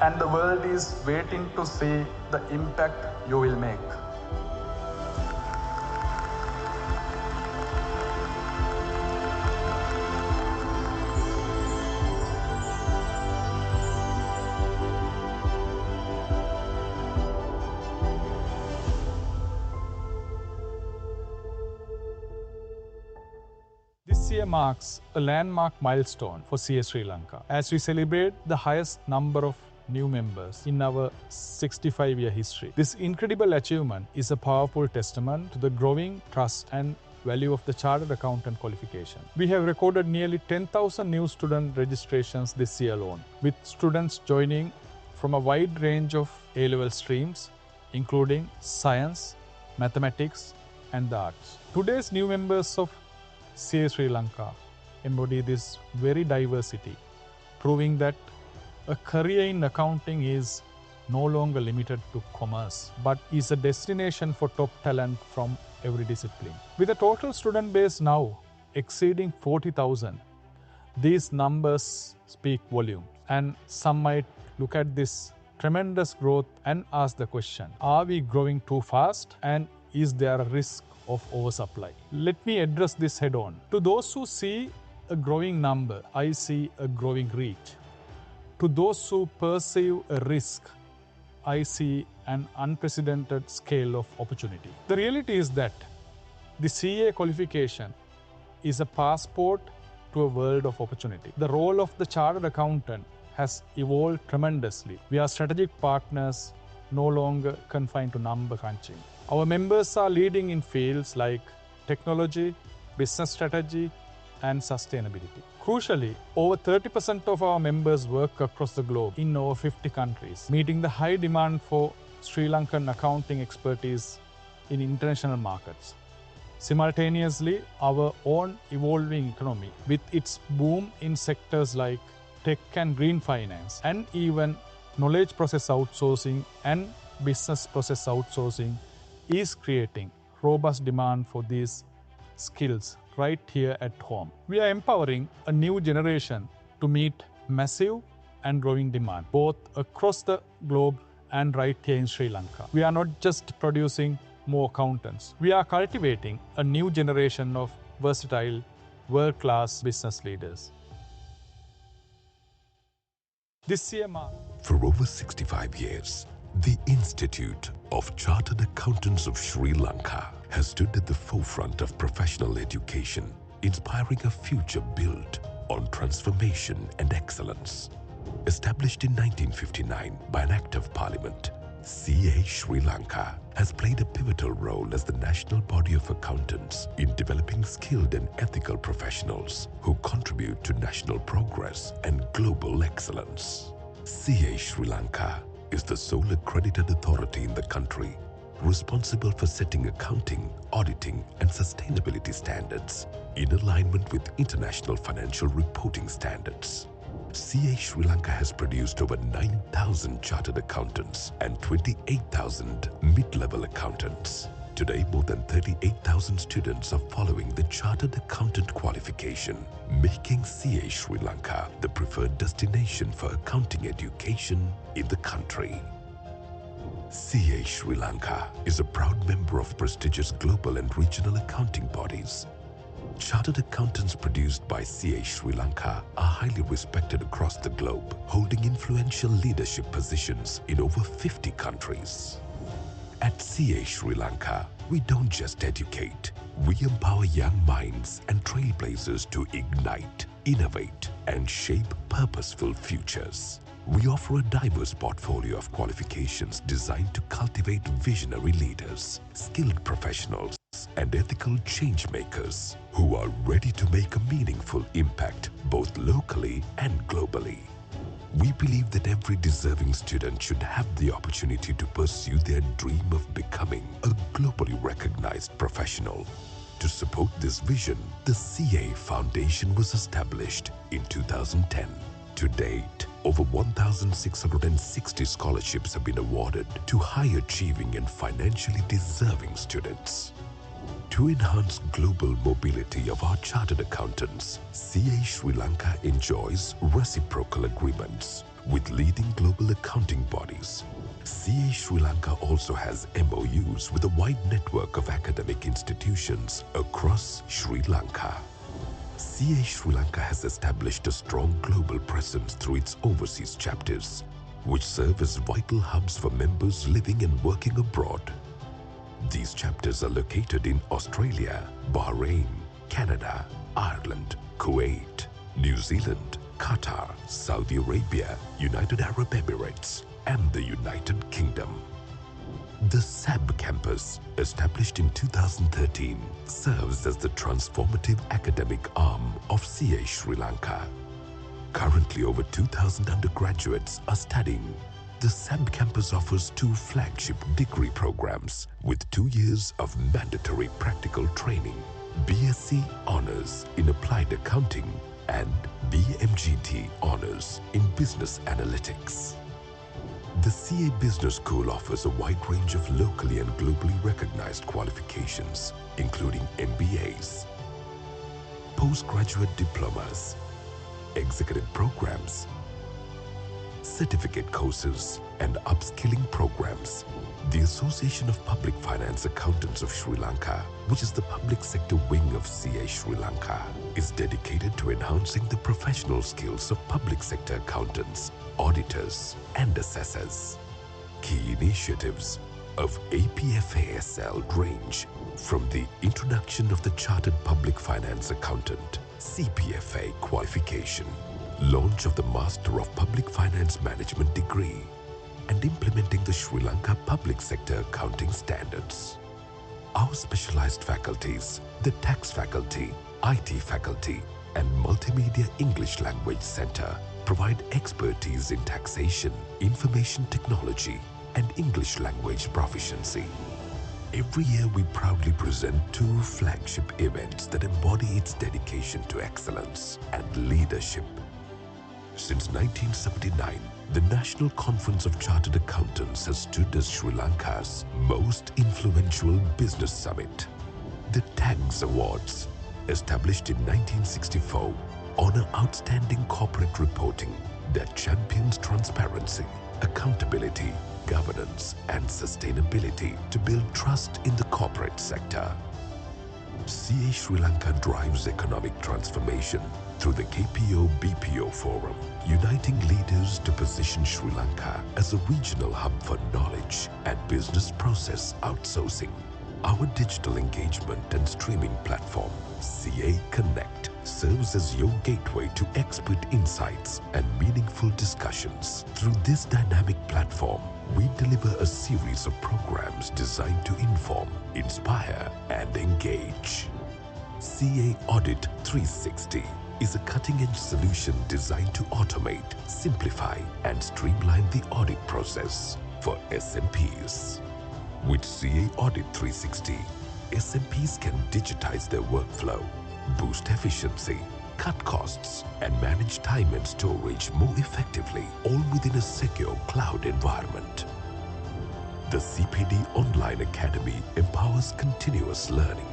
and the world is waiting to see the impact you will make. This year marks a landmark milestone for CA Sri Lanka as we celebrate the highest number of new members in our 65-year history. This incredible achievement is a powerful testament to the growing trust and value of the Chartered Accountant qualification. We have recorded nearly 10,000 new student registrations this year alone, with students joining from a wide range of A-level streams, including science, mathematics, and the arts. Today's new members of CA Sri Lanka embody this very diversity, proving that a career in accounting is no longer limited to commerce, but is a destination for top talent from every discipline. With a total student base now exceeding 40,000, these numbers speak volume, and some might look at this tremendous growth and ask the question, are we growing too fast, and is there a risk of oversupply? Let me address this head on. To those who see a growing number, I see a growing reach. To those who perceive a risk, I see an unprecedented scale of opportunity. The reality is that the CA qualification is a passport to a world of opportunity. The role of the Chartered Accountant has evolved tremendously. We are strategic partners, no longer confined to number crunching. Our members are leading in fields like technology, business strategy, and sustainability. Crucially, over 30% of our members work across the globe in over 50 countries, meeting the high demand for Sri Lankan accounting expertise in international markets. Simultaneously, our own evolving economy, with its boom in sectors like tech and green finance, and even knowledge process outsourcing and business process outsourcing, is creating robust demand for these skills right here at home. We are empowering a new generation to meet massive and growing demand, both across the globe and right here in Sri Lanka. We are not just producing more accountants. We are cultivating a new generation of versatile, world-class business leaders. This year marks... For over 65 years, the Institute of Chartered Accountants of Sri Lanka has stood at the forefront of professional education, inspiring a future built on transformation and excellence. Established in 1959 by an Act of Parliament, CA Sri Lanka has played a pivotal role as the national body of accountants in developing skilled and ethical professionals who contribute to national progress and global excellence. CA Sri Lanka is the sole accredited authority in the country responsible for setting accounting, auditing, and sustainability standards in alignment with international financial reporting standards. CA Sri Lanka has produced over 9,000 chartered accountants and 28,000 mid-level accountants. Today, more than 38,000 students are following the Chartered Accountant qualification, making CA Sri Lanka the preferred destination for accounting education in the country. CA Sri Lanka is a proud member of prestigious global and regional accounting bodies. Chartered accountants produced by CA Sri Lanka are highly respected across the globe, holding influential leadership positions in over 50 countries. At CA Sri Lanka, we don't just educate, we empower young minds and trailblazers to ignite, innovate, and shape purposeful futures. We offer a diverse portfolio of qualifications designed to cultivate visionary leaders, skilled professionals, and ethical change makers who are ready to make a meaningful impact both locally and globally. We believe that every deserving student should have the opportunity to pursue their dream of becoming a globally recognized professional. To support this vision, the CA Foundation was established in 2010. To date, over 1,660 scholarships have been awarded to high-achieving and financially deserving students. To enhance global mobility of our chartered accountants, CA Sri Lanka enjoys reciprocal agreements with leading global accounting bodies. CA Sri Lanka also has MOUs with a wide network of academic institutions across Sri Lanka. CA Sri Lanka has established a strong global presence through its overseas chapters, which serve as vital hubs for members living and working abroad. These chapters are located in Australia, Bahrain, Canada, Ireland, Kuwait, New Zealand, Qatar, Saudi Arabia, United Arab Emirates, and the United Kingdom. The SAB campus, established in 2013, serves as the transformative academic arm of CA Sri Lanka. Currently, over 2,000 undergraduates are studying. The SAB campus offers 2 flagship degree programs with 2 years of mandatory practical training: BSc Honours in Applied Accounting and BMGT Honours in Business Analytics. The CA Business School offers a wide range of locally and globally recognized qualifications, including MBAs, postgraduate diplomas, executive programs, certificate courses, and upskilling programs. The Association of Public Finance Accountants of Sri Lanka, which is the public sector wing of CA Sri Lanka, is dedicated to enhancing the professional skills of public sector accountants, auditors, and assessors. Key initiatives of APFASL range from the introduction of the Chartered Public Finance Accountant (CPFA) qualification, launch of the Master of Public Finance Management degree, and implementing the Sri Lanka Public Sector Accounting Standards. Our specialized faculties, the Tax Faculty, IT Faculty, and Multimedia English Language Center, provide expertise in taxation, information technology, and English language proficiency. Every year we proudly present 2 flagship events that embody its dedication to excellence and leadership. Since 1979, the National Conference of Chartered Accountants has stood as Sri Lanka's most influential business summit. The TAGS Awards, established in 1964, honor outstanding corporate reporting that champions transparency, accountability, governance, and sustainability to build trust in the corporate sector. CA Sri Lanka drives economic transformation through the KPO-BPO Forum, uniting leaders to position Sri Lanka as a regional hub for knowledge and business process outsourcing. Our digital engagement and streaming platform, CA Connect, serves as your gateway to expert insights and meaningful discussions. Through this dynamic platform, we deliver a series of programs designed to inform, inspire, and engage. CA Audit 360 is a cutting-edge solution designed to automate, simplify, and streamline the audit process for SMPs. With CA Audit 360, SMPs can digitize their workflow, boost efficiency, cut costs, and manage time and storage more effectively, all within a secure cloud environment. The CPD Online Academy empowers continuous learning.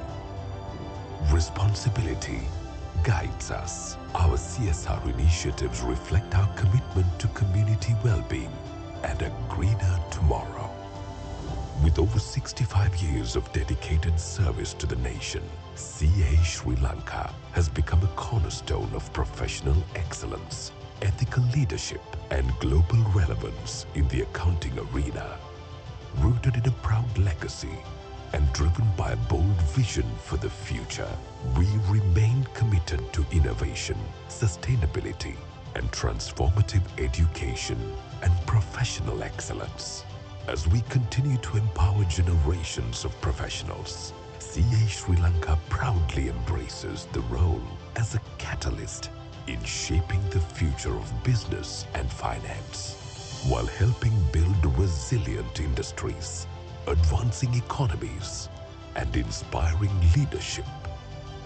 Responsibility guides us. Our CSR initiatives reflect our commitment to community well-being and a greener tomorrow. With over 65 years of dedicated service to the nation, CA Sri Lanka has become a cornerstone of professional excellence, ethical leadership, and global relevance in the accounting arena. Rooted in a proud legacy and driven by a bold vision for the future, we remain committed to innovation, sustainability, and transformative education and professional excellence. As we continue to empower generations of professionals, CA Sri Lanka proudly embraces the role as a catalyst in shaping the future of business and finance, while helping build resilient industries, advancing economies, and inspiring leadership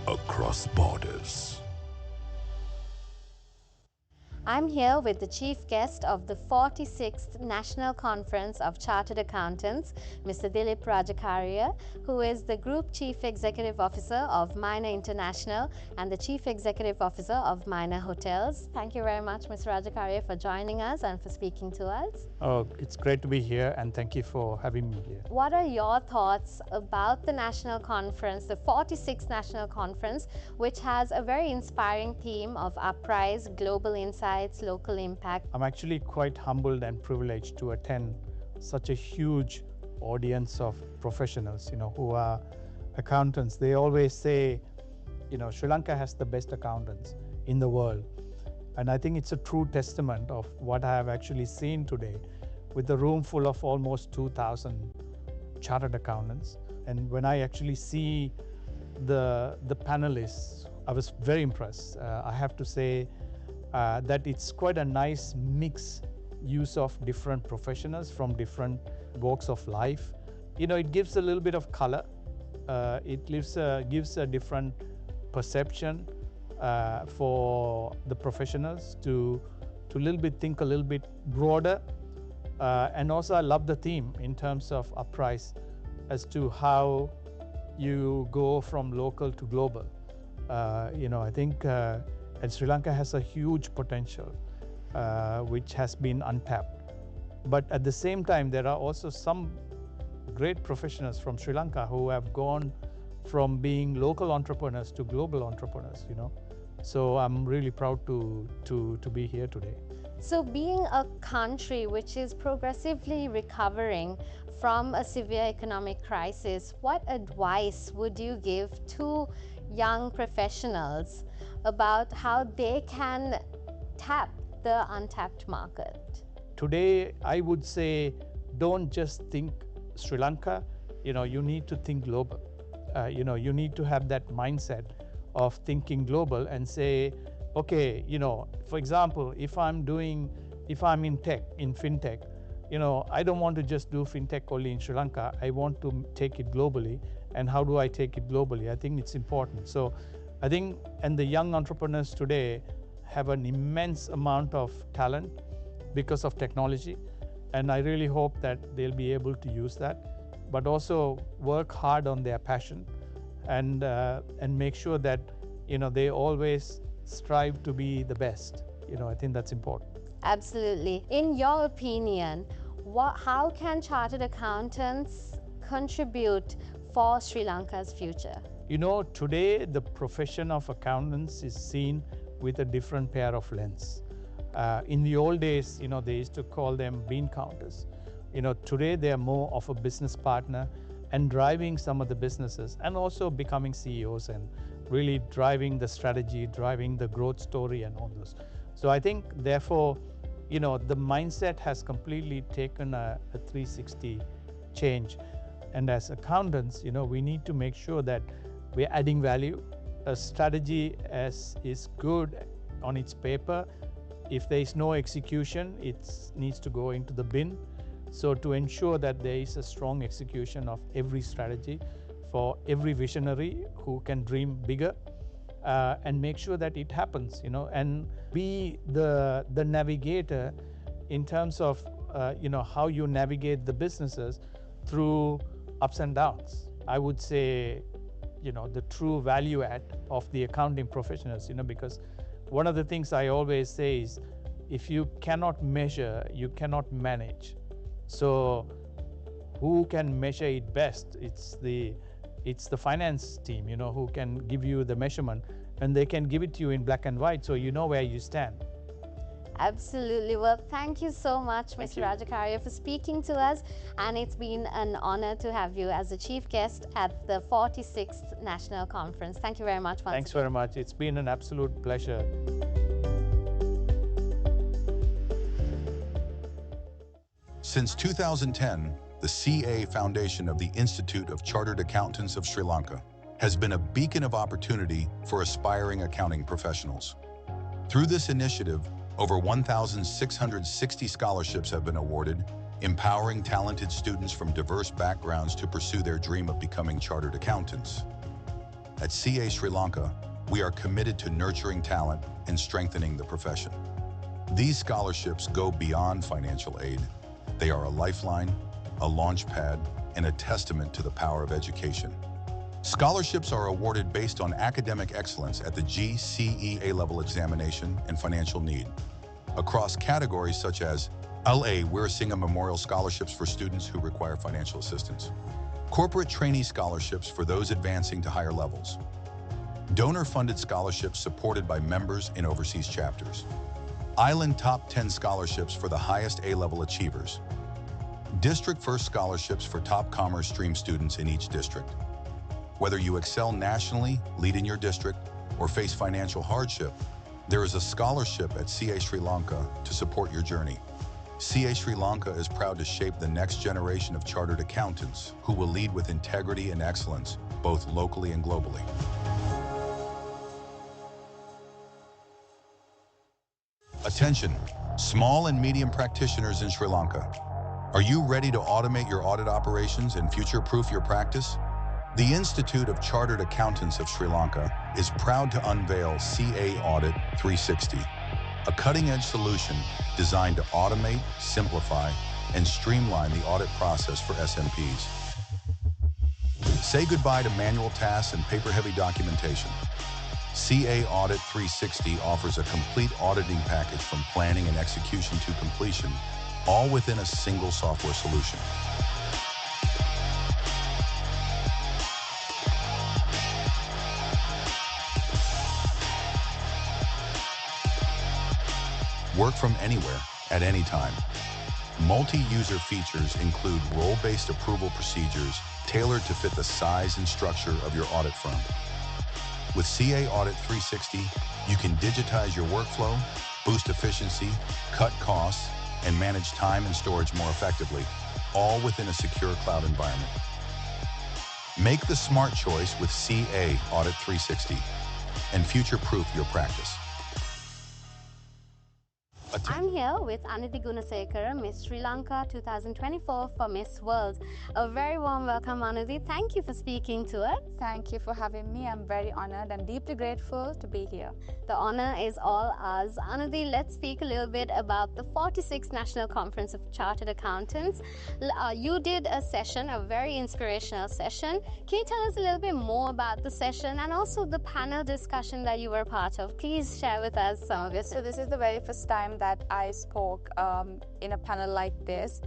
across borders. I'm here with the chief guest of the 46th National Conference of Chartered Accountants, Mr. Dilip Rajakaria, who is the Group Chief Executive Officer of Minor International and the Chief Executive Officer of Minor Hotels. Thank you very much, Mr. Rajakaria, for joining us and for speaking to us. Oh, it's great to be here, and thank you for having me here. What are your thoughts about the National Conference, the 46th National Conference, which has a very inspiring theme of uprise, global insights, local impact? I'm actually quite humbled and privileged to attend such a huge audience of professionals, who are accountants. They always say, Sri Lanka has the best accountants in the world. And I think it's a true testament of what I have actually seen today with the room full of almost 2,000 chartered accountants. And when I actually see the panelists, I was very impressed. I have to say that it's quite a nice mix use of different professionals from different walks of life. It gives a little bit of color. It gives a different perception for the professionals to think a little bit broader. And also I love the theme in terms of uprise as to how you go from local to global. I think and Sri Lanka has a huge potential which has been untapped. But at the same time, there are also some great professionals from Sri Lanka who have gone from being local entrepreneurs to global entrepreneurs, So I'm really proud to be here today. So being a country which is progressively recovering from a severe economic crisis, what advice would you give to young professionals about how they can tap the untapped market? Today, I would say, don't just think Sri Lanka, you need to think global. You need to have that mindset of thinking global and say, okay, for example, if I'm in fintech, I don't want to just do fintech only in Sri Lanka. I want to take it globally. And how do I take it globally? I think it's important. So I think, and the young entrepreneurs today have an immense amount of talent because of technology. And I really hope that they'll be able to use that, but also work hard on their passion and make sure that, they always strive to be the best. I think that's important. Absolutely. In your opinion, how can chartered accountants contribute for Sri Lanka's future? Today the profession of accountants is seen with a different pair of lens. In the old days, they used to call them bean counters. Today they are more of a business partner and driving some of the businesses and also becoming CEOs and really driving the strategy, driving the growth story and all those. So I think, therefore, the mindset has completely taken a 360 change. And as accountants, we need to make sure that we're adding value. A strategy is good on its paper. If there is no execution, it needs to go into the bin. So to ensure that there is a strong execution of every strategy for every visionary who can dream bigger, and make sure that it happens, and be the navigator in terms of, how you navigate the businesses through ups and downs. I would say, the true value add of the accounting professionals, because one of the things I always say is, if you cannot measure, you cannot manage. So who can measure it best? It's the finance team, who can give you the measurement, and they can give it to you in black and white, so you know where you stand. Absolutely. Well, thank you so much, Mr. Rajakaria, for speaking to us, and it's been an honor to have you as the chief guest at the 46th National Conference. Thank you very much. Thanks very much. It's been an absolute pleasure. Since 2010, the CA Foundation of the Institute of Chartered Accountants of Sri Lanka has been a beacon of opportunity for aspiring accounting professionals. Through this initiative, over 1,660 scholarships have been awarded, empowering talented students from diverse backgrounds to pursue their dream of becoming chartered accountants. At CA Sri Lanka, we are committed to nurturing talent and strengthening the profession. These scholarships go beyond financial aid. They are a lifeline, a launch pad, and a testament to the power of education. Scholarships are awarded based on academic excellence at the GCE A-level examination and financial need. Across categories such as LA Weerasinghe Memorial Scholarships for students who require financial assistance. Corporate trainee scholarships for those advancing to higher levels. Donor-funded scholarships supported by members in overseas chapters. Island Top 10 scholarships for the highest A-level achievers. District First scholarships for top commerce stream students in each district. Whether you excel nationally, lead in your district, or face financial hardship, there is a scholarship at CA Sri Lanka to support your journey. CA Sri Lanka is proud to shape the next generation of chartered accountants who will lead with integrity and excellence, both locally and globally. Attention, small and medium practitioners in Sri Lanka. Are you ready to automate your audit operations and future-proof your practice? The Institute of Chartered Accountants of Sri Lanka is proud to unveil CA Audit 360, a cutting-edge solution designed to automate, simplify, and streamline the audit process for SMPs. Say goodbye to manual tasks and paper-heavy documentation. CA Audit 360 offers a complete auditing package from planning and execution to completion, all within a single software solution. Work from anywhere, at any time. Multi-user features include role-based approval procedures tailored to fit the size and structure of your audit firm. With CA Audit 360, you can digitize your workflow, boost efficiency, cut costs, and manage time and storage more effectively, all within a secure cloud environment. Make the smart choice with CA Audit 360 and future-proof your practice. I'm here with Anidhi Gunasekara, Miss Sri Lanka 2024 for Miss World. A very warm welcome, Anidhi. Thank you for speaking to us. Thank you for having me. I'm very honored and deeply grateful to be here. The honor is all ours. Anidhi, let's speak a little bit about the 46th National Conference of Chartered Accountants. You did a session, a very inspirational session. Can you tell us a little bit more about the session and also the panel discussion that you were part of? Please share with us some of your. So this is the very first time that I spoke in a panel like this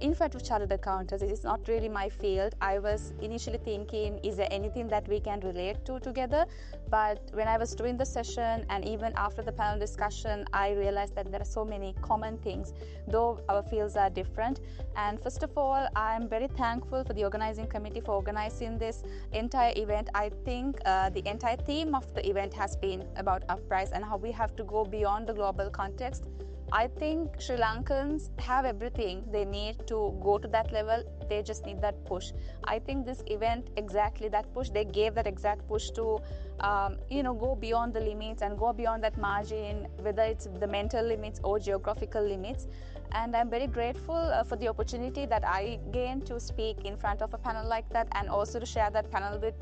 in front of chartered accountants. It is not really my field. I was initially thinking, is there anything that we can relate to together? But when I was doing the session and even after the panel discussion, I realized that there are so many common things, though our fields are different. And first of all, I'm very thankful for the organizing committee for organizing this entire event. I think the entire theme of the event has been about uprise and how we have to go beyond the global context. I think Sri Lankans have everything they need to go to that level. They just need that push. I think this event, exactly that push, they gave that exact push to, go beyond the limits and go beyond that margin, whether it's the mental limits or geographical limits. And I'm very grateful for the opportunity that I gained to speak in front of a panel like that and also to share that panel with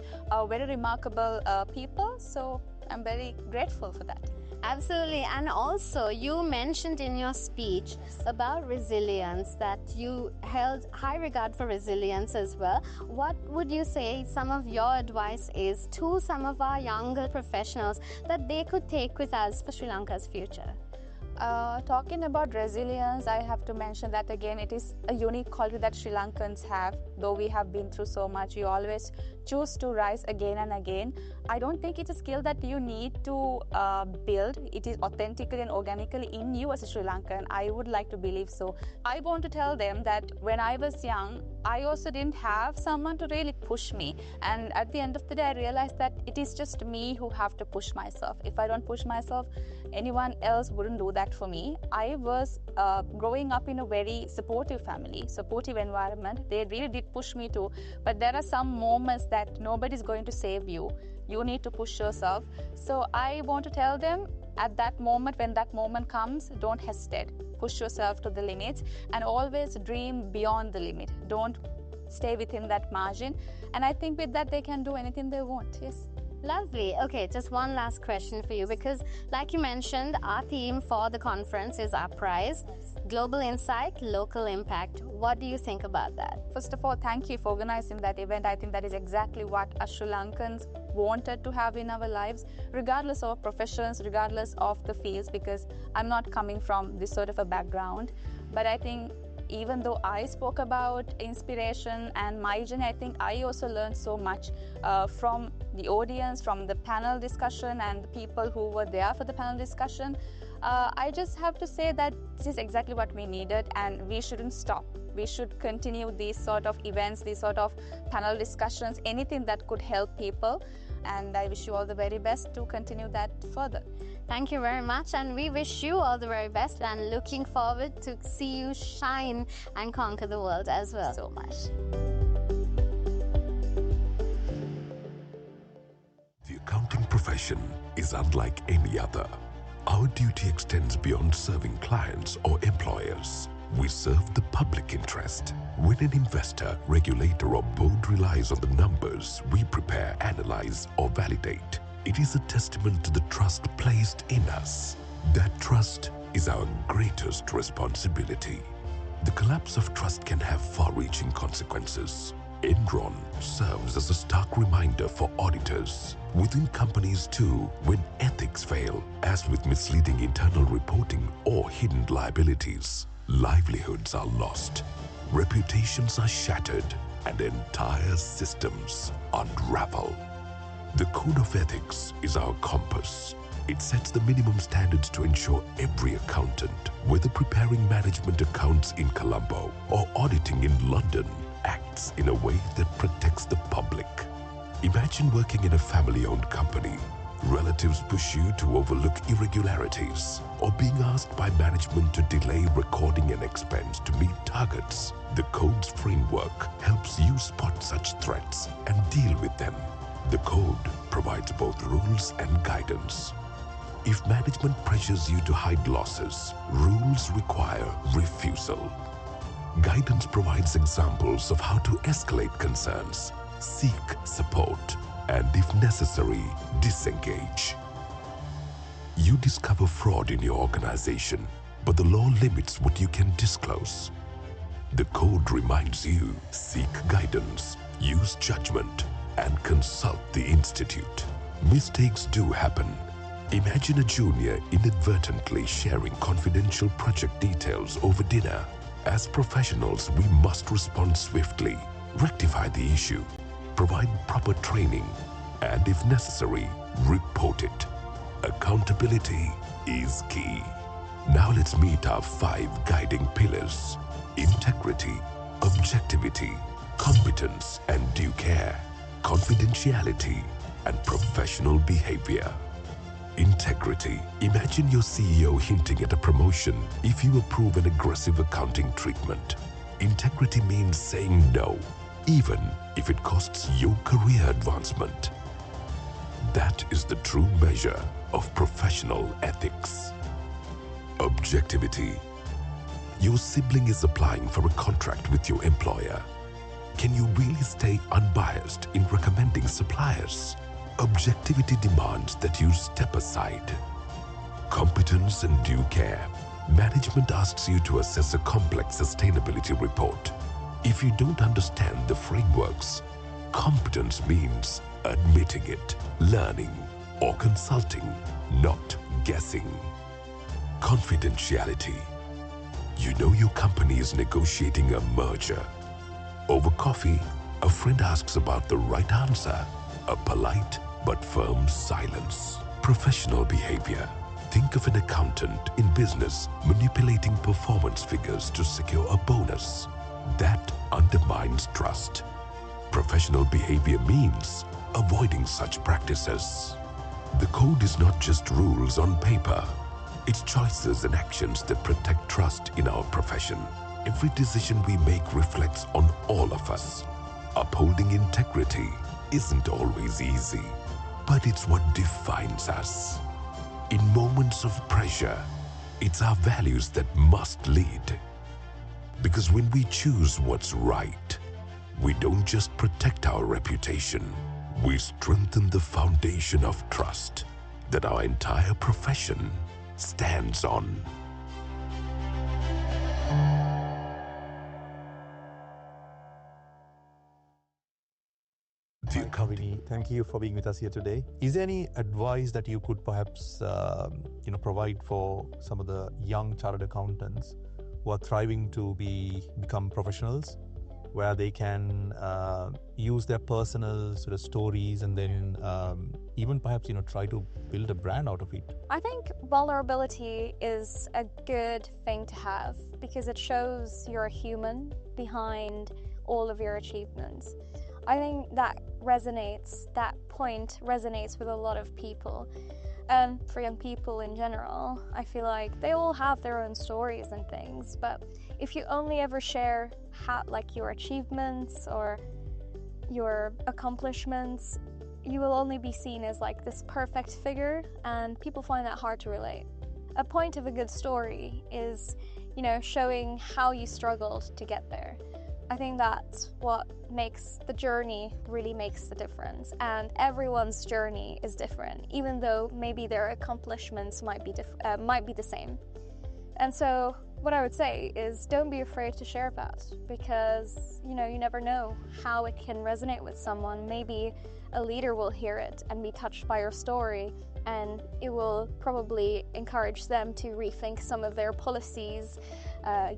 very remarkable people. So I'm very grateful for that. Absolutely. And also you mentioned in your speech about resilience, that you held high regard for resilience as well. What would you say some of your advice is to some of our younger professionals that they could take with us for Sri Lanka's future? Talking about resilience, I have to mention that again, it is a unique quality that Sri Lankans have. Though we have been through so much, we always choose to rise again and again. I don't think it's a skill that you need to build. It is authentically and organically in you as a Sri Lankan. I would like to believe so. I want to tell them that when I was young, I also didn't have someone to really push me. And at the end of the day, I realized that it is just me who have to push myself. If I don't push myself, anyone else wouldn't do that for me. I was growing up in a very supportive family, supportive environment. They really did push me too. But there are some moments that nobody's going to save you. You need to push yourself. So I want to tell them at that moment, when that moment comes, don't hesitate. Push yourself to the limits and always dream beyond the limit. Don't stay within that margin. And I think with that, they can do anything they want. Yes. Lovely. Okay, just one last question for you, because like you mentioned, our theme for the conference is our prize, Global Insight, Local Impact. What do you think about that? First of all, thank you for organizing that event. I think that is exactly what us Sri Lankans wanted to have in our lives, regardless of professions, regardless of the fields, because I'm not coming from this sort of a background. But I think even though I spoke about inspiration and my journey, I think I also learned so much from the audience, from the panel discussion and the people who were there for the panel discussion. I just have to say that this is exactly what we needed, and we shouldn't stop. We should continue these sort of events, these sort of panel discussions, anything that could help people. And I wish you all the very best to continue that further. Thank you very much, and we wish you all the very best, and looking forward to see you shine and conquer the world as well. So much. The accounting profession is unlike any other. Our duty extends beyond serving clients or employers. We serve the public interest. When an investor, regulator, or board relies on the numbers we prepare, analyze, or validate, it is a testament to the trust placed in us. That trust is our greatest responsibility. The collapse of trust can have far-reaching consequences. Enron serves as a stark reminder for auditors. Within companies too, when ethics fail, as with misleading internal reporting or hidden liabilities, livelihoods are lost, reputations are shattered, and entire systems unravel. The Code of Ethics is our compass. It sets the minimum standards to ensure every accountant, whether preparing management accounts in Colombo or auditing in London, acts in a way that protects the public. Imagine working in a family-owned company. Relatives push you to overlook irregularities, or being asked by management to delay recording an expense to meet targets. The Code's framework helps you spot such threats and deal with them. The Code provides both rules and guidance. If management pressures you to hide losses, rules require refusal. Guidance provides examples of how to escalate concerns, seek support, and if necessary, disengage. You discover fraud in your organization, but the law limits what you can disclose. The Code reminds you, seek guidance, use judgment, and consult the Institute. Mistakes do happen. Imagine a junior inadvertently sharing confidential project details over dinner. As professionals, we must respond swiftly, rectify the issue, provide proper training, and if necessary, report it. Accountability is key. Now let's meet our 5 guiding pillars: integrity, objectivity, competence and due care, confidentiality, and professional behavior. Integrity. Imagine your CEO hinting at a promotion if you approve an aggressive accounting treatment. Integrity means saying no, even if it costs your career advancement. That is the true measure of professional ethics. Objectivity. Your sibling is applying for a contract with your employer. Can you really stay unbiased in recommending suppliers? Objectivity demands that you step aside. Competence and due care. Management asks you to assess a complex sustainability report. If you don't understand the frameworks, competence means admitting it, learning, or consulting, not guessing. Confidentiality. You know your company is negotiating a merger. Over coffee, a friend asks about the right answer. A polite but firm silence. Professional behavior. Think of an accountant in business manipulating performance figures to secure a bonus. That undermines trust. Professional behavior means avoiding such practices. The Code is not just rules on paper. It's choices and actions that protect trust in our profession. Every decision we make reflects on all of us. Upholding integrity isn't always easy, but it's what defines us. In moments of pressure, it's our values that must lead. Because when we choose what's right, we don't just protect our reputation, we strengthen the foundation of trust that our entire profession stands on. Hi, Kavini. Thank you for being with us here today. Is there any advice that you could perhaps provide for some of the young chartered accountants who are thriving to become professionals, where they can use their personal sort of stories and then even perhaps try to build a brand out of it? I think vulnerability is a good thing to have because it shows you're a human behind all of your achievements. I think that point resonates with a lot of people. For young people in general, I feel like they all have their own stories and things, but if you only ever share your achievements or your accomplishments, you will only be seen as like this perfect figure, and people find that hard to relate. A point of a good story is, showing how you struggled to get there. I think that's what makes the journey really makes the difference, and everyone's journey is different, even though maybe their accomplishments might be the same. And so what I would say is don't be afraid to share that, because you never know how it can resonate with someone. Maybe a leader will hear it and be touched by your story, and it will probably encourage them to rethink some of their policies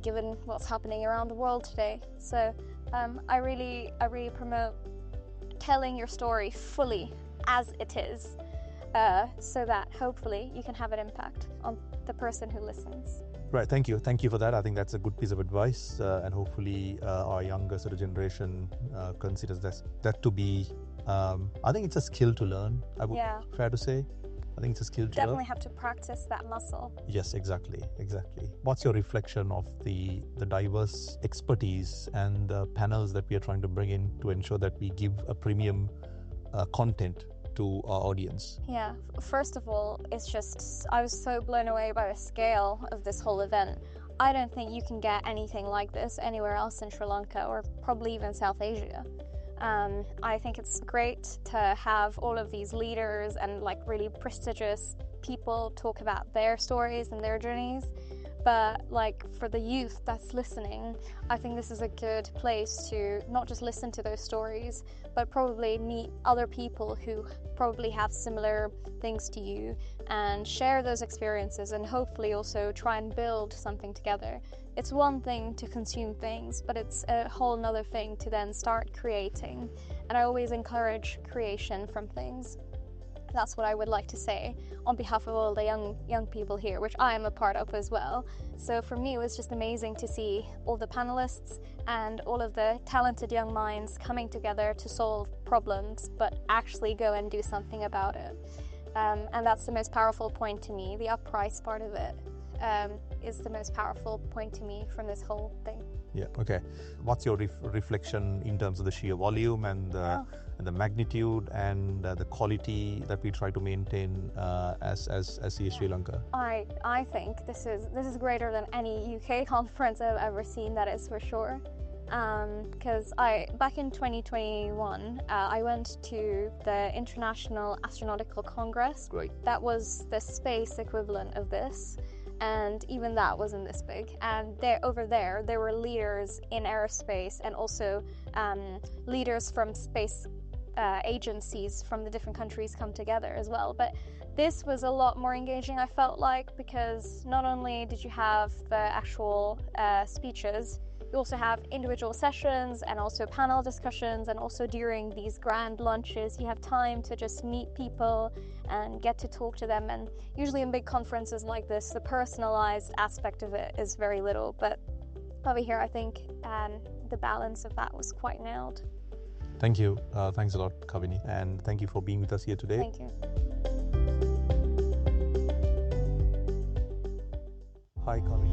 given what's happening around the world today. So I really promote telling your story fully as it is, so that hopefully you can have an impact on the person who listens. Right, thank you for that. I think that's a good piece of advice, and hopefully our younger sort of generation considers that to be, I think it's a skill to learn, fair to say. I think it's a skill to learn. Definitely have to practice that muscle. Yes, exactly. What's your reflection of the diverse expertise and the panels that we are trying to bring in to ensure that we give a premium content to our audience? Yeah, first of all, I was so blown away by the scale of this whole event. I don't think you can get anything like this anywhere else in Sri Lanka, or probably even South Asia. I think it's great to have all of these leaders and really prestigious people talk about their stories and their journeys. But for the youth that's listening, I think this is a good place to not just listen to those stories, but probably meet other people who probably have similar things to you and share those experiences, and hopefully also try and build something together. It's one thing to consume things, but it's a whole nother thing to then start creating. And I always encourage creation from things. That's what I would like to say on behalf of all the young people here, which I am a part of as well. So for me, it was just amazing to see all the panelists and all of the talented young minds coming together to solve problems, but actually go and do something about it. And that's the most powerful point to me. The uprise part of it is the most powerful point to me from this whole thing. Yeah, okay. What's your reflection in terms of the sheer volume and the magnitude and the quality that we try to maintain as CA Sri Lanka? I think this is greater than any UK conference I've ever seen, that is for sure. Because back in 2021, I went to the International Astronautical Congress. Great. That was the space equivalent of this. And even that wasn't this big. And over there were leaders in aerospace, and also leaders from space agencies from the different countries come together as well. But this was a lot more engaging, I felt like, because not only did you have the actual speeches, you also have individual sessions and also panel discussions, and also during these grand lunches you have time to just meet people and get to talk to them. And usually in big conferences like this, the personalized aspect of it is very little, but over here I think the balance of that was quite nailed. Thank you. Thanks a lot, Kavini, and thank you for being with us here today. Thank you. Hi, Kavini.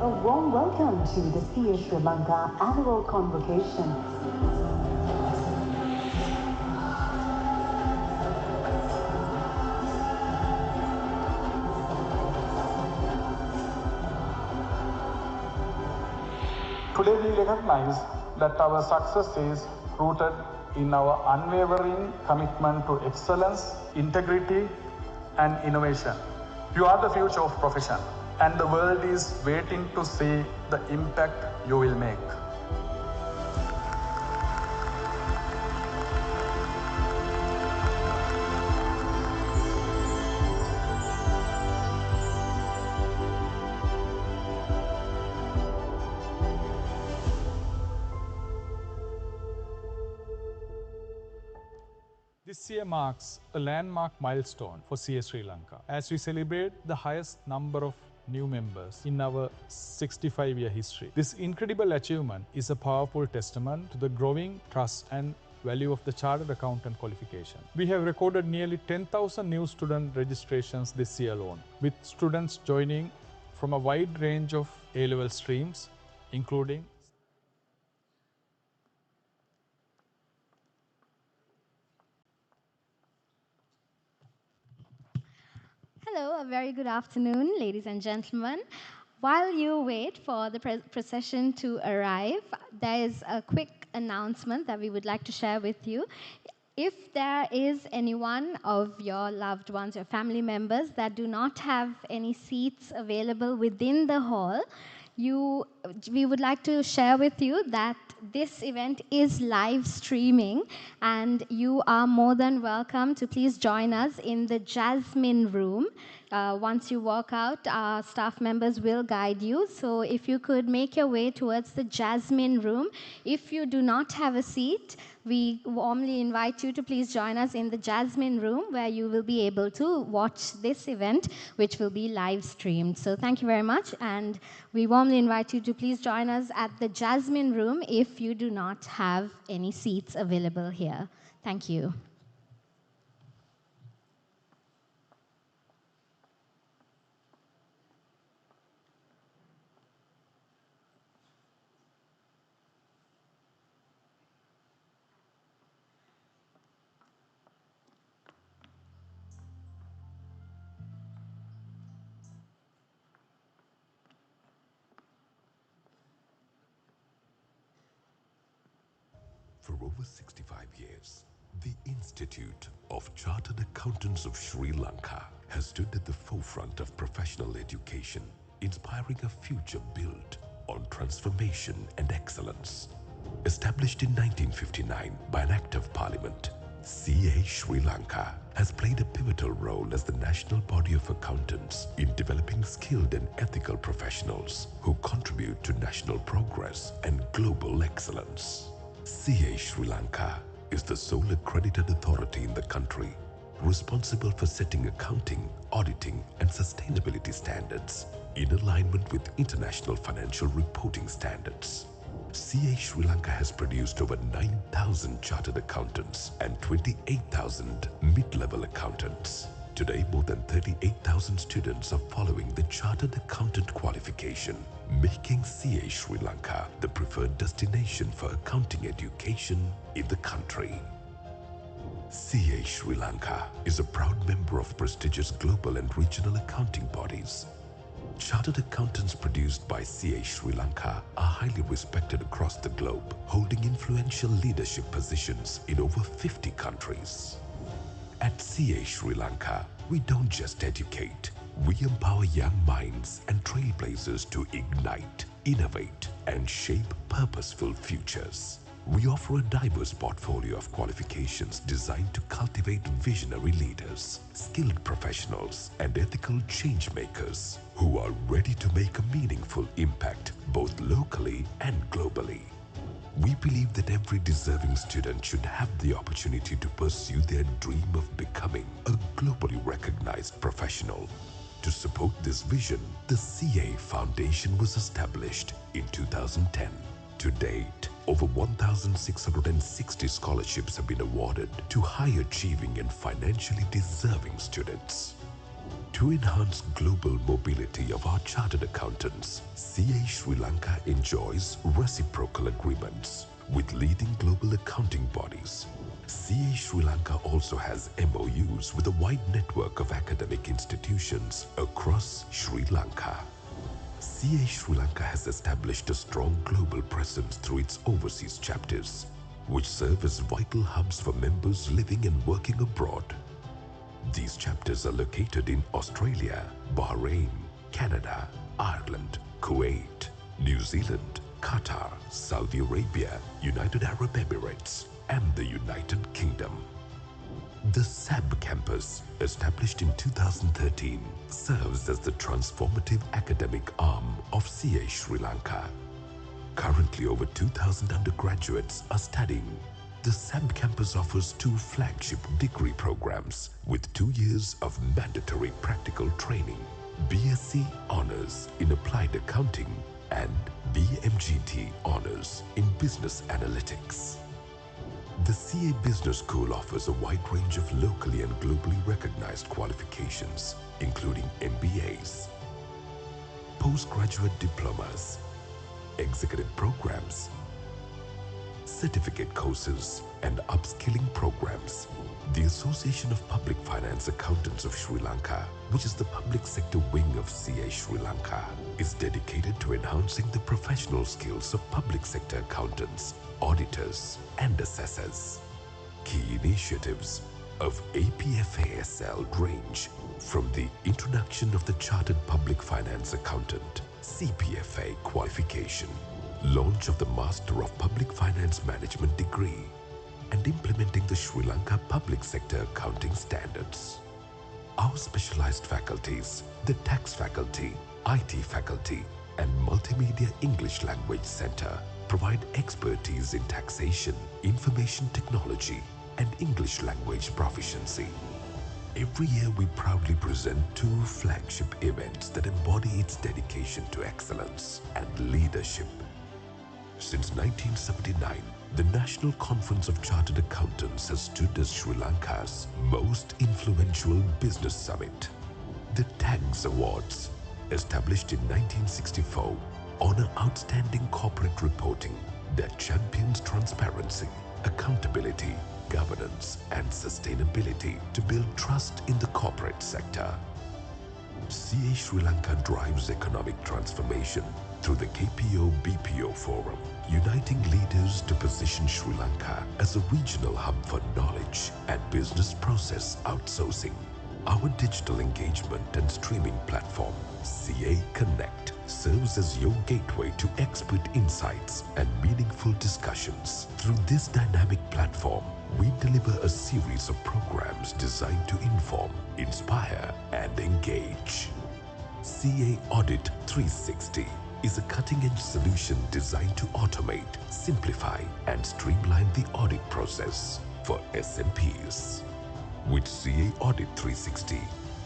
A warm welcome Welcome to the CA Sri Lanka Annual Convocation. Today we recognize that our success is rooted in our unwavering commitment to excellence, integrity, and innovation. You are the future of profession, and the world is waiting to see the impact you will make. This year marks a landmark milestone for CA Sri Lanka as we celebrate the highest number of new members in our 65-year history. This incredible achievement is a powerful testament to the growing trust and value of the Chartered Accountant qualification. We have recorded nearly 10,000 new student registrations this year alone, with students joining from a wide range of A-level streams, including Hello, a very good afternoon, ladies and gentlemen. While you wait for the procession to arrive, there is a quick announcement that we would like to share with you. If there is anyone of your loved ones, your family members, that do not have any seats available within the hall, we would like to share with you that this event is live streaming, and you are more than welcome to please join us in the Jasmine Room. Once you walk out, our staff members will guide you. So if you could make your way towards the Jasmine Room. If you do not have a seat, we warmly invite you to please join us in the Jasmine Room, where you will be able to watch this event, which will be live streamed. So thank you very much, and we warmly invite you to please join us at the Jasmine Room if you do not have any seats available here. Thank you. For over 65 years, the Institute of Chartered Accountants of Sri Lanka has stood at the forefront of professional education, inspiring a future built on transformation and excellence. Established in 1959 by an Act of Parliament, CA Sri Lanka has played a pivotal role as the national body of accountants in developing skilled and ethical professionals who contribute to national progress and global excellence. CA Sri Lanka is the sole accredited authority in the country responsible for setting accounting, auditing, and sustainability standards in alignment with international financial reporting standards. CA Sri Lanka has produced over 9,000 chartered accountants and 28,000 mid-level accountants. Today, more than 38,000 students are following the Chartered Accountant qualification, making CA Sri Lanka the preferred destination for accounting education in the country. CA Sri Lanka is a proud member of prestigious global and regional accounting bodies. Chartered accountants produced by CA Sri Lanka are highly respected across the globe, holding influential leadership positions in over 50 countries. At CA Sri Lanka, we don't just educate, we empower young minds and trailblazers to ignite, innovate, and shape purposeful futures. We offer a diverse portfolio of qualifications designed to cultivate visionary leaders, skilled professionals, and ethical change makers who are ready to make a meaningful impact both locally and globally. We believe that every deserving student should have the opportunity to pursue their dream of becoming a globally recognized professional. To support this vision, the CA Foundation was established in 2010. To date, over 1,660 scholarships have been awarded to high-achieving and financially deserving students. To enhance global mobility of our chartered accountants, CA Sri Lanka enjoys reciprocal agreements with leading global accounting bodies. CA Sri Lanka also has MOUs with a wide network of academic institutions across Sri Lanka. CA Sri Lanka has established a strong global presence through its overseas chapters, which serve as vital hubs for members living and working abroad. These chapters are located in Australia, Bahrain, Canada, Ireland, Kuwait, New Zealand, Qatar, Saudi Arabia, United Arab Emirates, and the United Kingdom. The SAB campus, established in 2013, serves as the transformative academic arm of CA Sri Lanka. Currently, over 2,000 undergraduates are studying. The SAB campus offers 2 flagship degree programs with 2 years of mandatory practical training: BSc Honours in Applied Accounting and BMGT Honours in Business Analytics. The CA Business School offers a wide range of locally and globally recognized qualifications, including MBAs, postgraduate diplomas, executive programs, certificate courses, and upskilling programs. The Association of Public Finance Accountants of Sri Lanka, which is the public sector wing of CA Sri Lanka, is dedicated to enhancing the professional skills of public sector accountants, auditors, and assessors. Key initiatives of APFASL range from the introduction of the Chartered Public Finance Accountant (CPFA) qualification, launch of the Master of Public Finance Management degree, and implementing the Sri Lanka Public Sector Accounting Standards. Our specialized faculties, the Tax Faculty, IT Faculty, and Multimedia English Language Center, provide expertise in taxation, information technology, and English language proficiency. Every year we proudly present 2 flagship events that embody its dedication to excellence and leadership. Since 1979, the National Conference of Chartered Accountants has stood as Sri Lanka's most influential business summit. The TAGS Awards, established in 1964, honor outstanding corporate reporting that champions transparency, accountability, governance, and sustainability to build trust in the corporate sector. CA Sri Lanka drives economic transformation through the KPO-BPO Forum, uniting leaders to position Sri Lanka as a regional hub for knowledge and business process outsourcing. Our digital engagement and streaming platform, CA Connect, serves as your gateway to expert insights and meaningful discussions. Through this dynamic platform, we deliver a series of programs designed to inform, inspire, and engage. CA Audit 360 is a cutting-edge solution designed to automate, simplify, and streamline the audit process for SMPs. With CA Audit 360,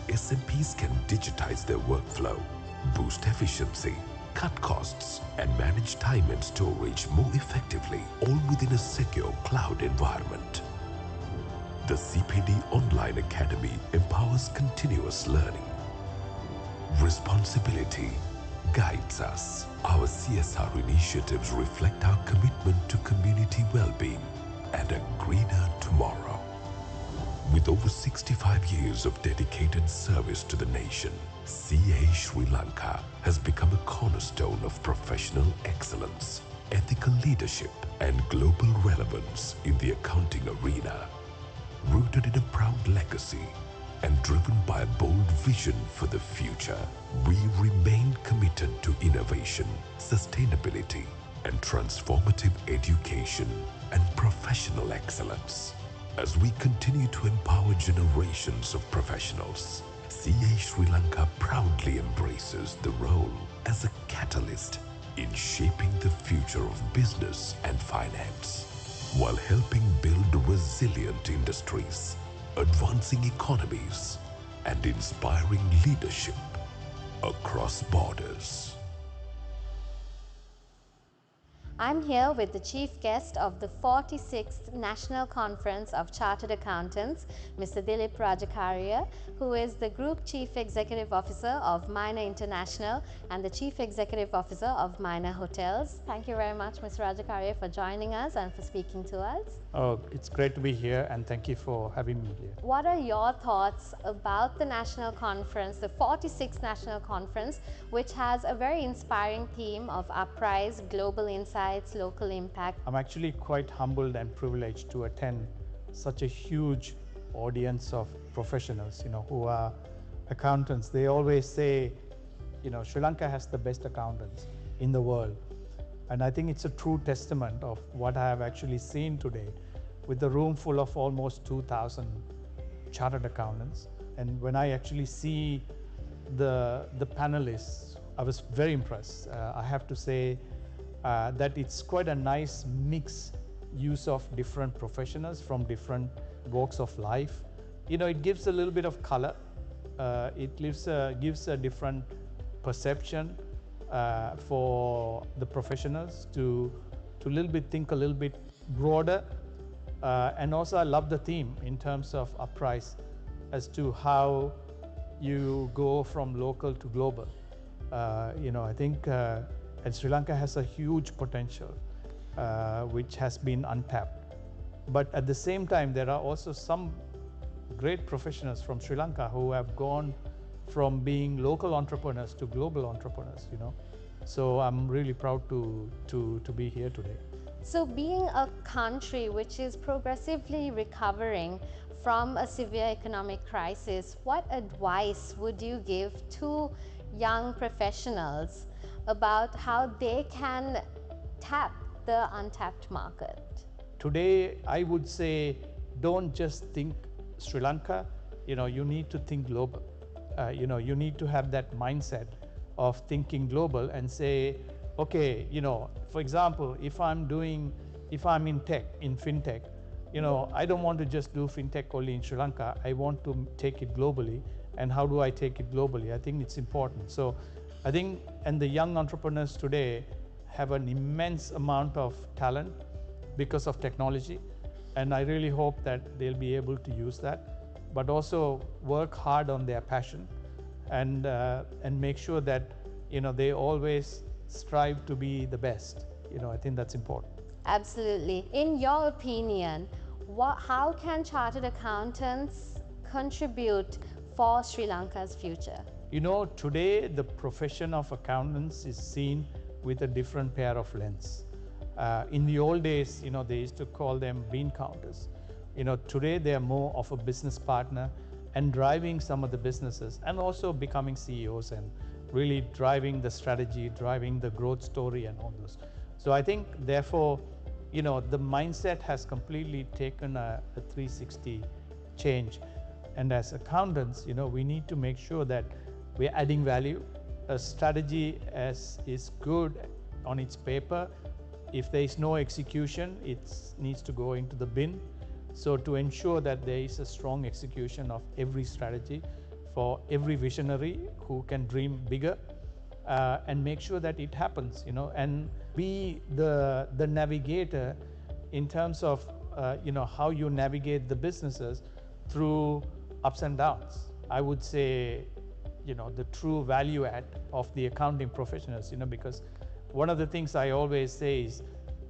SMPs can digitize their workflow, boost efficiency, cut costs, and manage time and storage more effectively, all within a secure cloud environment. The CPD Online Academy empowers continuous learning. Responsibility guides us. Our CSR initiatives reflect our commitment to community well-being and a greener tomorrow. With over 65 years of dedicated service to the nation, CA Sri Lanka has become a cornerstone of professional excellence, ethical leadership, and global relevance in the accounting arena. Rooted in a proud legacy and driven by a bold vision for the future, we remain committed to innovation, sustainability, and transformative education and professional excellence. As we continue to empower generations of professionals, CA Sri Lanka proudly embraces the role as a catalyst in shaping the future of business and finance, while helping build resilient industries, advancing economies, and inspiring leadership across borders. I'm here with the chief guest of the 46th National Conference of Chartered Accountants, Mr. Dilip Rajakaria, who is the Group Chief Executive Officer of Minor International and the Chief Executive Officer of Minor Hotels. Thank you very much, Mr. Rajakaria, for joining us and for speaking to us. Oh, it's great to be here, and thank you for having me here. What are your thoughts about the National Conference, the 46th National Conference, which has a very inspiring theme of Uprise, Global Insights, Local Impact? I'm actually quite humbled and privileged to attend such a huge audience of professionals, who are accountants. They always say, Sri Lanka has the best accountants in the world. And I think it's a true testament of what I have actually seen today with the room full of almost 2,000 chartered accountants. And when I actually see the panelists, I was very impressed. I have to say that it's quite a nice mix use of different professionals from different walks of life. It gives a little bit of color. It gives a different perception for the professionals to think a little bit broader. And also I love the theme in terms of Uprise as to how you go from local to global. I think and Sri Lanka has a huge potential which has been untapped. But at the same time, there are also some great professionals from Sri Lanka who have gone from being local entrepreneurs to global entrepreneurs, So I'm really proud to be here today. So being a country which is progressively recovering from a severe economic crisis, what advice would you give to young professionals about how they can tap the untapped market? Today, I would say, don't just think Sri Lanka, you need to think global. You need to have that mindset of thinking global and say, okay, for example, if I'm in tech, in fintech, I don't want to just do fintech only in Sri Lanka. I want to take it globally. And how do I take it globally? I think it's important. So I think, and the young entrepreneurs today have an immense amount of talent because of technology. And I really hope that they'll be able to use that, but also work hard on their passion and make sure that, they always strive to be the best. I think that's important. Absolutely. In your opinion, how can chartered accountants contribute for Sri Lanka's future? Today the profession of accountants is seen with a different pair of lens. In the old days, they used to call them bean counters. Today they are more of a business partner and driving some of the businesses and also becoming CEOs and really driving the strategy, driving the growth story and all those. So I think therefore, the mindset has completely taken a 360 change. And as accountants, we need to make sure that we're adding value. A strategy is good on its paper. If there is no execution, it needs to go into the bin. So to ensure that there is a strong execution of every strategy for every visionary who can dream bigger and make sure that it happens, and be the navigator in terms of, how you navigate the businesses through ups and downs. I would say, the true value add of the accounting professionals, because one of the things I always say is,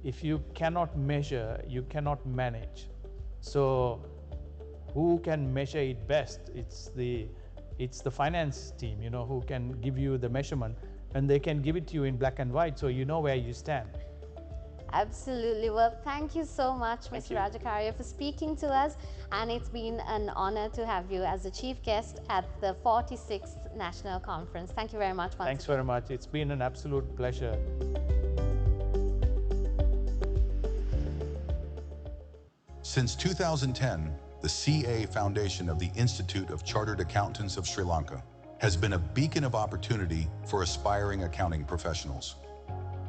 if you cannot measure, you cannot manage. So who can measure it best? It's the finance team, who can give you the measurement, and they can give it to you in black and white, so you know where you stand. Absolutely. Well, thank you so much, Mr. Rajakaria, for speaking to us, and it's been an honor to have you as the chief guest at the 46th National Conference. Thank you very much. Thanks very much. It's been an absolute pleasure. Since 2010, the CA Foundation of the Institute of Chartered Accountants of Sri Lanka has been a beacon of opportunity for aspiring accounting professionals.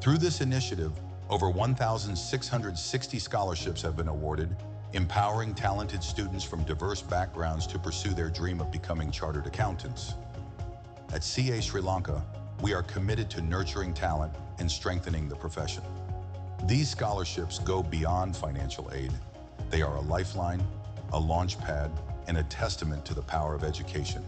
Through this initiative, over 1,660 scholarships have been awarded, empowering talented students from diverse backgrounds to pursue their dream of becoming chartered accountants. At CA Sri Lanka, we are committed to nurturing talent and strengthening the profession. These scholarships go beyond financial aid. They are a lifeline, a launch pad, and a testament to the power of education.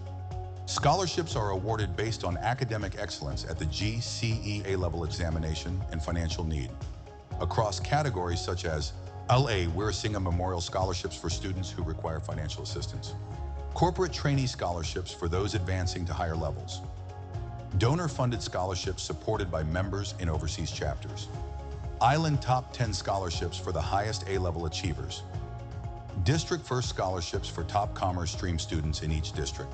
Scholarships are awarded based on academic excellence at the GCE A-level examination and financial need. Across categories such as LA Weerasinghe Memorial Scholarships for students who require financial assistance, corporate trainee scholarships for those advancing to higher levels, donor-funded scholarships supported by members in overseas chapters, Island Top 10 scholarships for the highest A-level achievers, District First scholarships for top commerce stream students in each district.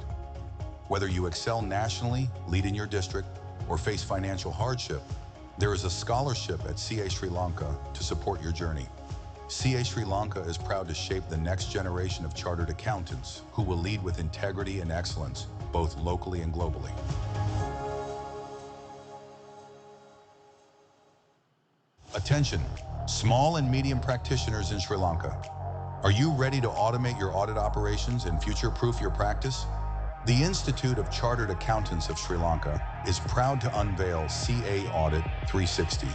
Whether you excel nationally, lead in your district, or face financial hardship, there is a scholarship at CA Sri Lanka to support your journey. CA Sri Lanka is proud to shape the next generation of chartered accountants who will lead with integrity and excellence, both locally and globally. Attention, small and medium practitioners in Sri Lanka. Are you ready to automate your audit operations and future-proof your practice? The Institute of Chartered Accountants of Sri Lanka is proud to unveil CA Audit 360,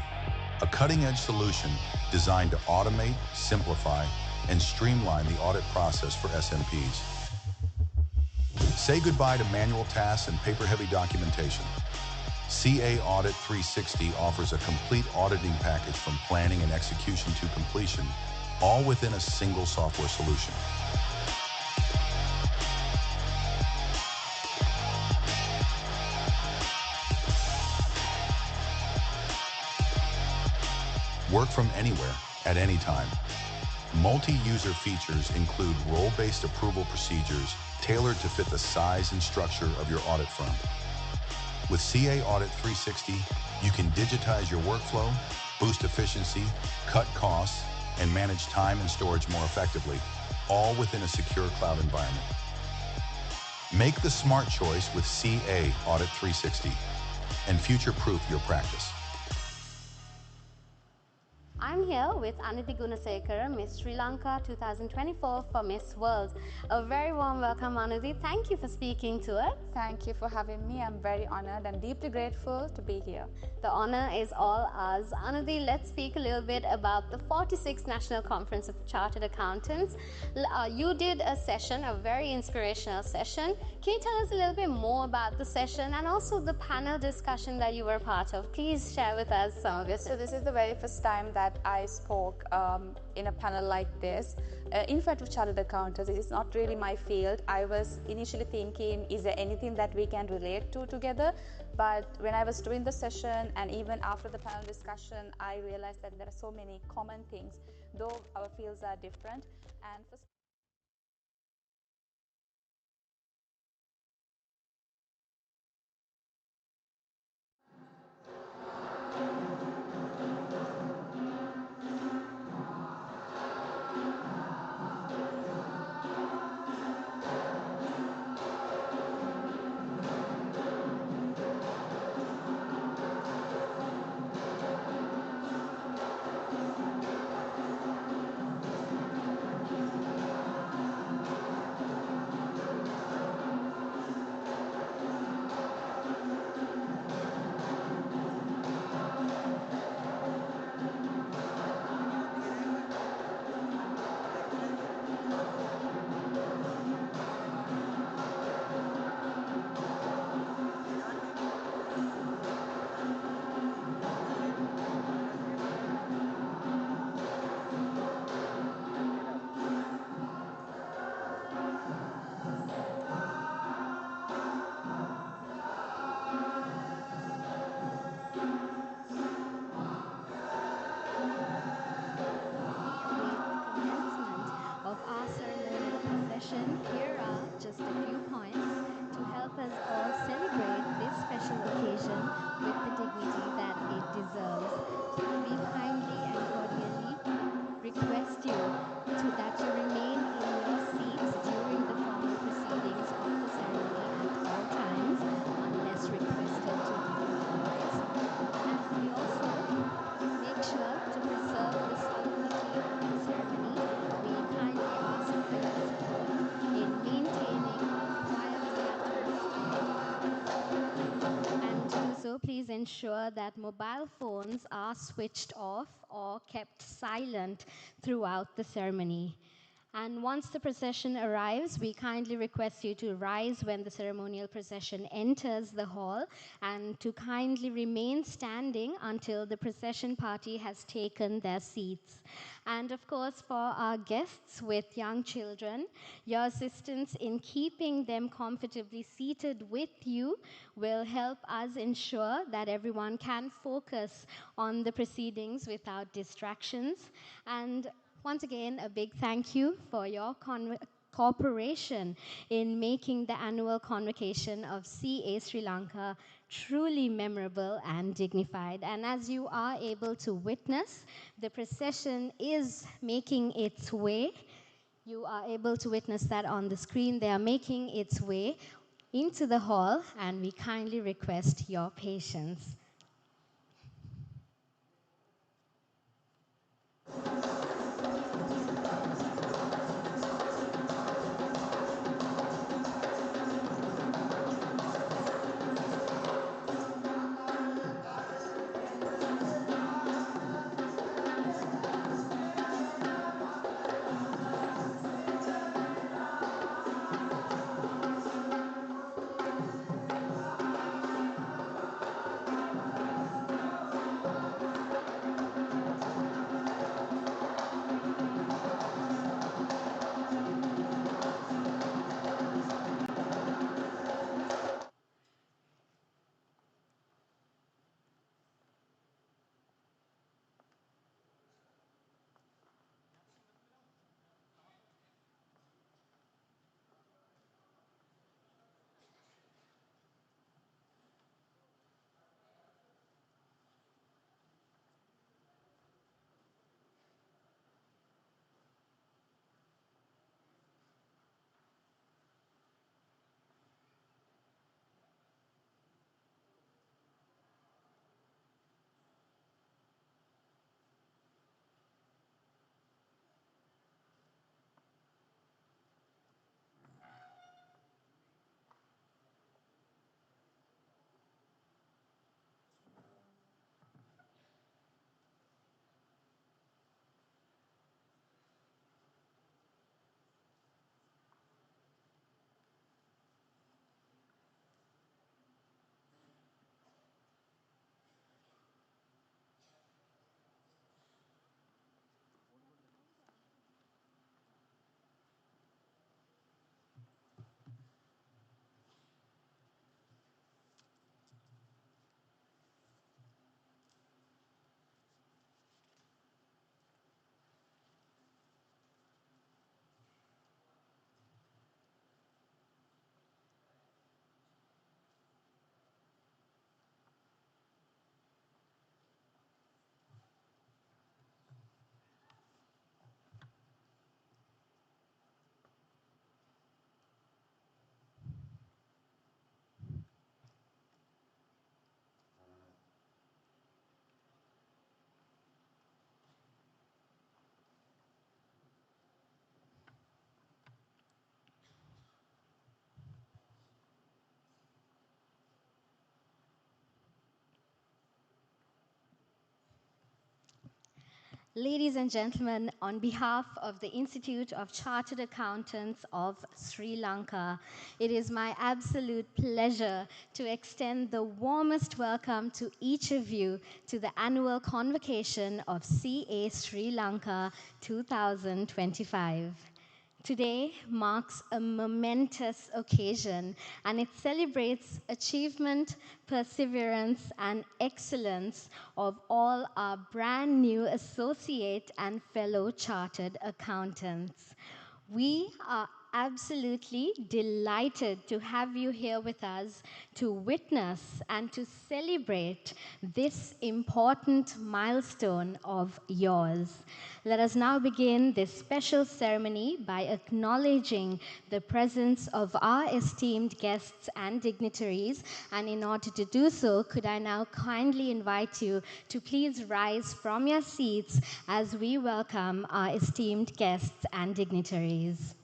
a cutting-edge solution designed to automate, simplify, and streamline the audit process for SMPs. Say goodbye to manual tasks and paper-heavy documentation. CA Audit 360 offers a complete auditing package from planning and execution to completion, all within a single software solution. Work from anywhere, at any time. Multi-user features include role-based approval procedures tailored to fit the size and structure of your audit firm. With CA Audit 360, you can digitize your workflow, boost efficiency, cut costs, and manage time and storage more effectively, all within a secure cloud environment. Make the smart choice with CA Audit 360 and future-proof your practice. I'm here with Anidhi Gunasekara, Miss Sri Lanka 2024 for Miss World. A very warm welcome, Anidhi. Thank you for speaking to us. Thank you for having me. I'm very honored and deeply grateful to be here. The honor is all ours. Anidhi, let's speak a little bit about the 46th National Conference of Chartered Accountants. You did a session, a very inspirational session. Can you tell us a little bit more about the session and also the panel discussion that you were part of? Please share with us some of your. So this is the very first time that I spoke in a panel like this. In fact, with chartered accountants, it's not really my field. I was initially thinking, is there anything that we can relate to together? But when I was doing the session and even after the panel discussion, I realized that there are so many common things, though our fields are different. And for of our ceremonial procession, here are just a few points to help us all celebrate this special occasion with the dignity that it deserves. We kindly and cordially request you that you remain in your seats during the formal proceedings of the ceremony at all times, unless requested to leave otherwise. And we also make sure to preserve the solemnity of the ceremony. We kindly ask for your support in maintaining a quiet atmosphere. And to do so, please ensure ensure that mobile phones are switched off or kept silent throughout the ceremony. And once the procession arrives, we kindly request you to rise when the ceremonial procession enters the hall and to kindly remain standing until the procession party has taken their seats. And of course, for our guests with young children, your assistance in keeping them comfortably seated with you will help us ensure that everyone can focus on the proceedings without distractions. And once again, a big thank you for your cooperation in making the annual convocation of CA Sri Lanka truly memorable and dignified. And as you are able to witness, the procession is making its way. You are able to witness that on the screen. They are making its way into the hall, and we kindly request your patience. Ladies and gentlemen, on behalf of the Institute of Chartered Accountants of Sri Lanka, it is my absolute pleasure to extend the warmest welcome to each of you to the annual convocation of CA Sri Lanka 2025. Today marks a momentous occasion, and it celebrates achievement, perseverance, and excellence of all our brand new associate and fellow chartered accountants. We are absolutely delighted to have you here with us to witness and to celebrate this important milestone of yours. Let us now begin this special ceremony by acknowledging the presence of our esteemed guests and dignitaries. And in order to do so, could I now kindly invite you to please rise from your seats as we welcome our esteemed guests and dignitaries.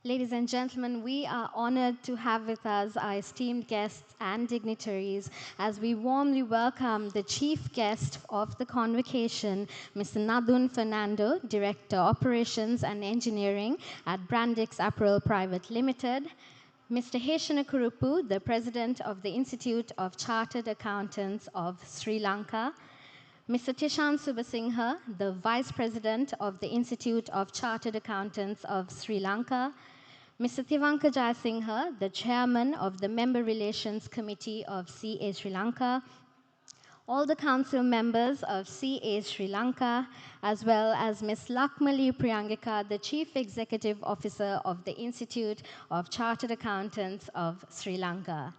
Ladies and gentlemen, we are honored to have with us our esteemed guests and dignitaries as we warmly welcome the chief guest of the convocation, Mr. Nadun Fernando, Director Operations and Engineering at Brandix Apparel Private Limited, Mr. Heshana Kurupu, the President of the Institute of Chartered Accountants of Sri Lanka, Mr. Tishan Subasinghe, the Vice President of the Institute of Chartered Accountants of Sri Lanka, Mr. Tivanka Jayasinghe, the Chairman of the Member Relations Committee of CA Sri Lanka, all the council members of CA Sri Lanka, as well as Ms. Lakmali Priyangika, the Chief Executive Officer of the Institute of Chartered Accountants of Sri Lanka.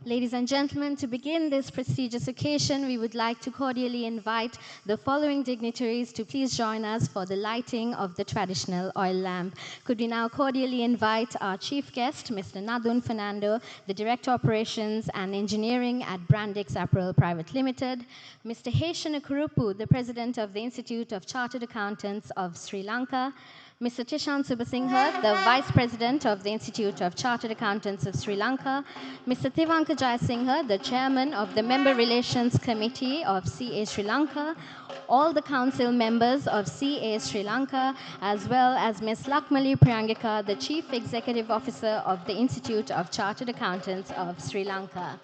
Ladies and gentlemen, to begin this prestigious occasion, we would like to cordially invite the following dignitaries to please join us for the lighting of the traditional oil lamp. Could we now cordially invite our chief guest, Mr. Nadun Fernando, the Director Operations and Engineering at Brandix Apparel Private Limited, Mr. Heshana Kurupu, the President of the Institute of Chartered Accountants of Sri Lanka, Mr. Tishan Subasinghe, the Vice President of the Institute of Chartered Accountants of Sri Lanka, Mr. Tivanka Jayasinghe, the Chairman of the Member Relations Committee of CA Sri Lanka, all the council members of CA Sri Lanka, as well as Ms. Lakmali Priyangika, the Chief Executive Officer of the Institute of Chartered Accountants of Sri Lanka.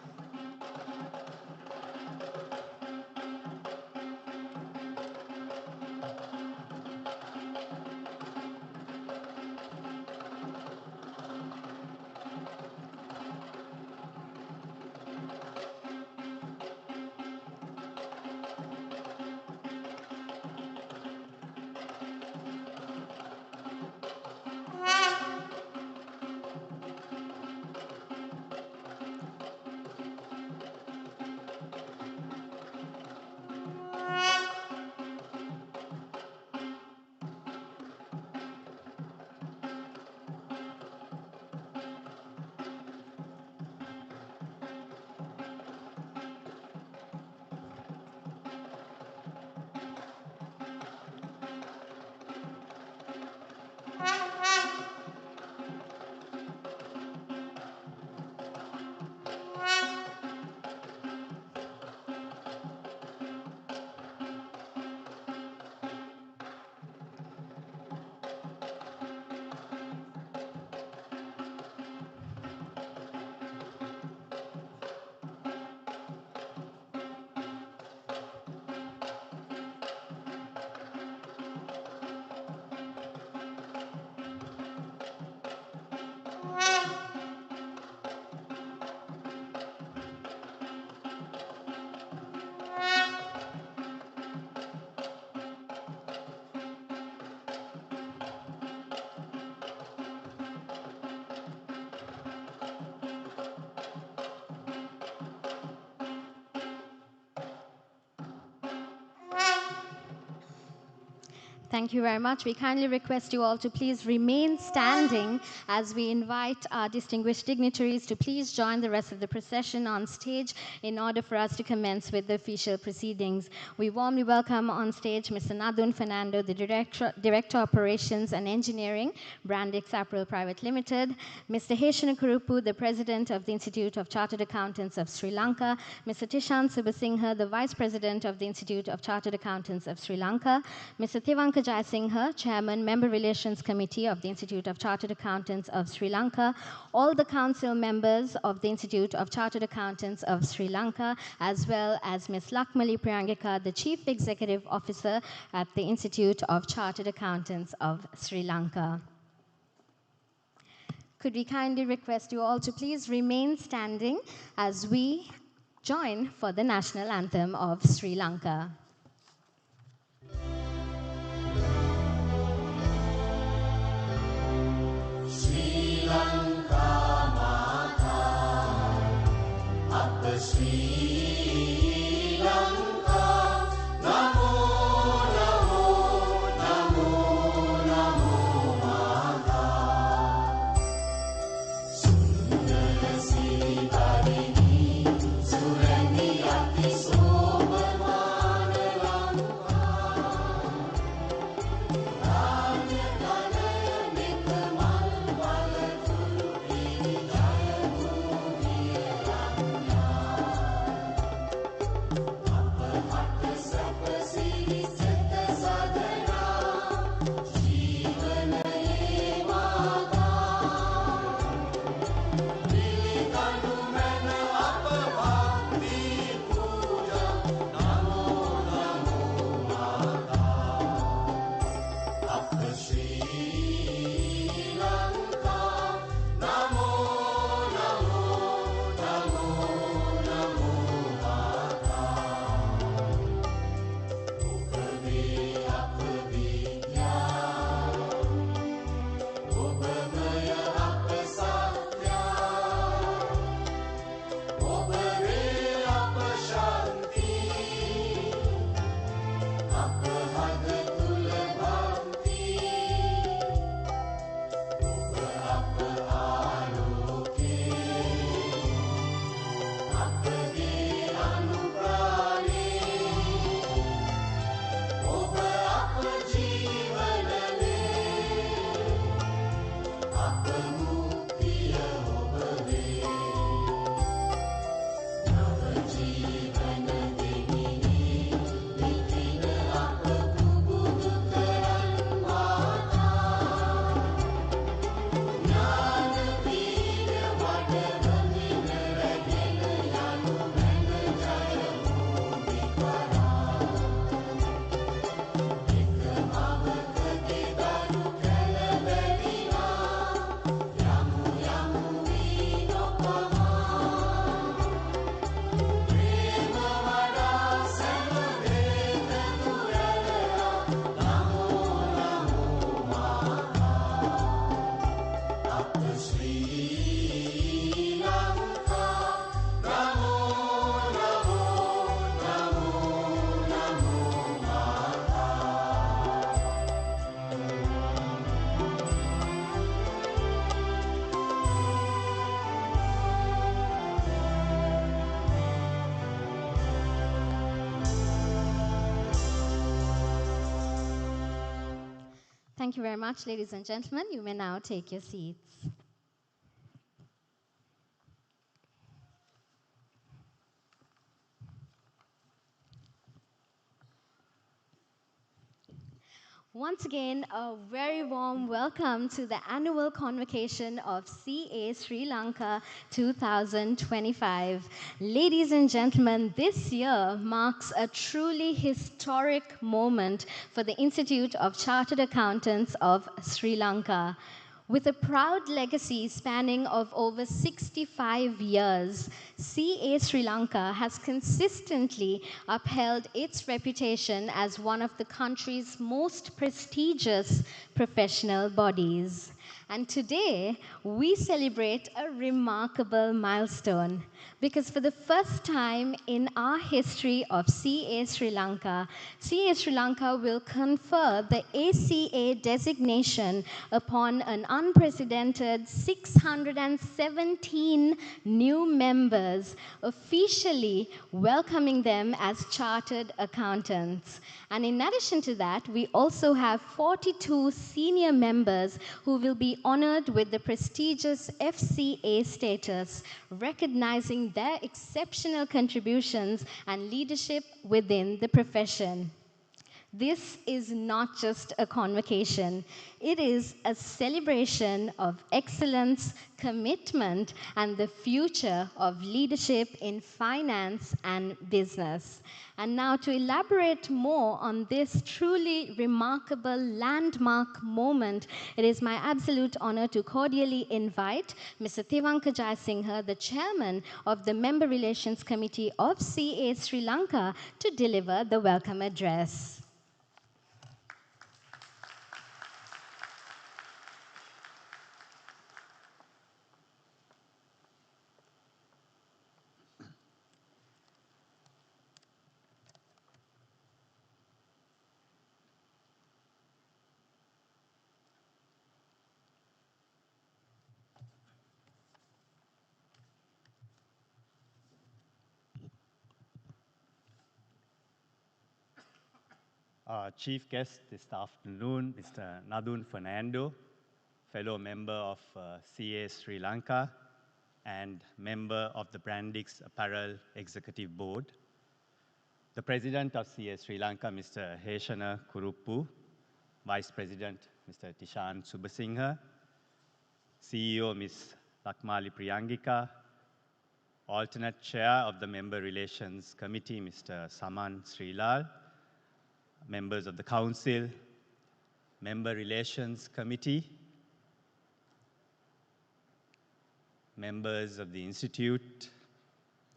Thank you very much. We kindly request you all to please remain standing as we invite our distinguished dignitaries to please join the rest of the procession on stage in order for us to commence with the official proceedings. We warmly welcome on stage Mr. Nadun Fernando, the Director Operations and Engineering, Brandix April Private Limited, Mr. Heshana Kurupu, the President of the Institute of Chartered Accountants of Sri Lanka, Mr. Tishan Subasinghe, the Vice President of the Institute of Chartered Accountants of Sri Lanka, Mr. Tivanka Jayasinghe, Chairman, Member Relations Committee of the Institute of Chartered Accountants of Sri Lanka, all the council members of the Institute of Chartered Accountants of Sri Lanka, as well as Ms. Lakmali Priyangika, the Chief Executive Officer at the Institute of Chartered Accountants of Sri Lanka. Could we kindly request you all to please remain standing as we join for the national anthem of Sri Lanka. Sri Lanka Mata, Appa Sri Lanka, Namo Namo Namo Namo Mata, Sundara Siri Tarini, Surani Ati Sobhamana Lanka, Ranya Dalaya Nikamal Valatulu Piri Jaya Bhumiya Ranya, Appa Hatta Sapa Siri Setta Sadhana, Jeevanaye Mata, Vilikanu Mena Appa Bhakti Puja, Namo Namo Mata, Appa Sri Lanka, Namo Namo Namo Namo Mata, Upave Appa Vidya, Upamaya Appa Satya, Upare Appa Shanti, Appa Hada Tula Bhakti, Uppa Appa Aloke, Appa Ge Anuprane, Uppa Appa Jeevanale, Appa Muktiya Upave, Nava Jeevana Devini, Vipina Appa Kubudu Karan Mata, Jnana Veeda Vadavadina Ragena Yanu Mena Jaya Bhumikara, Ekhamavaka Daru Kala Vedina, Yamu Yamu Vinopama, Prema Vada Samaveta Durala, Namo Namo Mata, Appa Sri Lanka, Namo Namo Namo Namo Mata. Thank you very much, ladies and gentlemen. You may now take your seats. Once again, a very warm welcome to the annual convocation of CA Sri Lanka 2025. Ladies and gentlemen, this year marks a truly historic moment for the Institute of Chartered Accountants of Sri Lanka. With a proud legacy spanning of over 65 years, CA Sri Lanka has consistently upheld its reputation as one of the country's most prestigious professional bodies. And today, we celebrate a remarkable milestone because for the first time in our history of CA Sri Lanka, CA Sri Lanka will confer the ACA designation upon an unprecedented 617 new members, officially welcoming them as chartered accountants. And in addition to that, we also have 42 senior members who will be honored with the prestigious FCA status, recognizing their exceptional contributions and leadership within the profession. This is not just a convocation. It is a celebration of excellence, commitment, and the future of leadership in finance and business. And now to elaborate more on this truly remarkable landmark moment, it is my absolute honor to cordially invite Mr. Tewanka Jayasinghe, the chairman of the Member Relations Committee of CA Sri Lanka, to deliver the welcome address. Our chief guest this afternoon, Mr. Nadun Fernando, fellow member of CA Sri Lanka and member of the Brandix Apparel Executive Board. The President of CA Sri Lanka, Mr. Heshana Kuruppu, Vice President, Mr. Tishan Subasinghe, CEO, Ms. Lakmali Priyangika, alternate chair of the Member Relations Committee, Mr. Saman Srilal, members of the Council, Member Relations Committee, members of the Institute,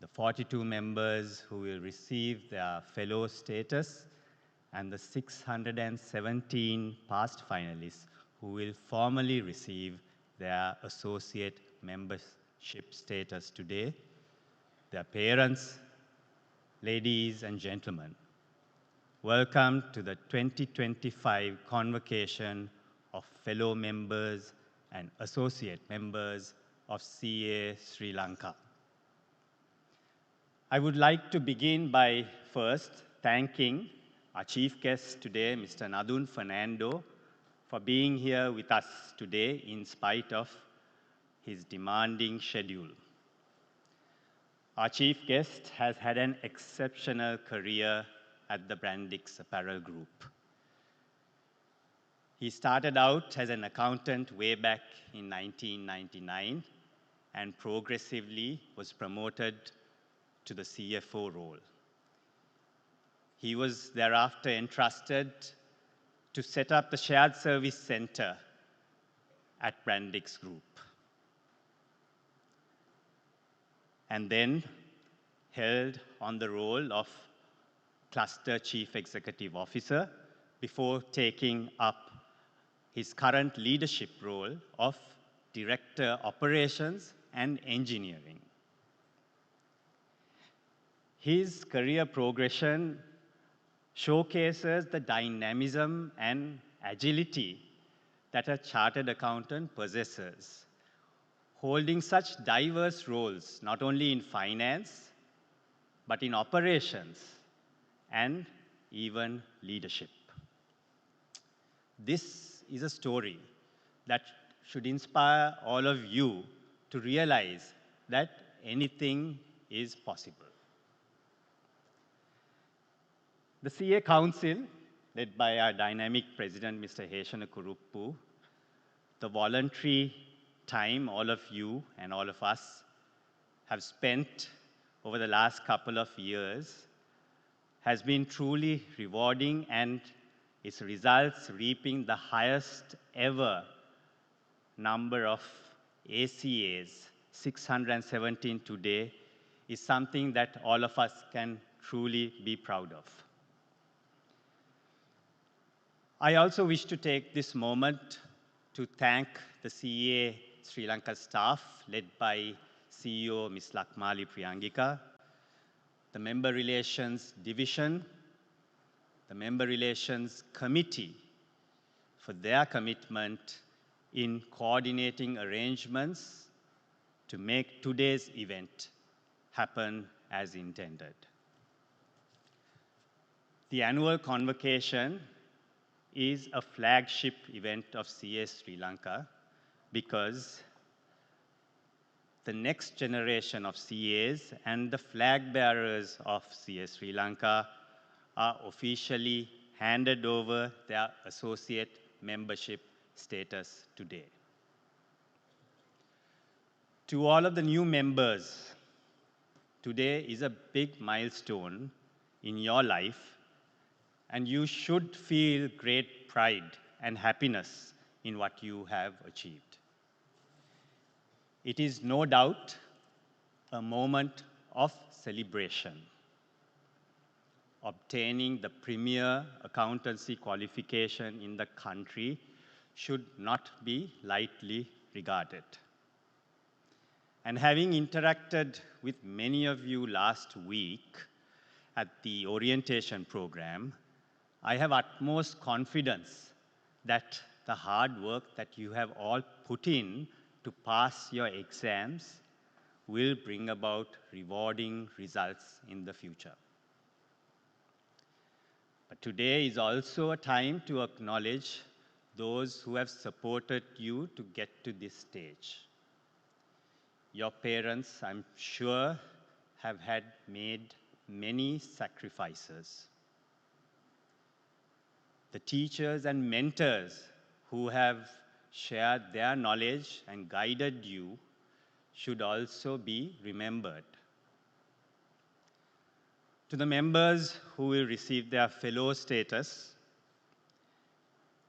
the 42 members who will receive their fellow status, and the 617 past finalists who will formally receive their associate membership status today, their parents, ladies and gentlemen. Welcome to the 2025 Convocation of fellow members and associate members of CA Sri Lanka. I would like to begin by first thanking our chief guest today, Mr. Nadun Fernando, for being here with us today in spite of his demanding schedule. Our chief guest has had an exceptional career at the Brandix Apparel Group. He started out as an accountant way back in 1999 and progressively was promoted to the CFO role. He was thereafter entrusted to set up the Shared Service Center at Brandix Group, and then held on the role of Cluster Chief Executive Officer before taking up his current leadership role of Director Operations and Engineering. His career progression showcases the dynamism and agility that a chartered accountant possesses, holding such diverse roles not only in finance, but in operations and even leadership. This is a story that should inspire all of you to realize that anything is possible. The CA Council, led by our dynamic president, Mr. Heshana Kuruppu, the voluntary time all of you and all of us have spent over the last couple of years has been truly rewarding, and its results reaping the highest ever number of ACAs, 617 today, is something that all of us can truly be proud of. I also wish to take this moment to thank the CA Sri Lanka staff led by CEO Ms. Lakmali Priyangika, the Member Relations Division, the Member Relations Committee for their commitment in coordinating arrangements to make today's event happen as intended. The annual convocation is a flagship event of CA Sri Lanka because the next generation of CAs and the flag bearers of CA Sri Lanka are officially handed over their associate membership status today. To all of the new members, today is a big milestone in your life, and you should feel great pride and happiness in what you have achieved. It is no doubt a moment of celebration. Obtaining the premier accountancy qualification in the country should not be lightly regarded. And having interacted with many of you last week at the orientation program, I have utmost confidence that the hard work that you have all put in to pass your exams will bring about rewarding results in the future. But today is also a time to acknowledge those who have supported you to get to this stage. Your parents, I'm sure, have had made many sacrifices. The teachers and mentors who have shared their knowledge and guided you should also be remembered. To the members who will receive their fellow status,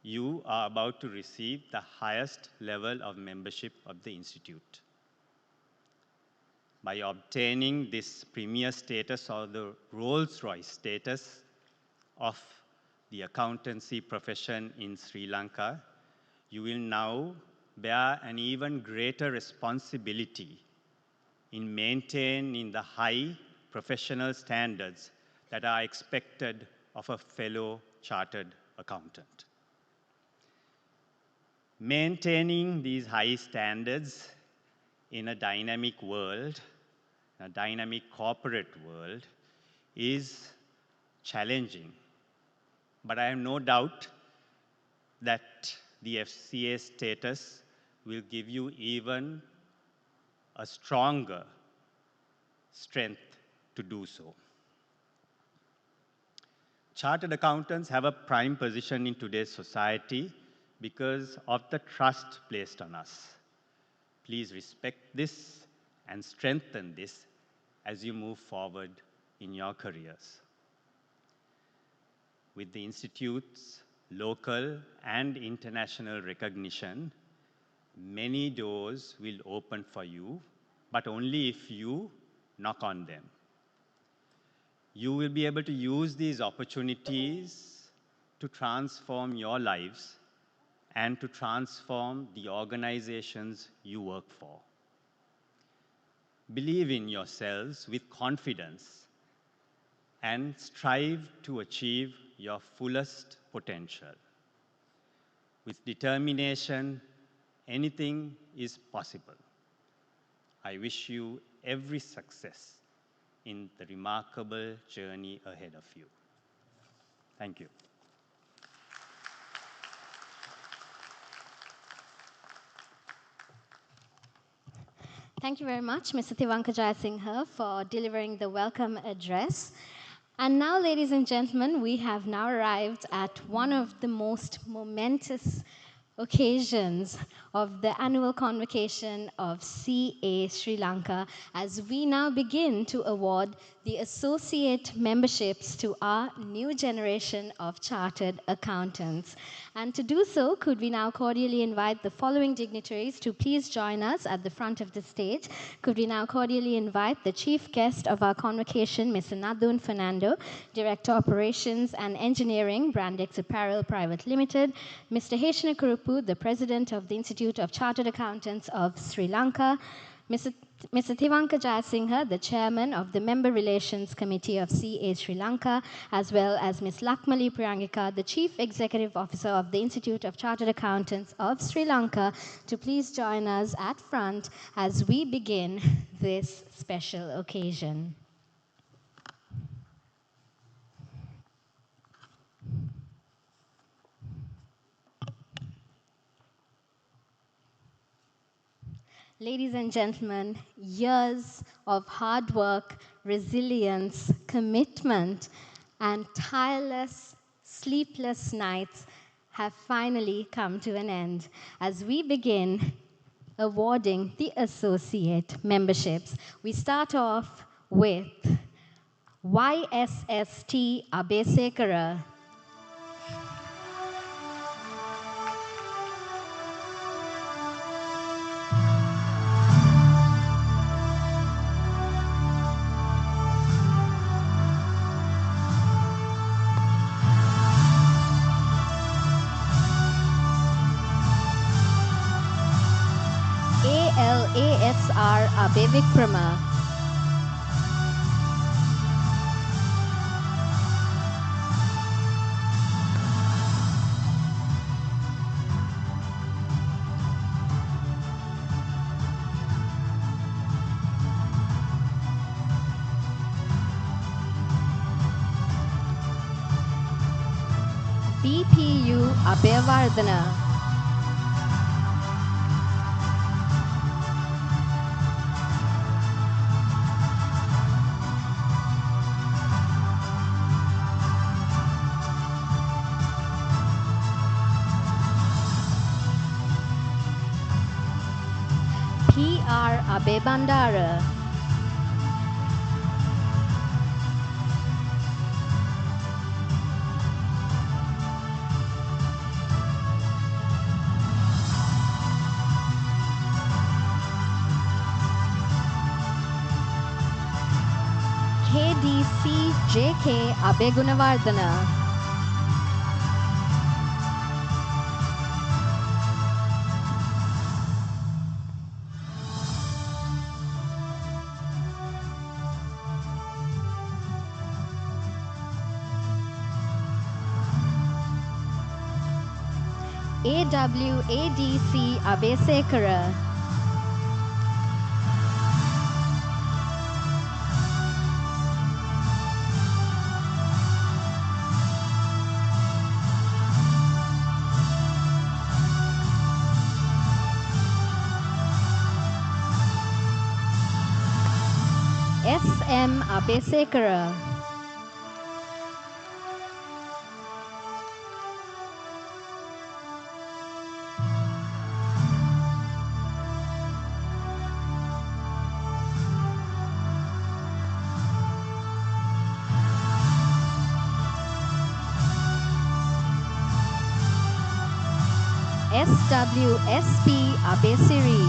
you are about to receive the highest level of membership of the Institute. By obtaining this premier status or the Rolls-Royce status of the accountancy profession in Sri Lanka, you will now bear an even greater responsibility in maintaining the high professional standards that are expected of a fellow chartered accountant. Maintaining these high standards in a dynamic world, a dynamic corporate world, is challenging. But I have no doubt that the FCA status will give you even a stronger strength to do so. Chartered accountants have a prime position in today's society because of the trust placed on us. Please respect this and strengthen this as you move forward in your careers. With the Institute's local and international recognition, many doors will open for you, but only if you knock on them. You will be able to use these opportunities to transform your lives and to transform the organizations you work for. Believe in yourselves with confidence and strive to achieve your fullest potential. With determination, anything is possible. I wish you every success in the remarkable journey ahead of you. Thank you. Thank you very much, Mr. Tivanka Jayasinghe, for delivering the welcome address. And now, ladies and gentlemen, we have now arrived at one of the most momentous occasions of the annual convocation of CA Sri Lanka, as we now begin to award the associate memberships to our new generation of chartered accountants. And to do so, could we now cordially invite the following dignitaries to please join us at the front of the stage. Could we now cordially invite the chief guest of our convocation, Mr. Nadun Fernando, Director Operations and Engineering, Brandex Apparel Private Limited, Mr. Heshna Kurup Luppu, the President of the Institute of Chartered Accountants of Sri Lanka, Mr. Thivanka Jayasinghe, the Chairman of the Member Relations Committee of CA Sri Lanka, as well as Ms. Lakmali Priyangika, the Chief Executive Officer of the Institute of Chartered Accountants of Sri Lanka, to please join us at front as we begin this special occasion. Ladies and gentlemen, years of hard work, resilience, commitment, and tireless, sleepless nights have finally come to an end as we begin awarding the associate memberships. We start off with YSST Abesekara. ALASR Abevikrama. BPU Abevardhana. PR Abebandara. KDC JK Abegunavardhana. AWADC Abesekara. SM Abesekara. SWSP Abesiri.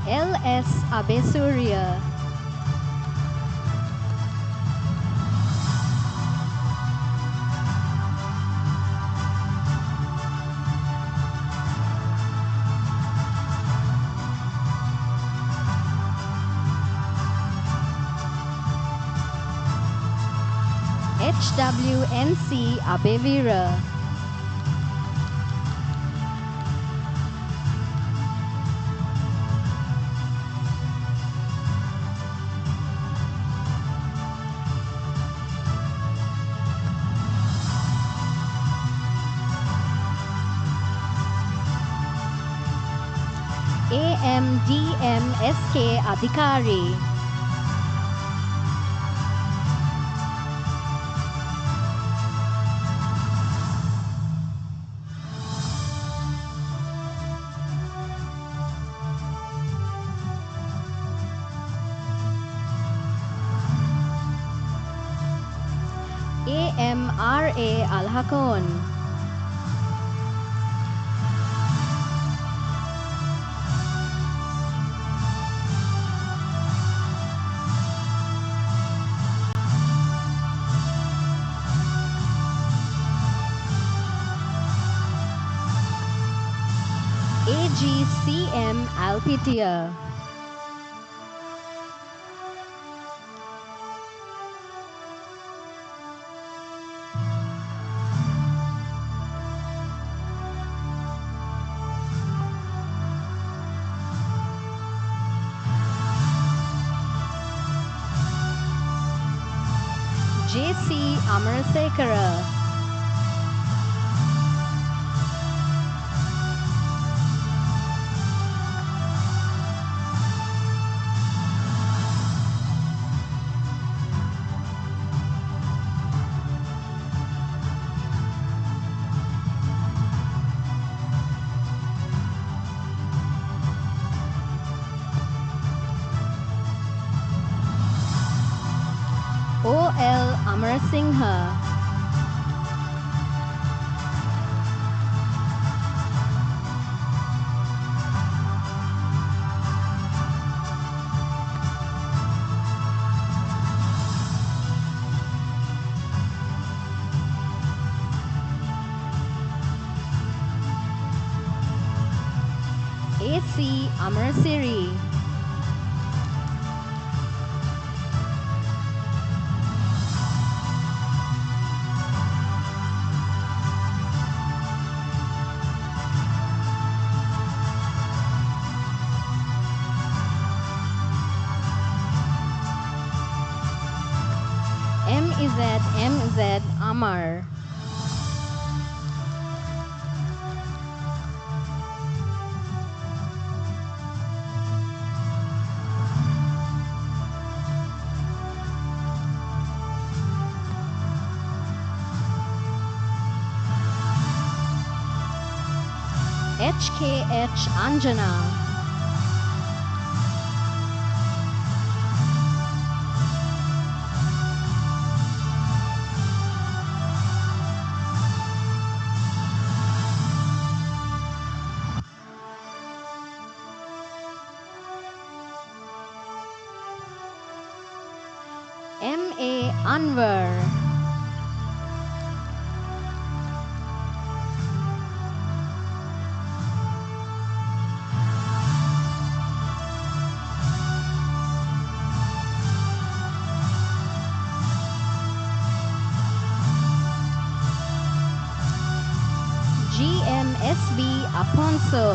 LS Abesuria. HWNC Abevira. AMDMSK Adhikari. AMRA Alhakon. AGCM Alpitia. JC Amarasekara. OL Amarasinghe. AC Amarasiri. MZ Amar. HKH Anjana. MA Anwar. GMSB Aponso.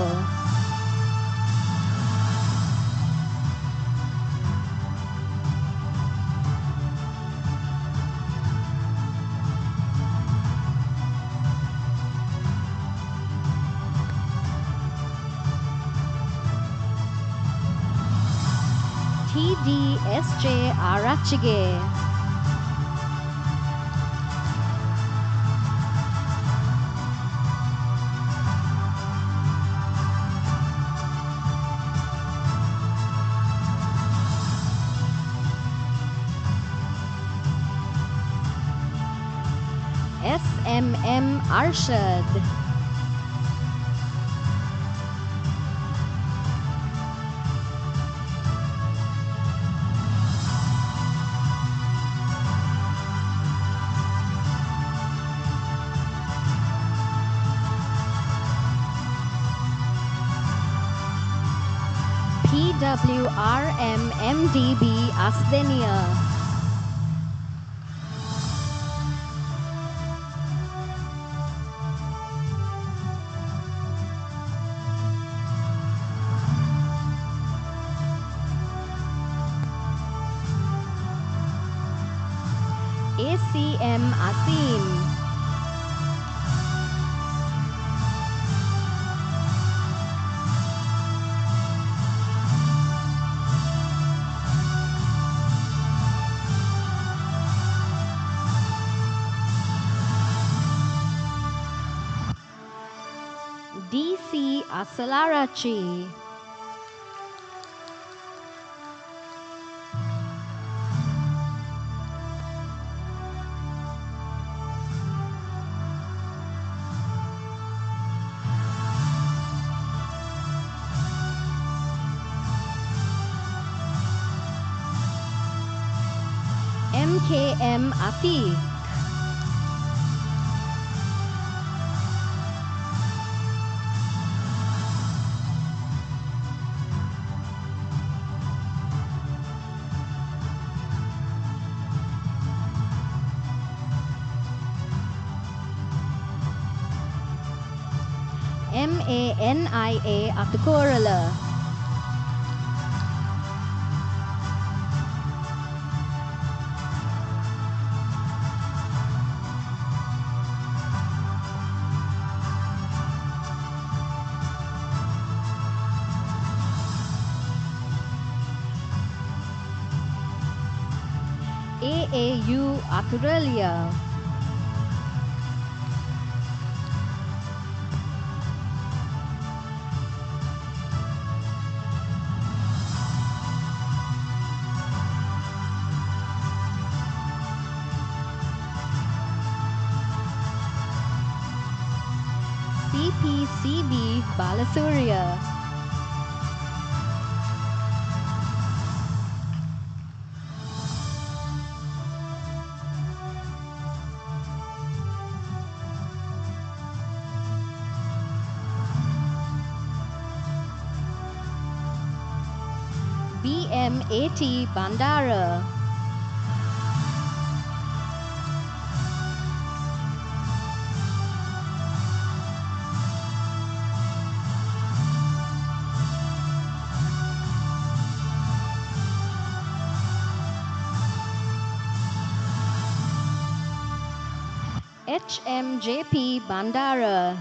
TDSJ Arachige. SMM Arshad. PWRM MDB Asdenia. ACM Asim. DC Asalarachi. MKM Afi. MANIA Atukorala. AAU Aturalia. CPCB Balasuriya. BMAT Bandara. HMJP Bandara.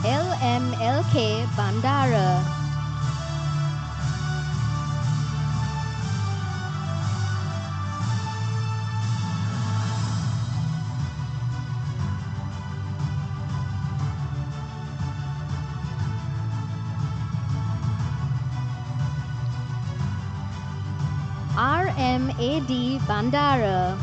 LMLK Bandara. RMAD Bandara.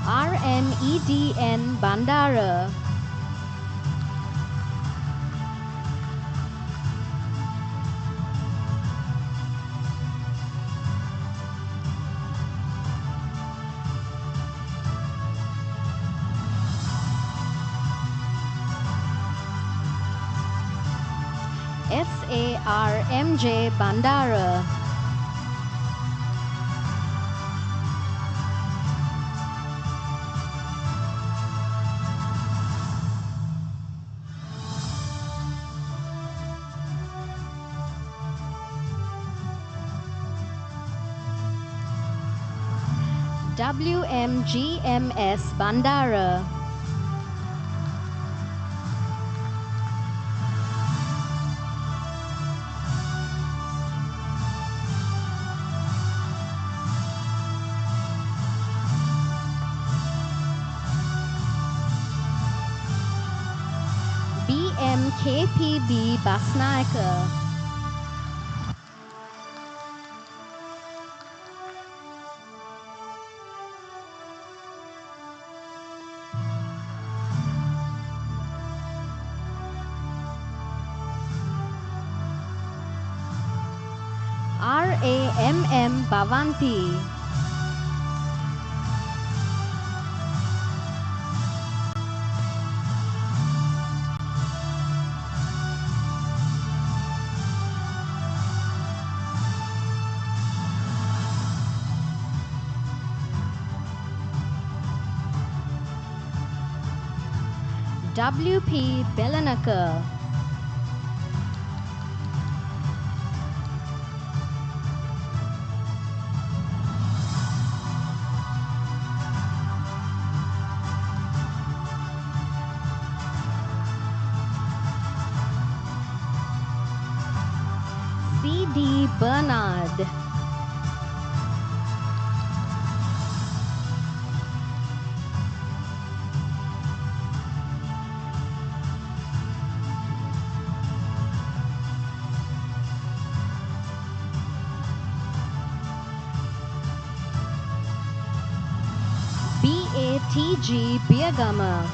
RMEDN Bandara. SARMJ Bandara. WMGMS Bandara. BMKPB Basnayaka. RAMM Bhavanti. WP Belanaka. CD Bernard. BA T.G. Biagama,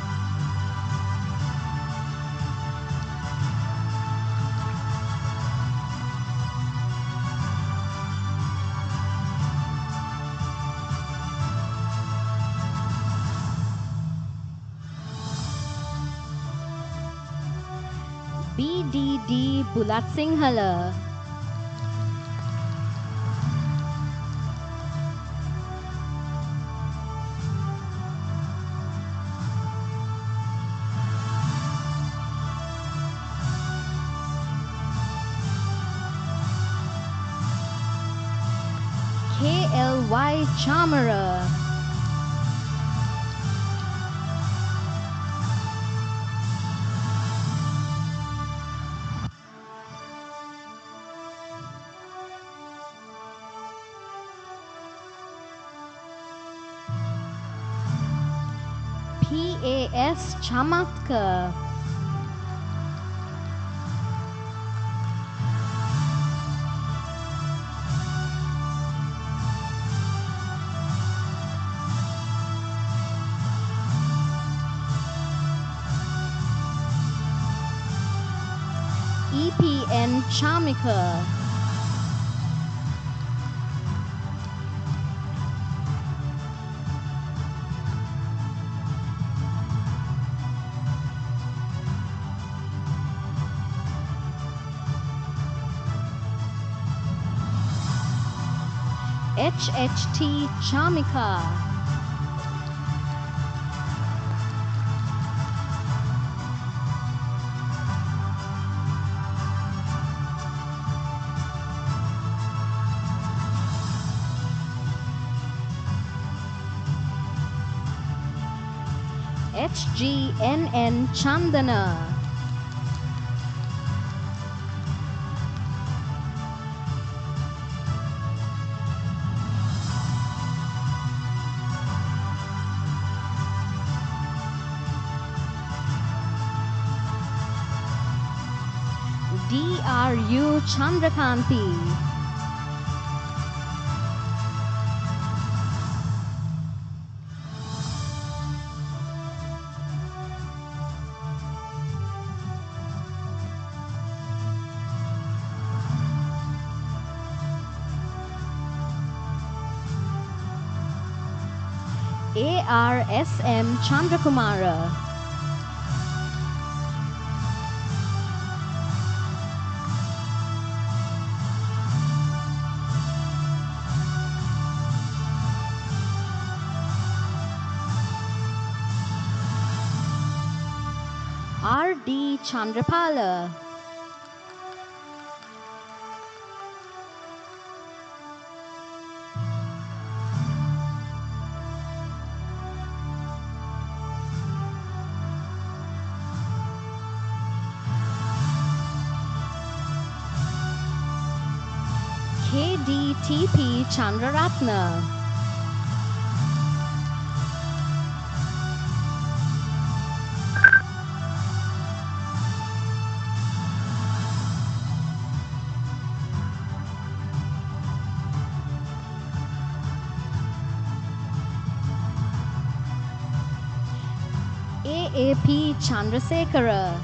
B.D.D. Bulatsinhala, K.L.Y. Chamara, P.A.S. Chamatka, E.P.N. Chamika, H.H.T. Chamika, H.G.N.N. Chandana, D.R.U. Chandrakanti, A.R.S.M. Chandrakumara, R.D. Chandrapala, K.D.T.P. Chandraratna, A.A.P. Chandrasekhara,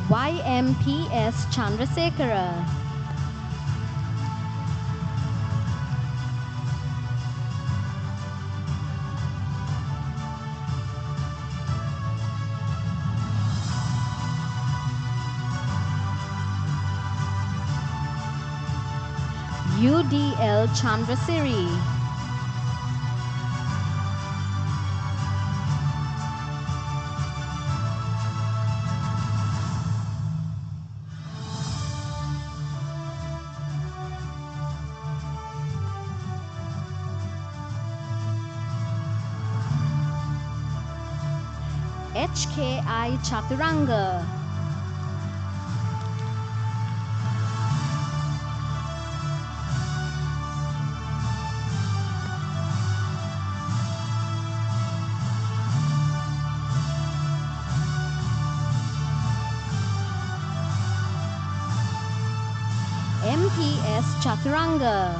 Y.M.P.S. Chandrasekhara, U.D.L. Chandrasiri, H.K.I. Chaturanga, PS Chaturanga.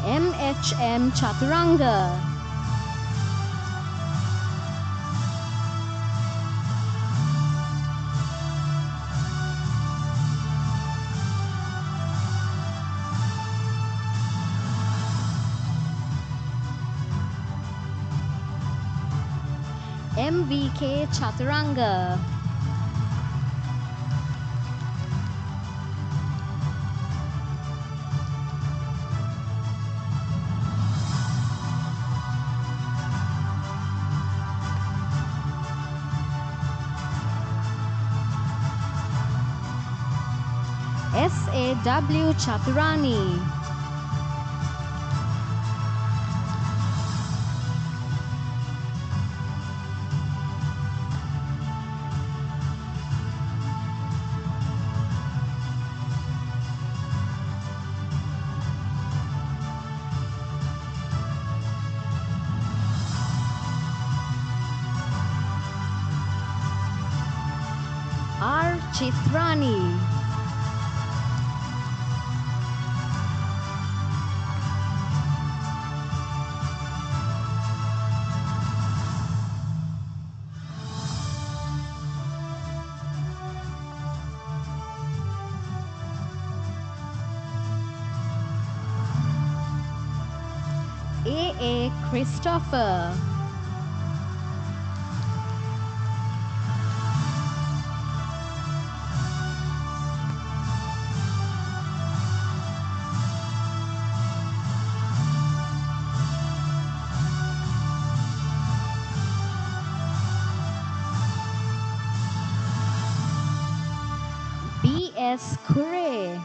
MHM Chaturanga. MVK Chaturanga. SAW Chaturani. R. Chitrani. A. Christopher. B.S. Kure.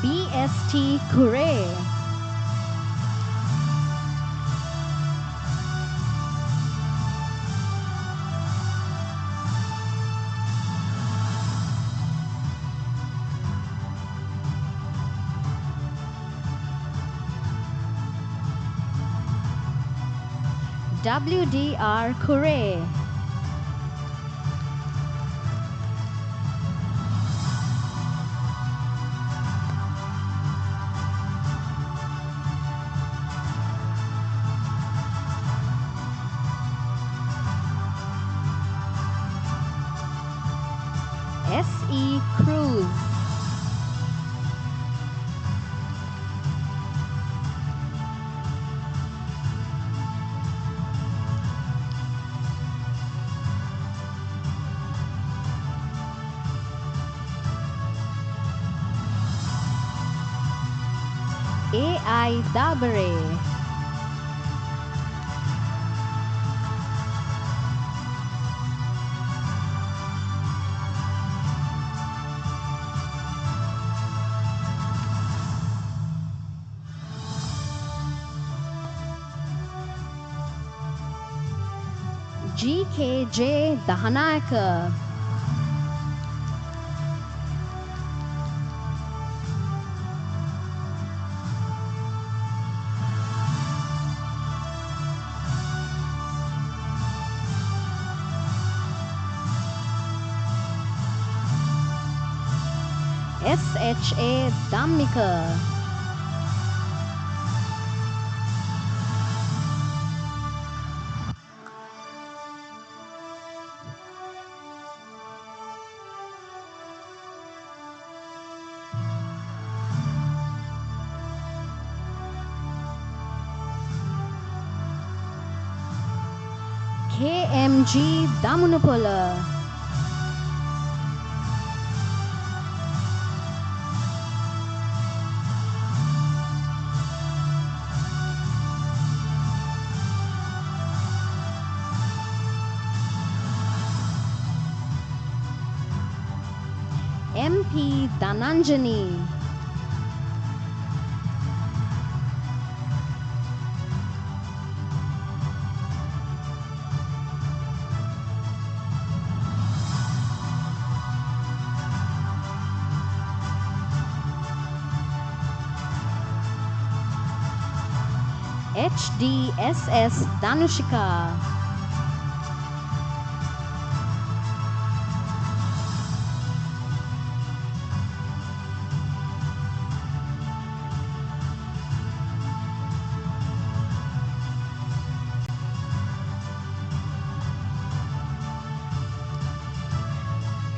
B.S.T. Kure. W.D.R. Kure. S.E. Cruz. A.I. Dabere. G.K.J. Dahanaka. S.H.A. Dhammika. KMG Damunapala. MP Dhananjani. HDSS Dhanushika.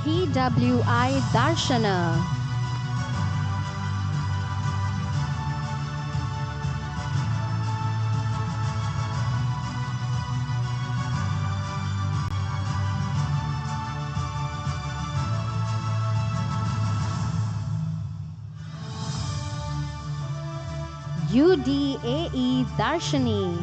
PWI Darshana. UDAE Darshani.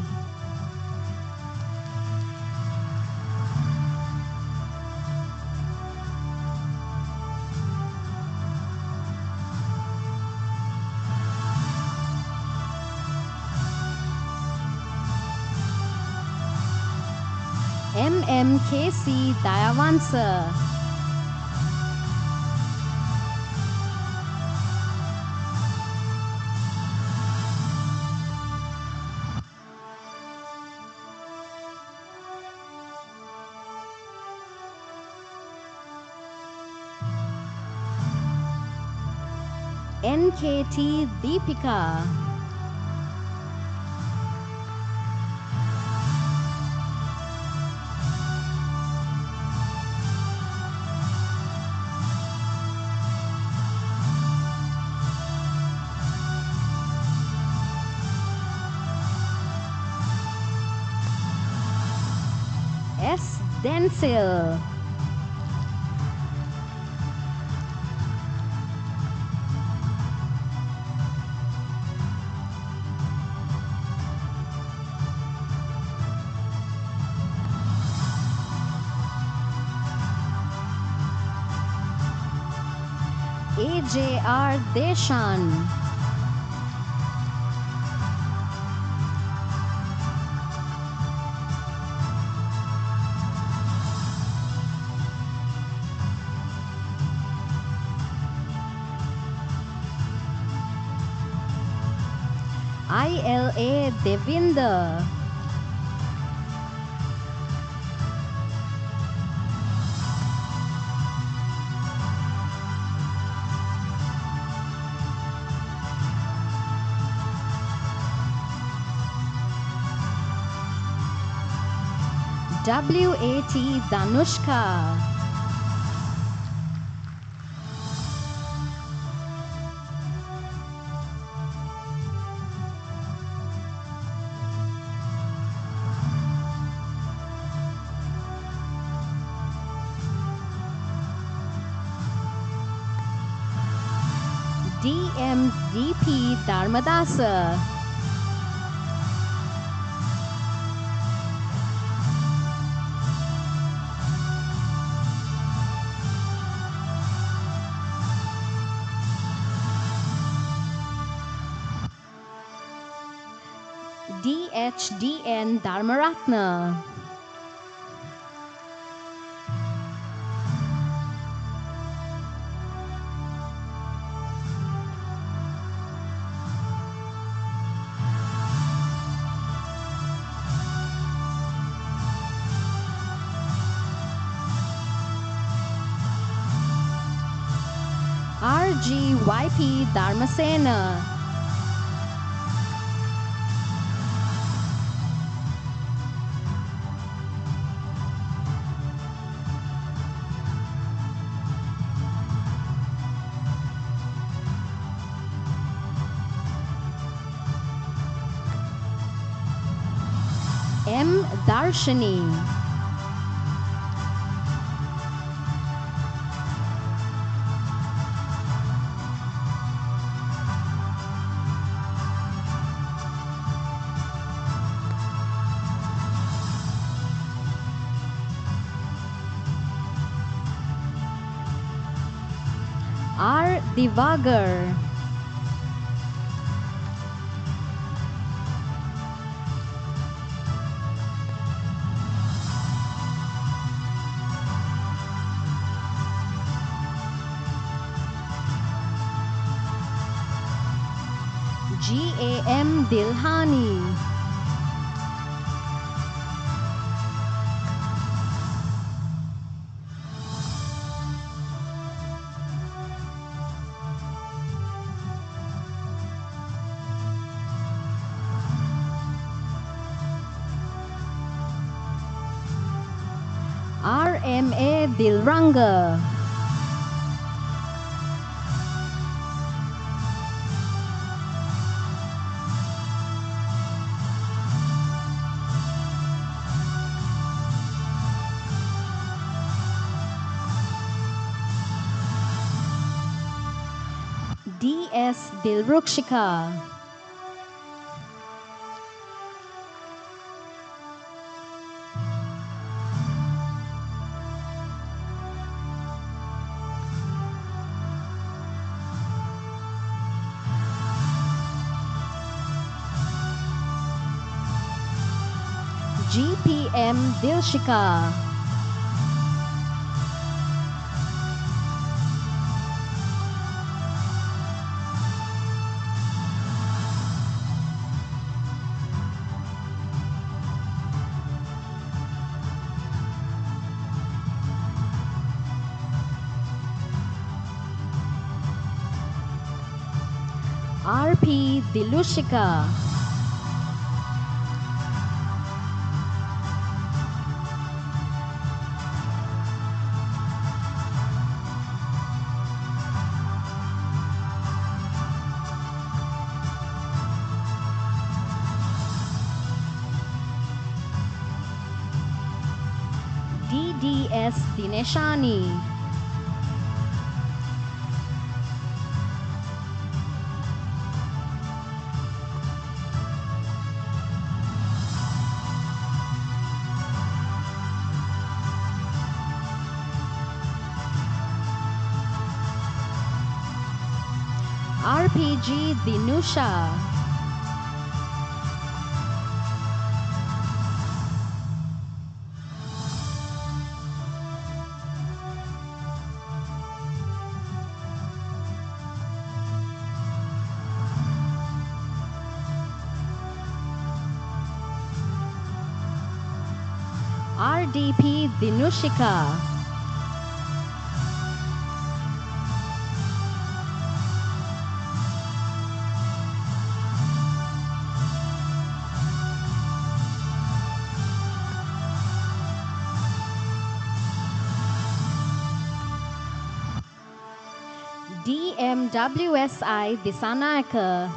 MMKC Dayavansa. NKT Deepika. S. Densil. AJR Deshan. ILA Devinder. WAT Danushka. DMDP Dharmadasa. DHDN Dharmaratna. RGYP Dharmasena. M. Darshani. R. Divagar. G. A. M. Dilhani. R. M. A. Dilranga. D. S. Dilrukshika. G. P. M. Dilshika. R. P. Dilushika. D. D. S. Dineshani. RPG Dinusha. RDP Dinushika. DMWSI Disanayaka.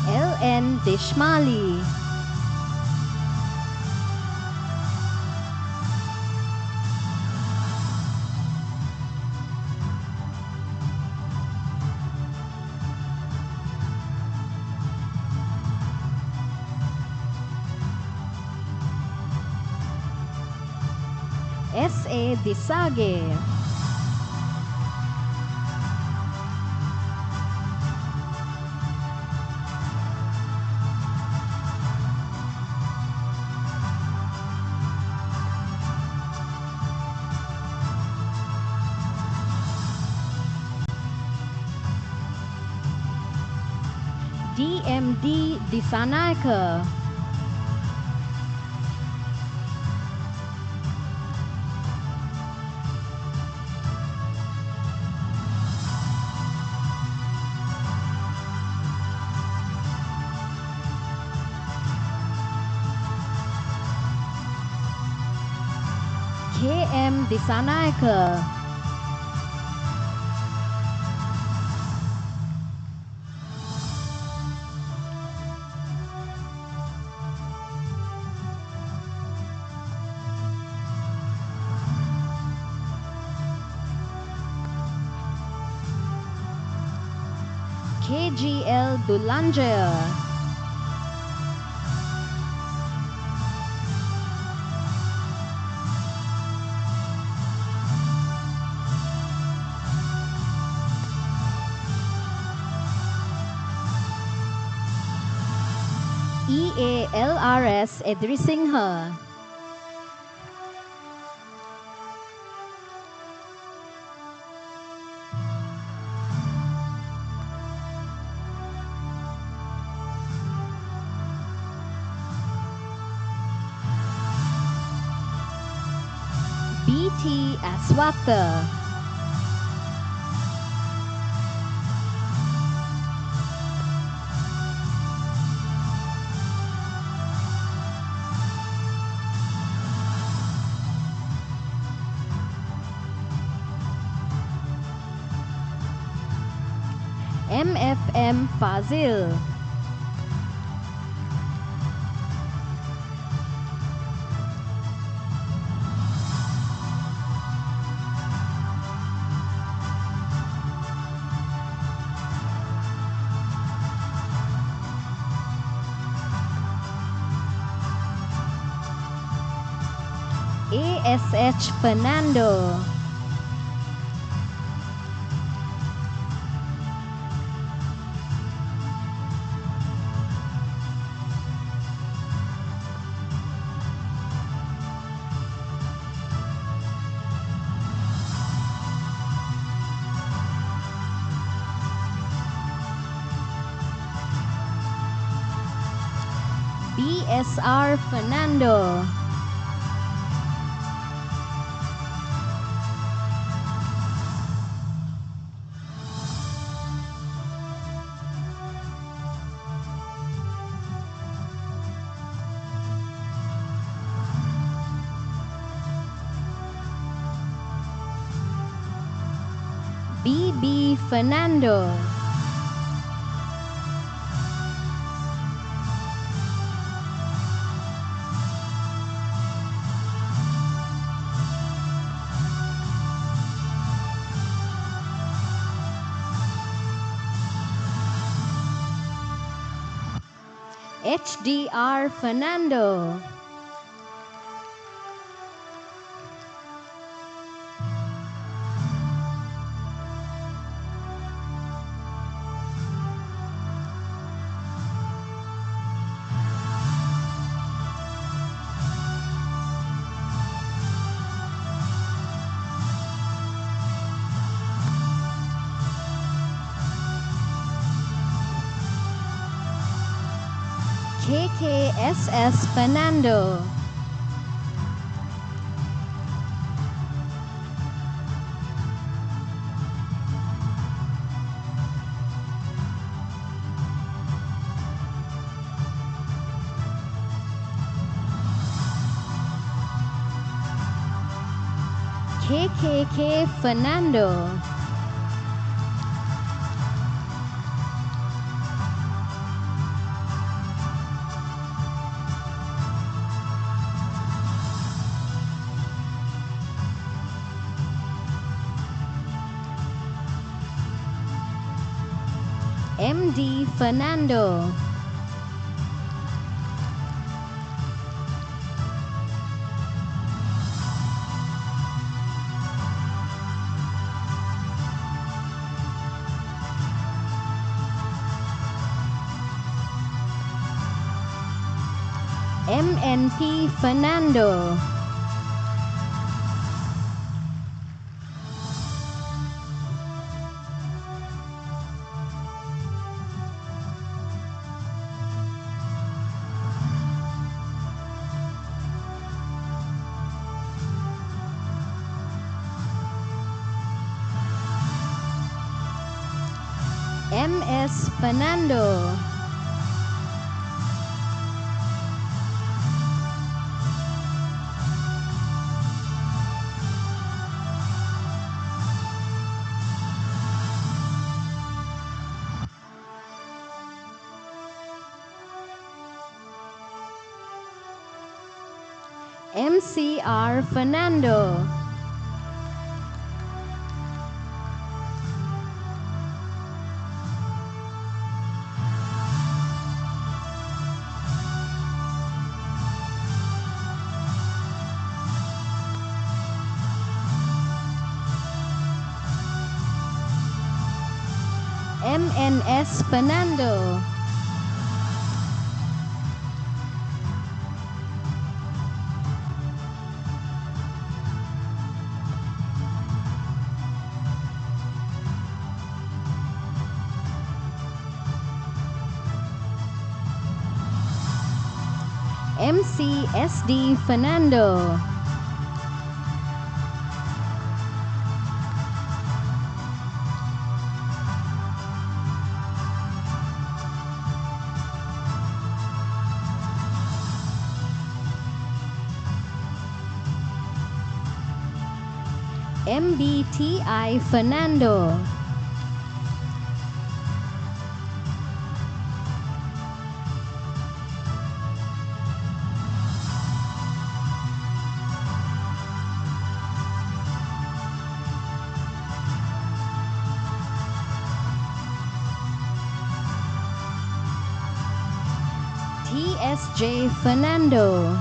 LN Deshmali. SA Disage. DMD Disanayaka. KM Disanayaka. KGL Dulanjaya. EALRS Edrisingha. BT Aswata. MFM Fazil. ASH Fernando. BSR Fernando. BB Fernando. HDR Fernando. KKSS Fernando. KKK Fernando. MD Fernando. MNP Fernando. MS Fernando. MCR Fernando. MNS Fernando. MCSD Fernando. MBTI Fernando. TSJ Fernando.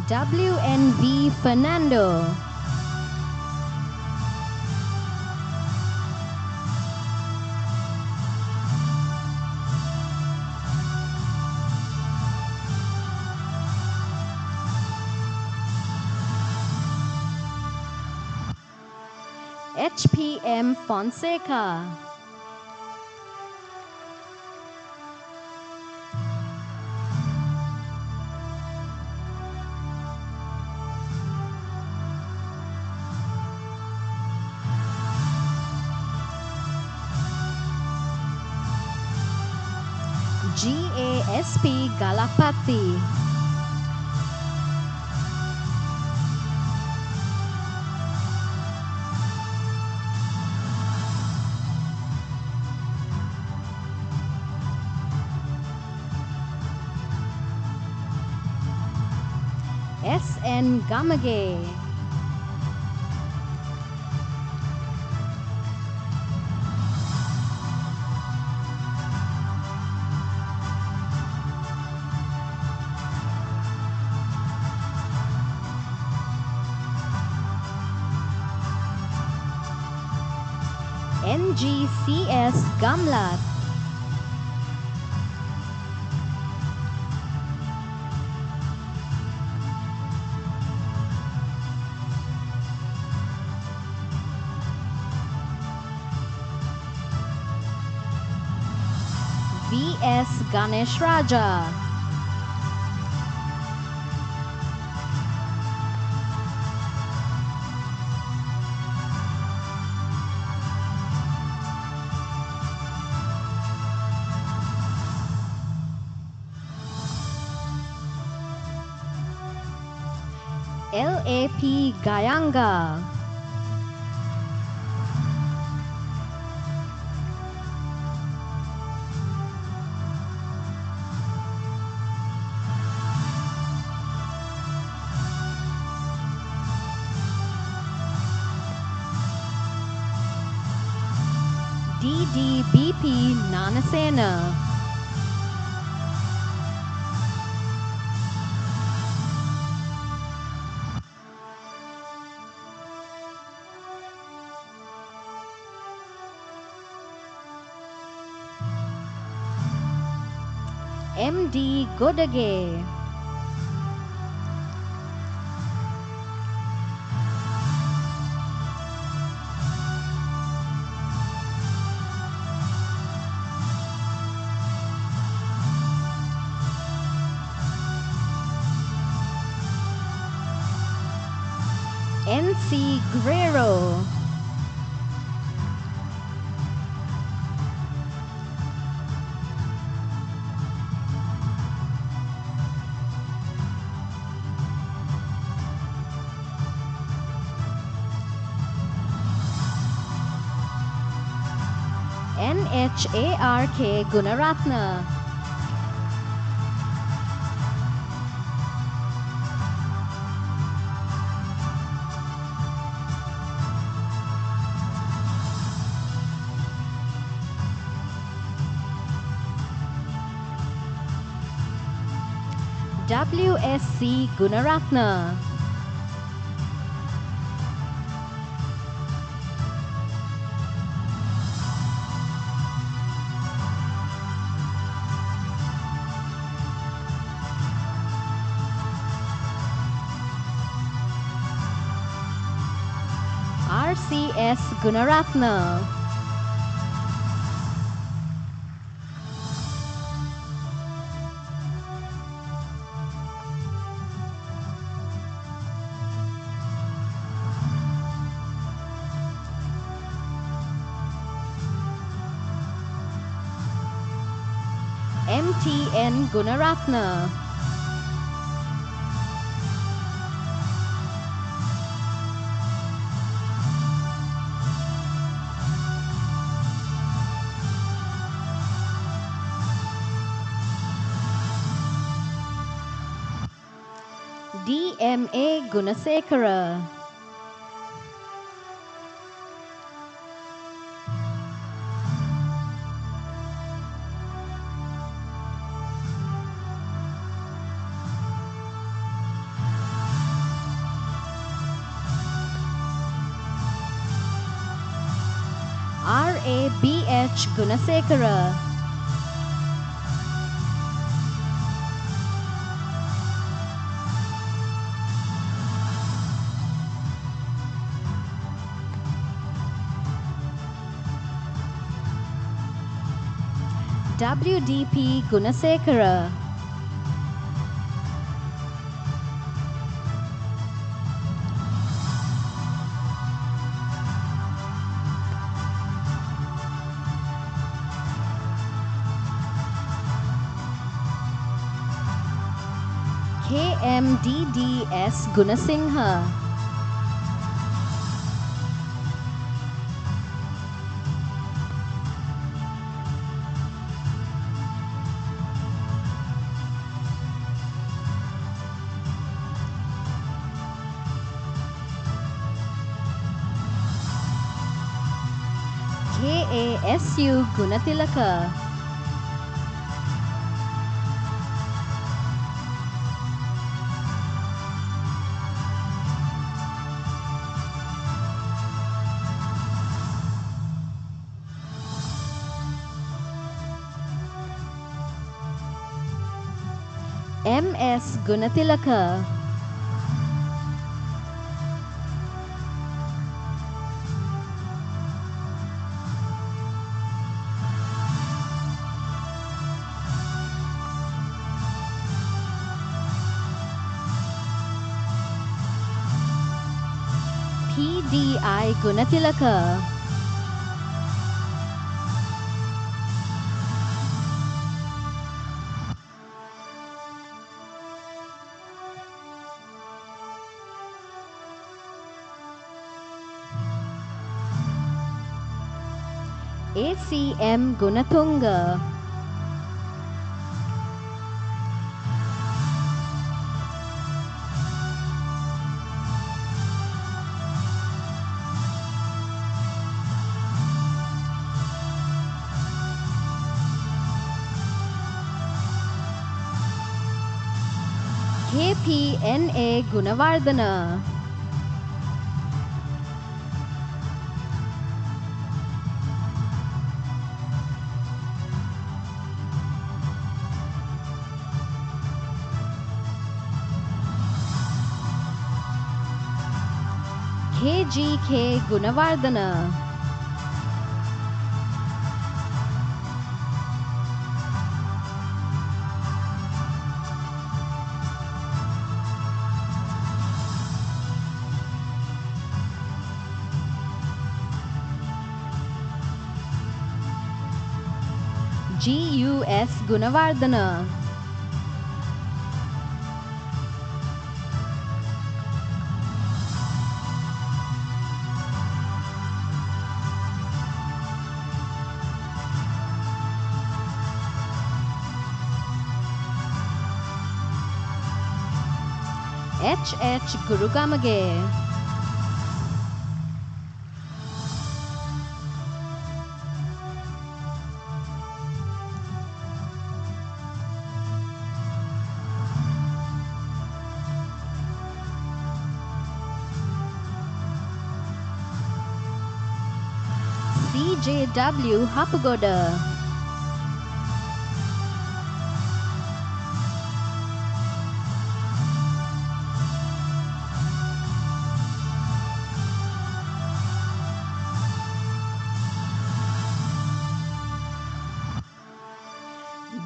WNV Fernando. HPM Fonseca. GASP Galapati. SN Gamage. NGCS Gamlat. VS Ganesh Raja. LAP Gayanga. DDBP Nanasena. MD Godage. NC Guerrero. NHARK Gunaratna. WSC Gunaratna. RCS Gunaratna. MTN Gunaratna. DMA Gunasekara. RABH Gunasekara. WDP Gunasekara. KMDDS Gunasingha. KASU Gunatilaka. MS Gunatilaka. PDI Gunatilaka. ACM Gunatunga. KPNA Gunawardana. KGK Gunawardana. GUS Gunawardana. HH Gurugamage. BJW Hapagoda.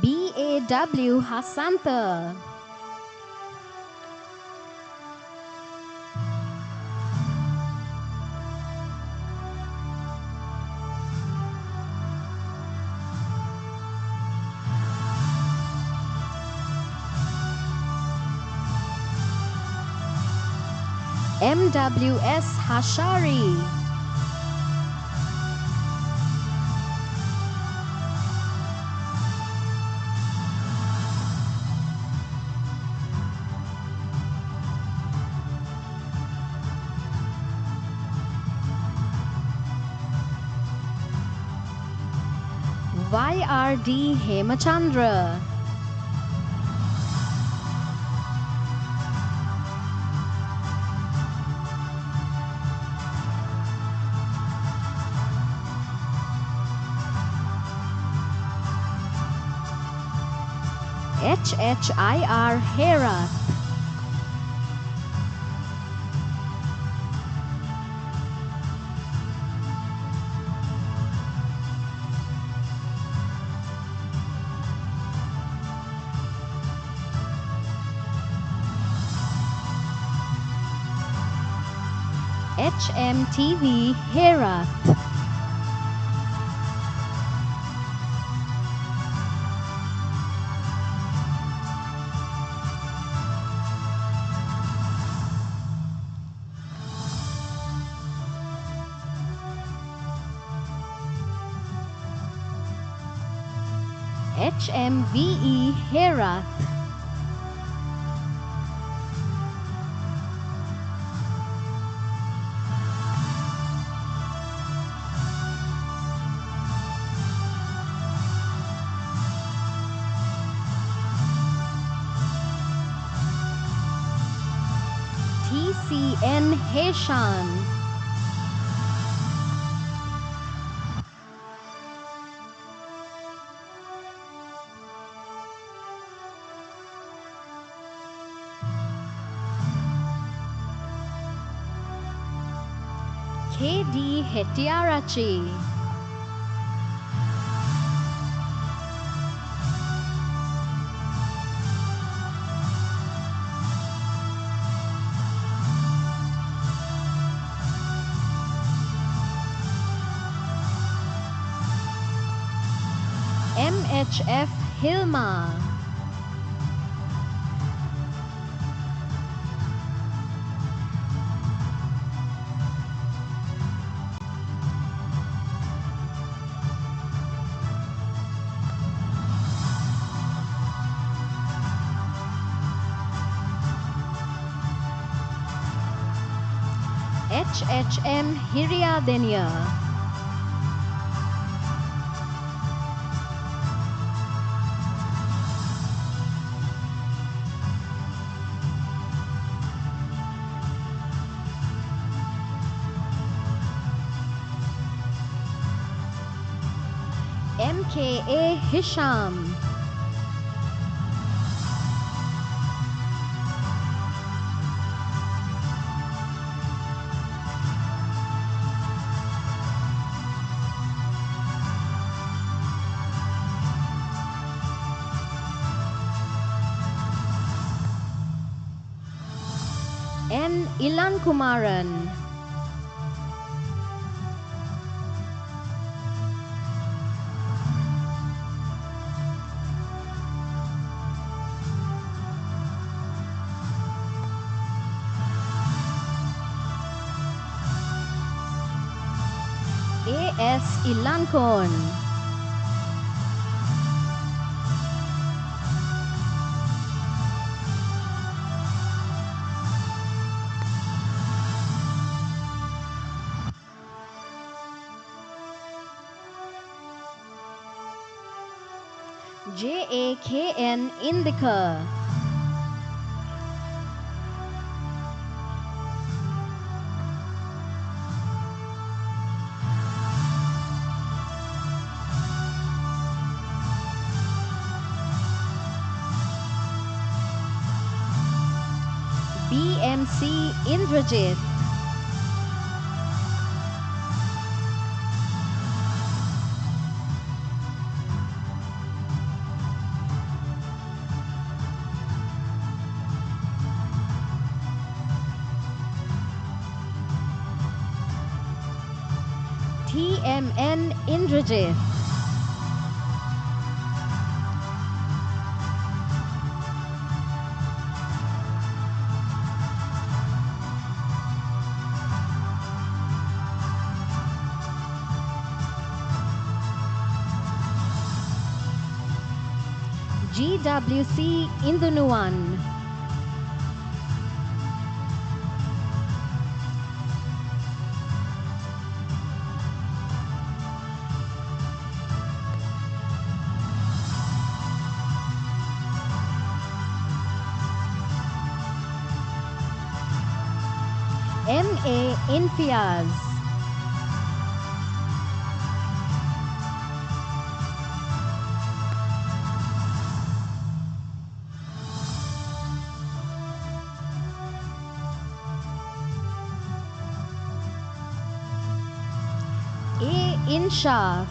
BAW Hasanta. MWS Hashari. YRD Hemachandra. HHIR Hera. HMTV Hera. HMVE Hera. TCN Heshan. KD Hetiarachi. MHF Hilma. HHM Hiriadenia. MKA Hisham. N. Ilan Kumaran. A.S. Ilankon. JAKN Indica. BMC Indrajit, TMN Indrajit, GWC Indunuan, MA Infiaz, A Inshaf,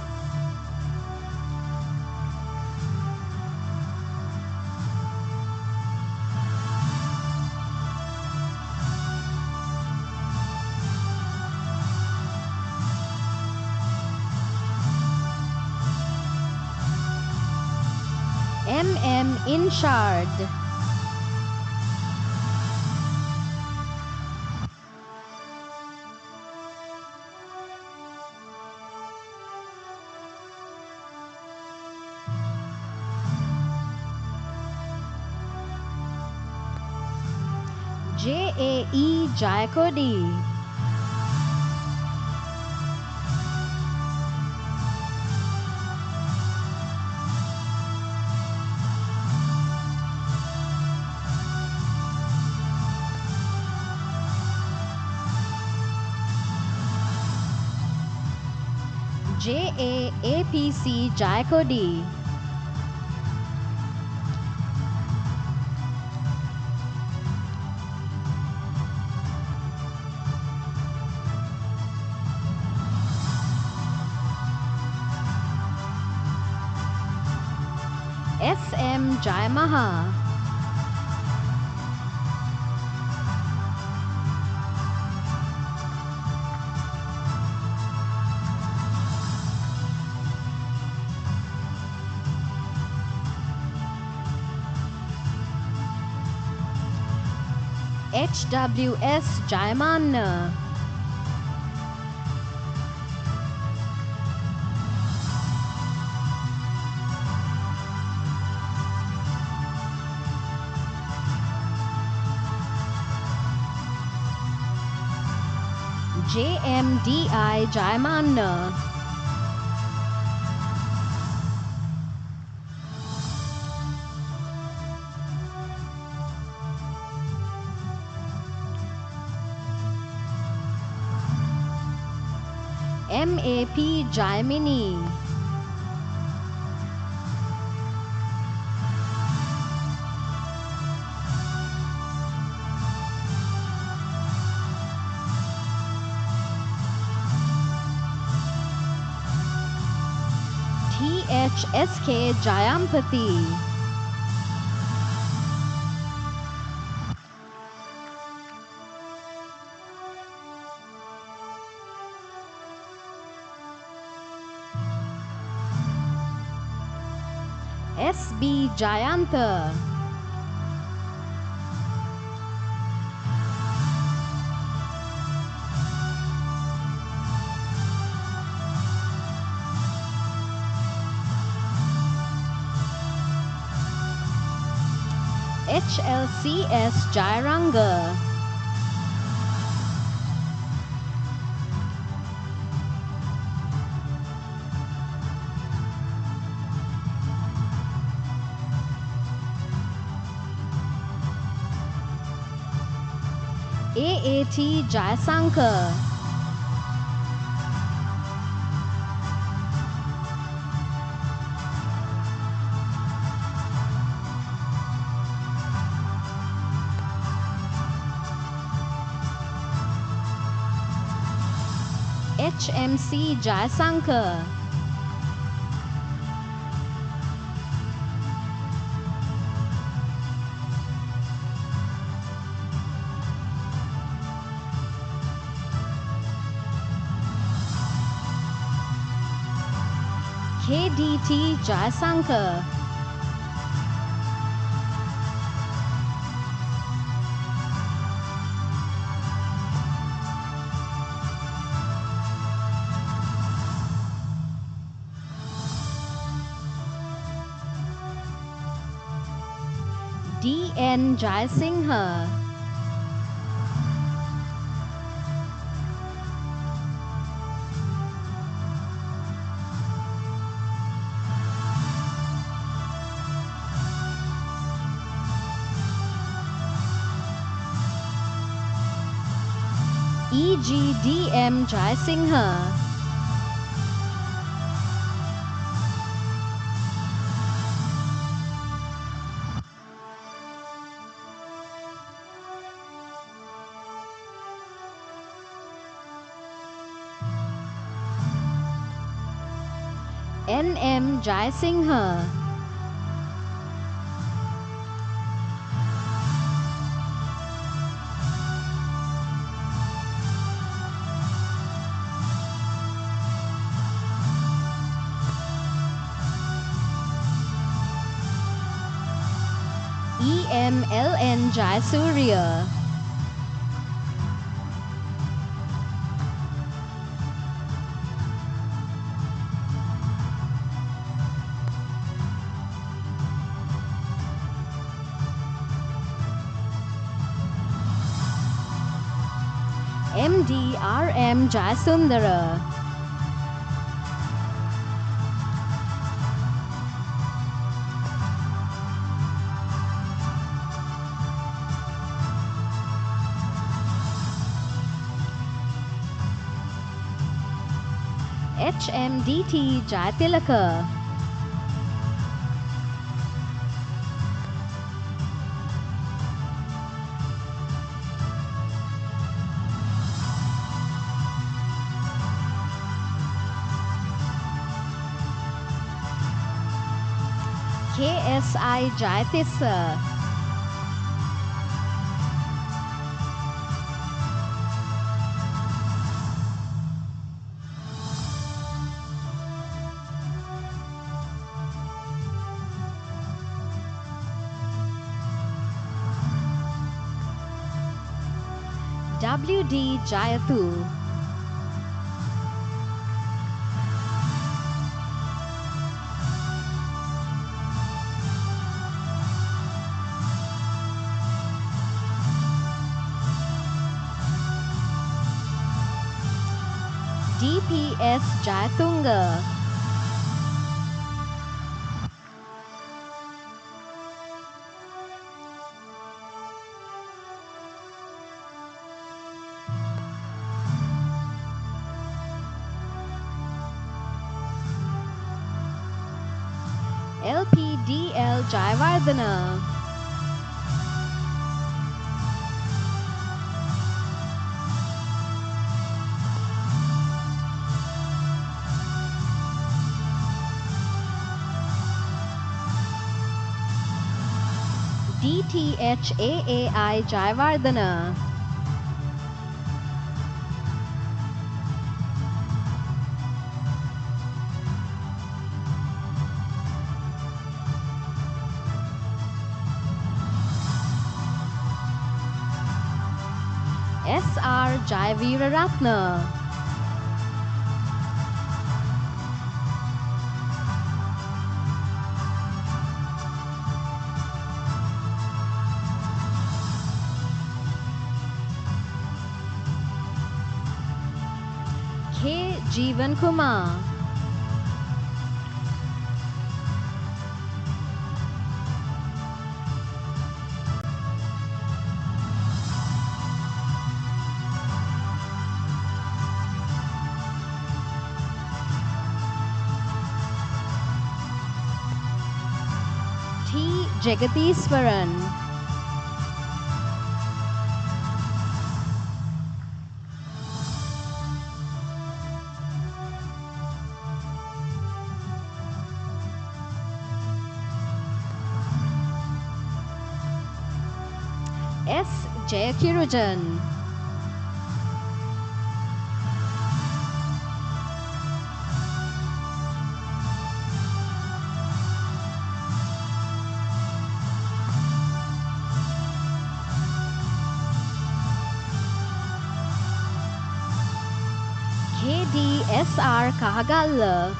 MM Inshard, JAE Jayakodi, JAAPC Jayakodi, SM Jayamaha, HWS Jayamanna, JMDI Jayamanna, MAP Jayamini, THSK Jayampati, SB Jayanta, HLCS Jairanga, AAT Jayasankar, HMC Jayasankar. KDT Jayasankar. DN Jayasinghe. EGDM Jayasinghe. NM Jayasinghe. EMLN Jayasurya. MDRM Jayasundara. HMDT Jayatilaka. KSI Jayatissa. WD Jayathu. DPS Jayatunga. LPDL Jayavardhana. DTHAAI Jayavardhana. SR Jayaveeraratna. K. Jeevan Kumar. T. Jagadeeswaran. S. Jayakirujan. KDSR Kahagalla.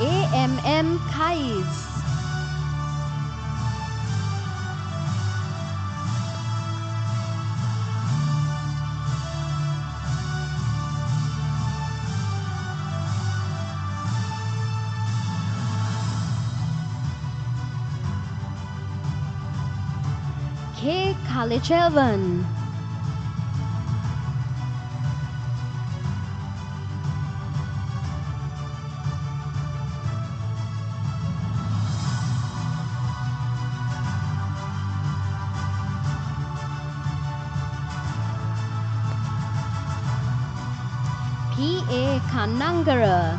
AMM Kais. K. Kalichelvan. P.A. Kannangara.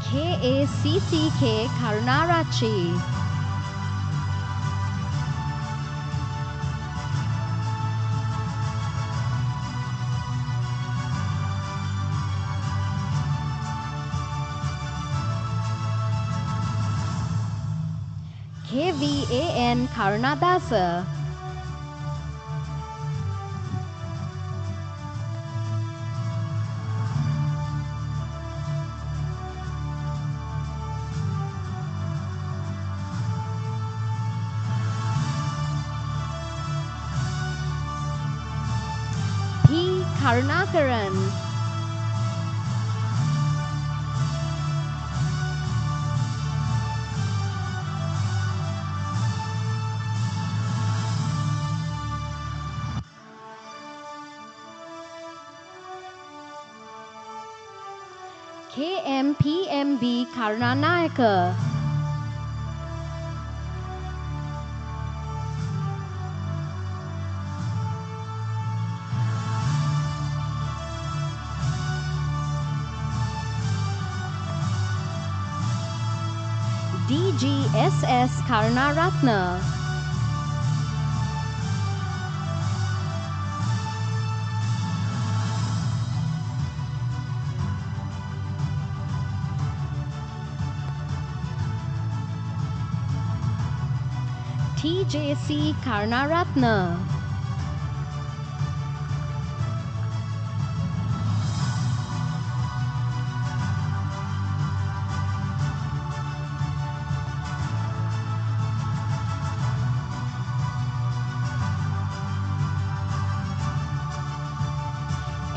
KACCK Karunarachi. KVAN Karunadasa. P. Karunakaran. KMPMB Karunanayaka. DGSS Karunaratna. TJC Karunaratna.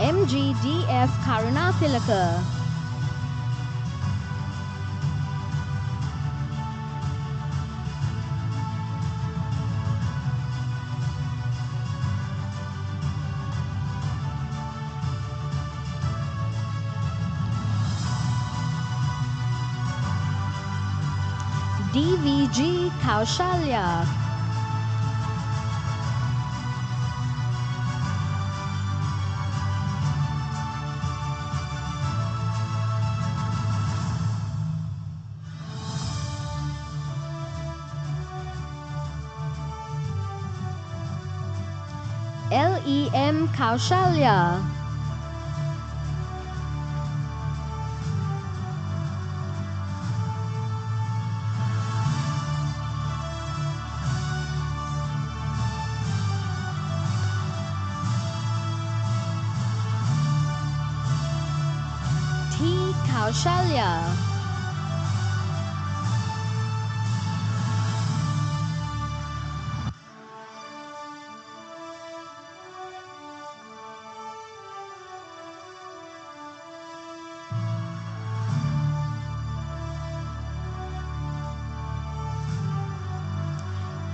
MGDF Karunatilaka. DVG Kaushalya. LEM Kaushalya. T. Kaushalya.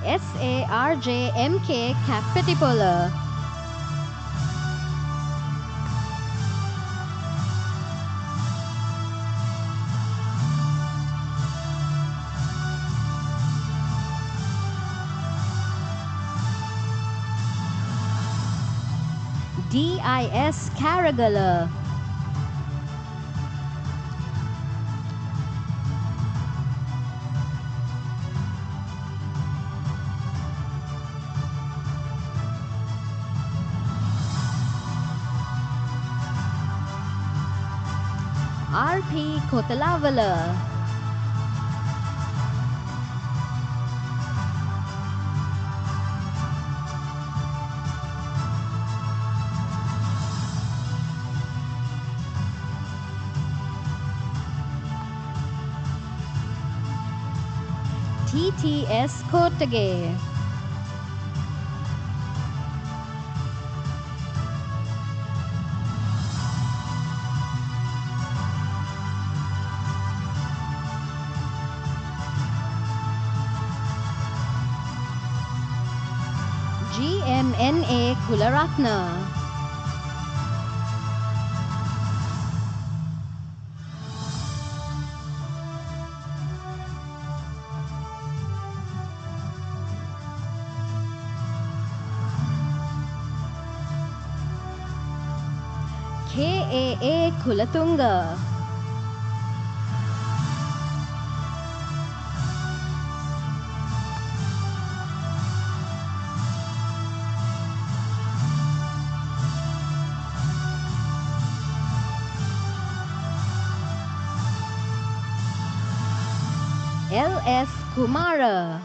SARJMK Kapetipola. DIS Karagala. RP Kotalavala. TTS Kotage. GMNA Kularatna. KAA Kulatunga. LS Kumara.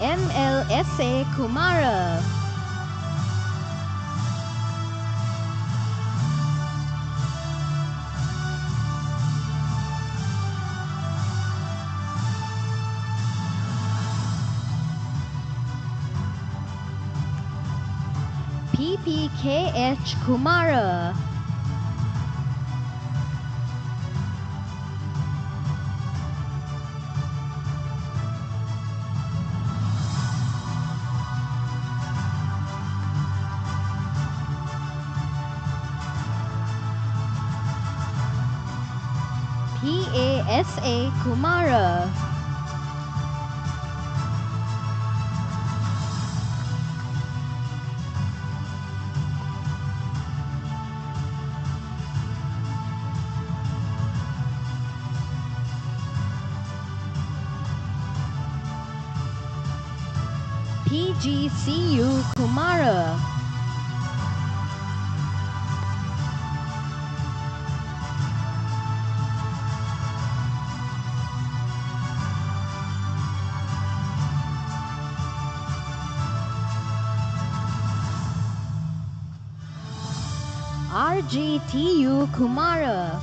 MLSA Kumara. PPKH Kumara. PASA Kumara. PGCU Kumara. RGTU Kumara.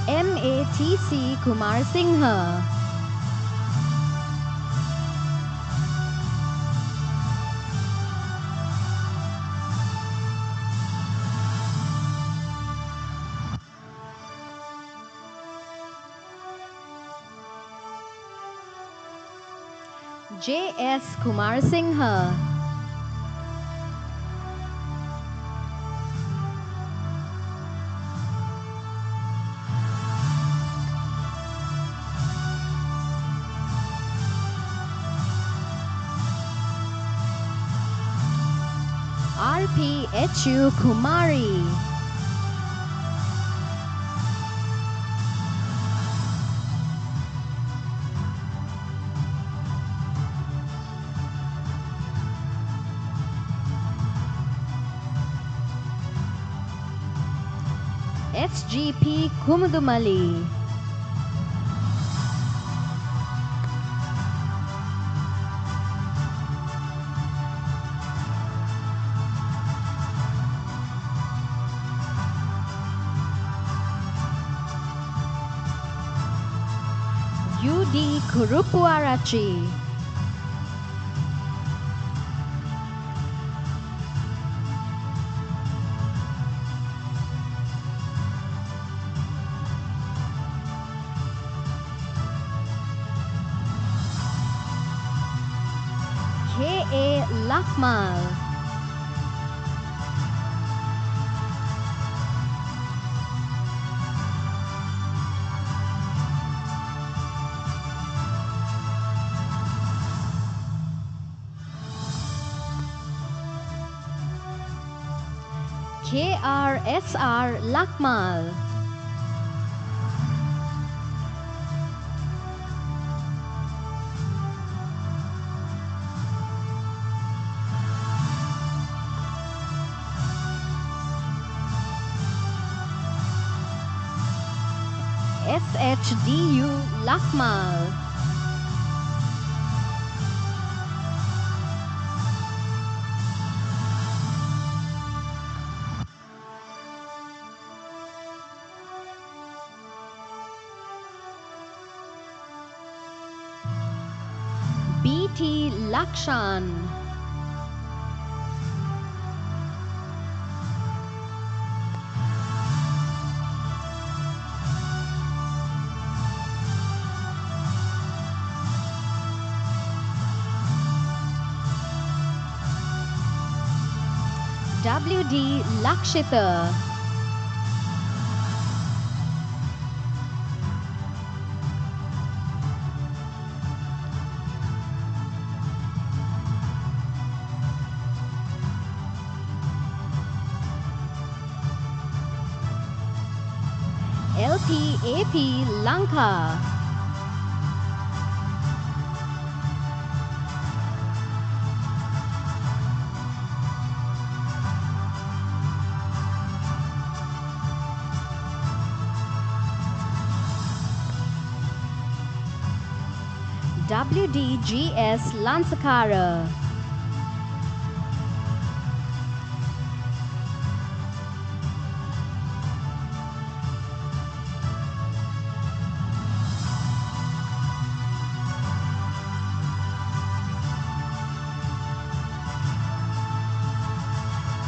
MATC Kumar Singha. JS Kumar Singha. RPHU Kumari. SGP Kumudumali. UD Kurupuarachi. KA Lakmal. KRSR Lakmal. SHDU Lakmal. BT Lakshan. WD Lakshita. LPAP Lanka. WDGS Lansakara.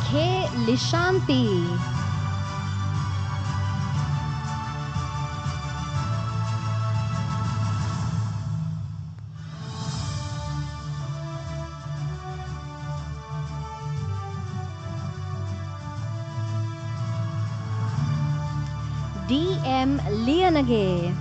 K. Lishanti. DM Lianage.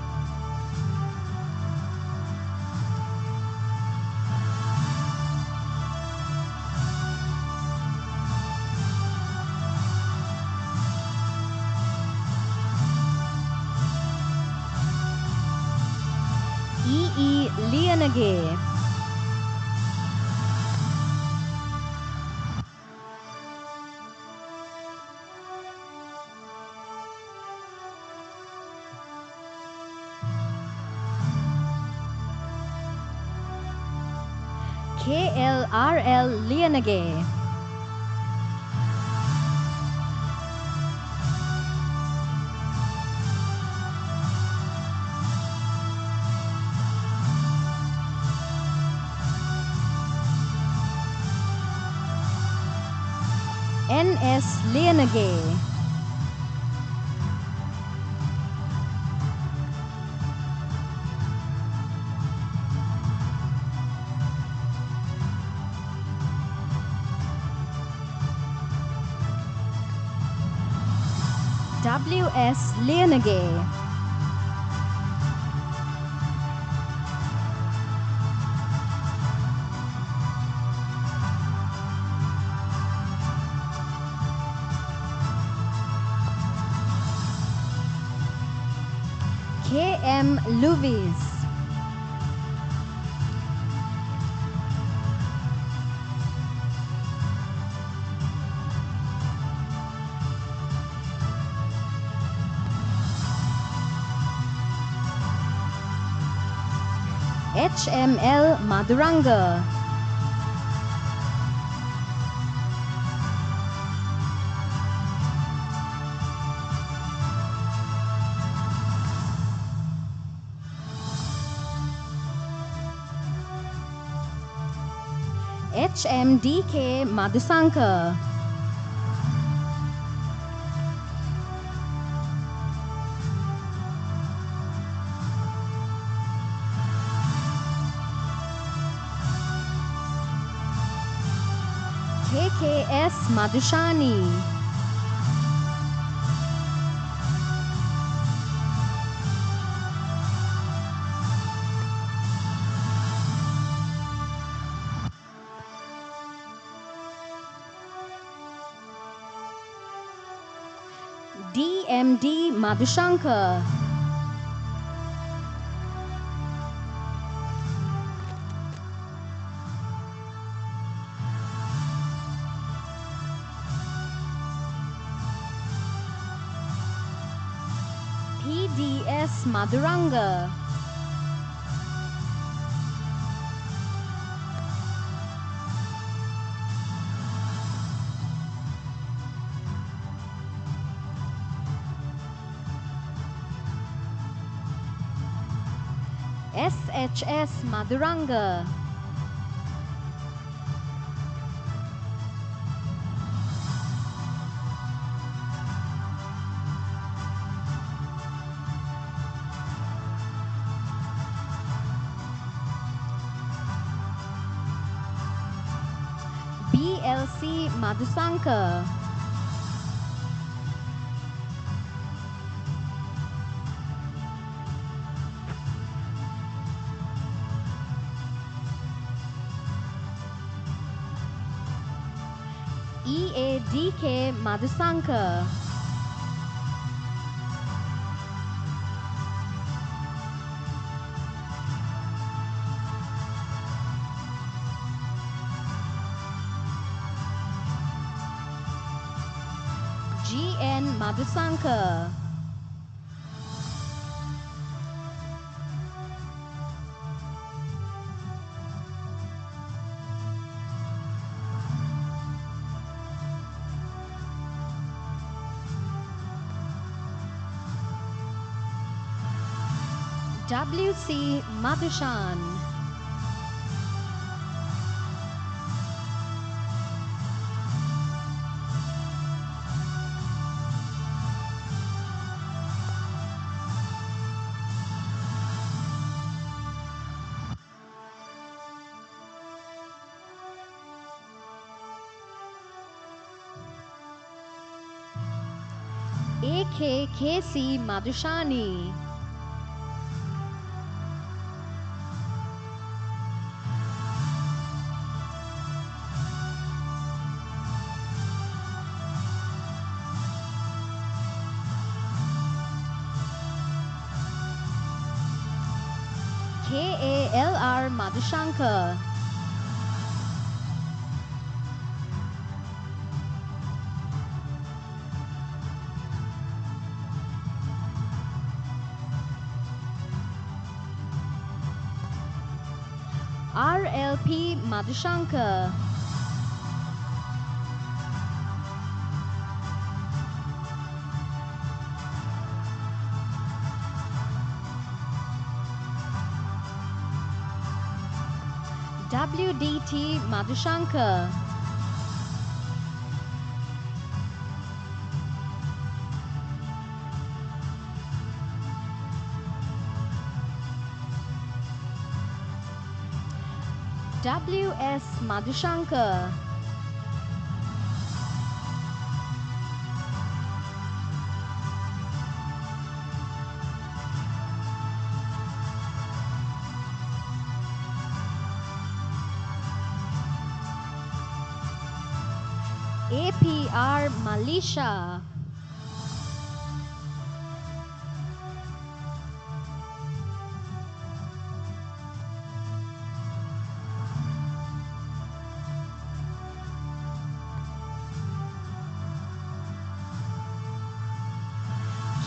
EE Lianage. KLRL Lianage. NS Lianage. WS Lianage. KM Luvis. HML Maduranga. HMDK Madhusankar, KKS Madhushani, DMD Madhushankar, PDS Madhuranga, SHS Madhuranga, BLC Madhusankar, EADK Madhusankar, GN Madhusankar, WC Madhushan, AKKC Madhushani, KALR Madhushankar, RLP Madhushankar, WDT Madhushankar, WS Madhushankar, APR Malisha,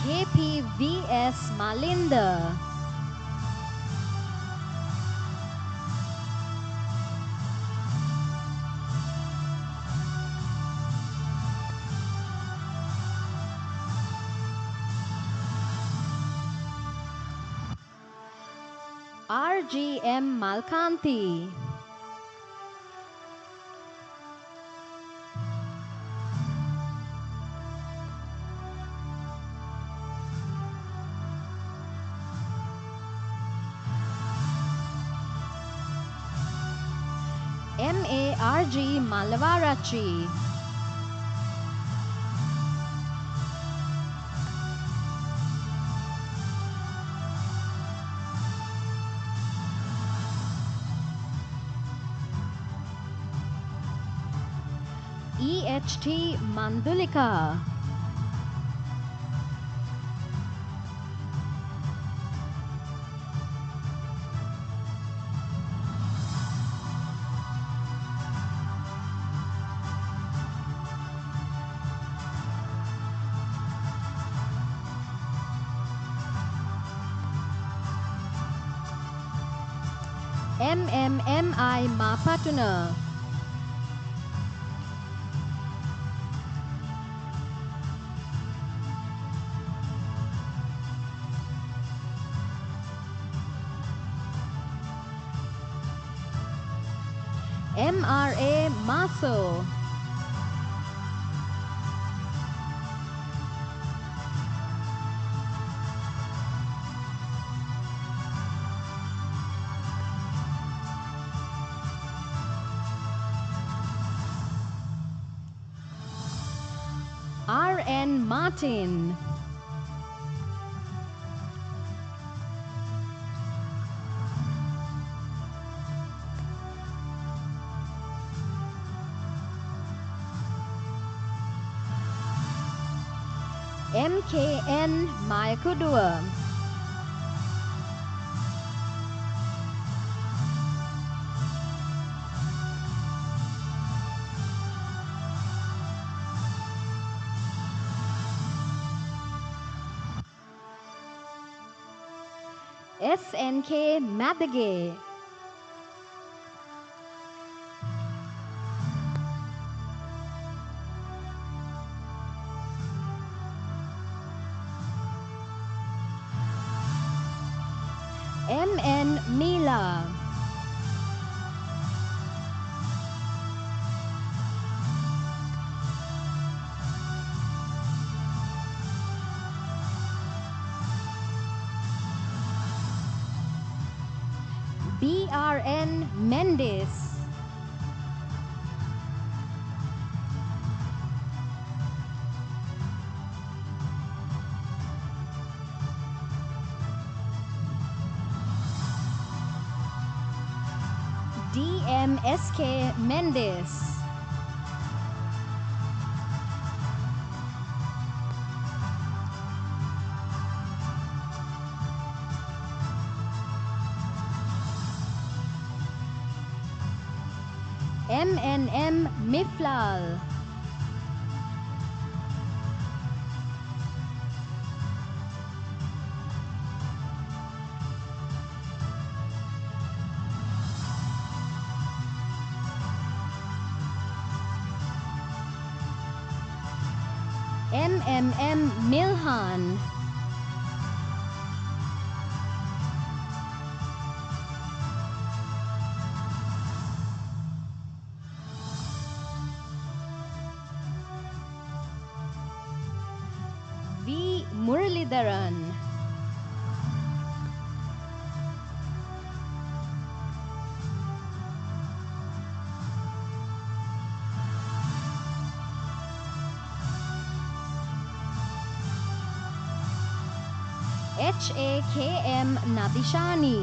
KPVS Malinder, RGM Malkanti, R.G. Malavarachi. E.H.T. Mandulika. MMMI Mapatuna. MRA Maso. R.N. Martin. MKN Mayakudua. SNK Madage. MN Mila. BRN Mendes. DMSK Mendes. MNM Miflal. MMM Milhan. V. Muralidharan. HAKM Nadishani.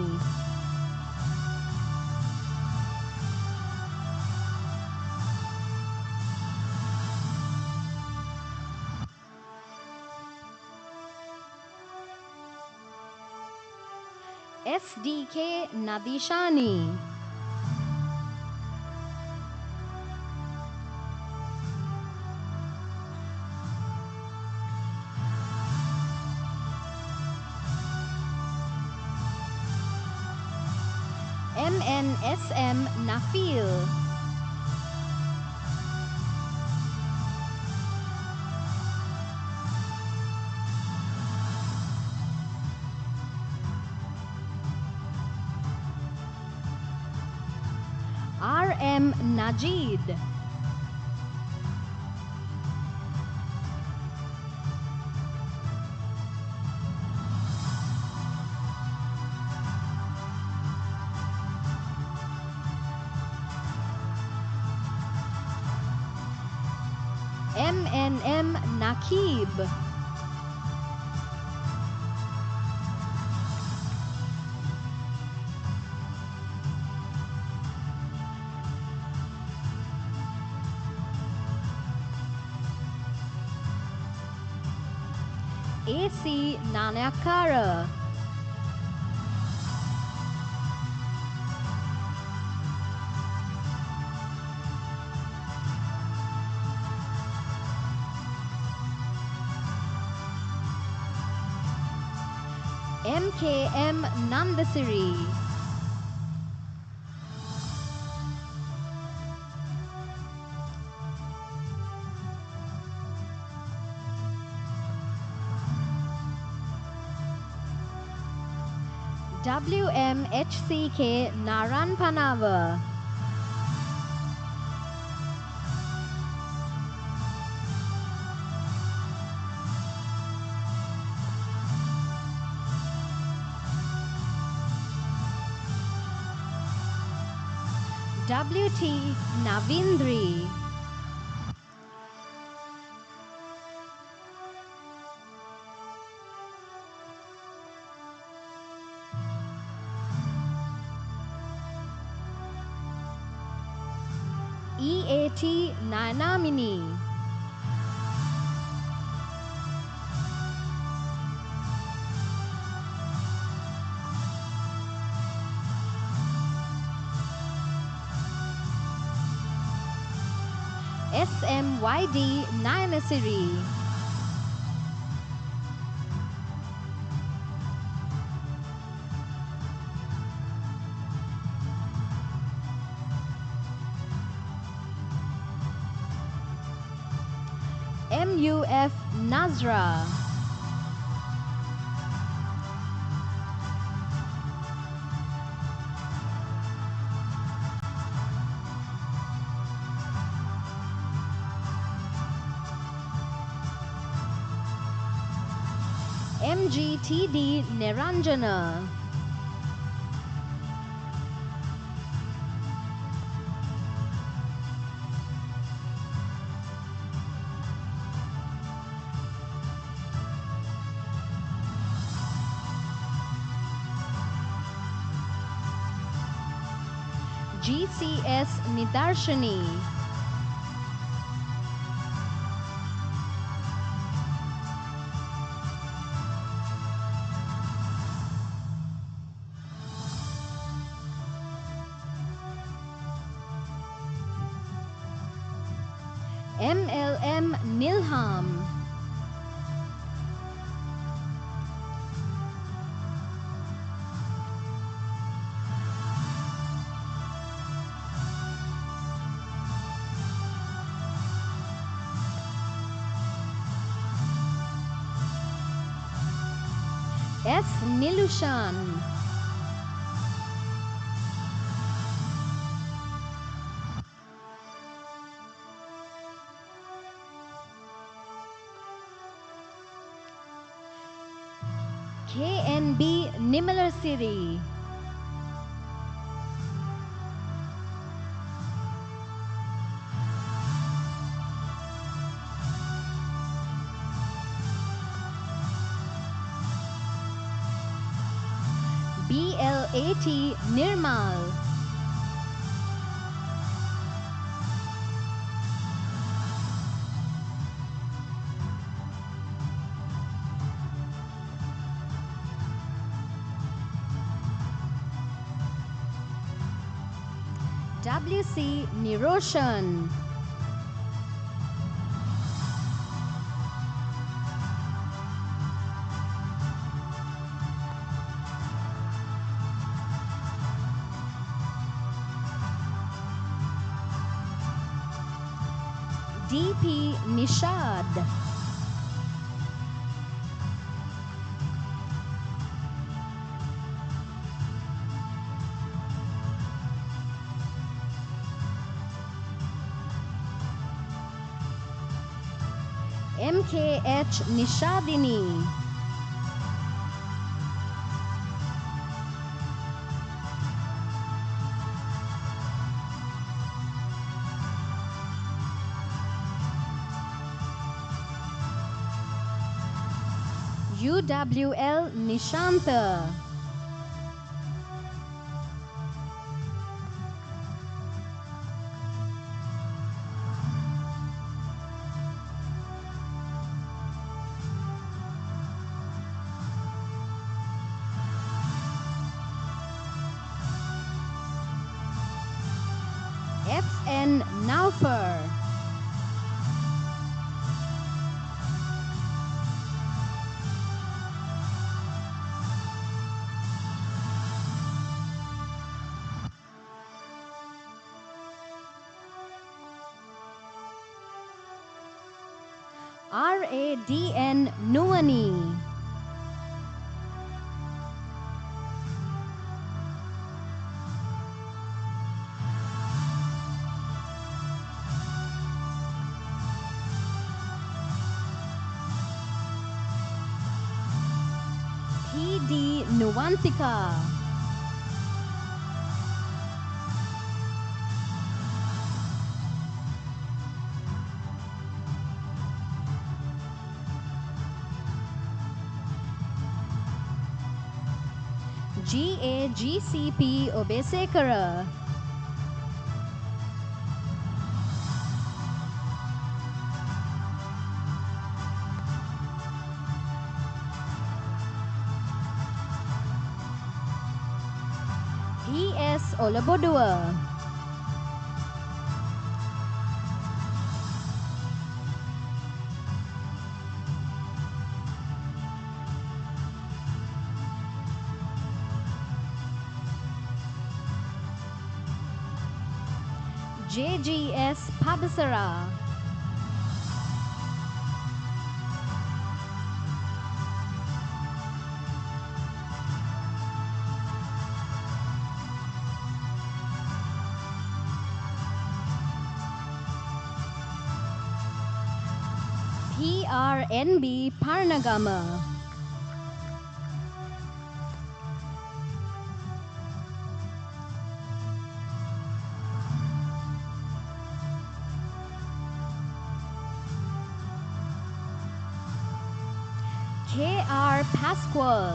SDK Nadishani. MNSM Nafil. RM Najid. NM Nakib. AC Nanakara. MKM Nandasiri. WMHCK Naran Panava. WT Navindri. EAT Nainamini. SMYD Nainasiri. MUF Nazra. MGTD Niranjana. GCS Nidarshani. MLM Nilham. S. Nilushan. KNB Nimala City. BLAT Nirmal. WC Niroshan. DP Nishad. MKH Nishadini. UWL Nishanta. FN Naufer. RADN Nuani. PD Nuwantika. GAGCP Obesekara. PS Olabodua. JGS Pabasara. PRNB Parnagama. KR Pascual.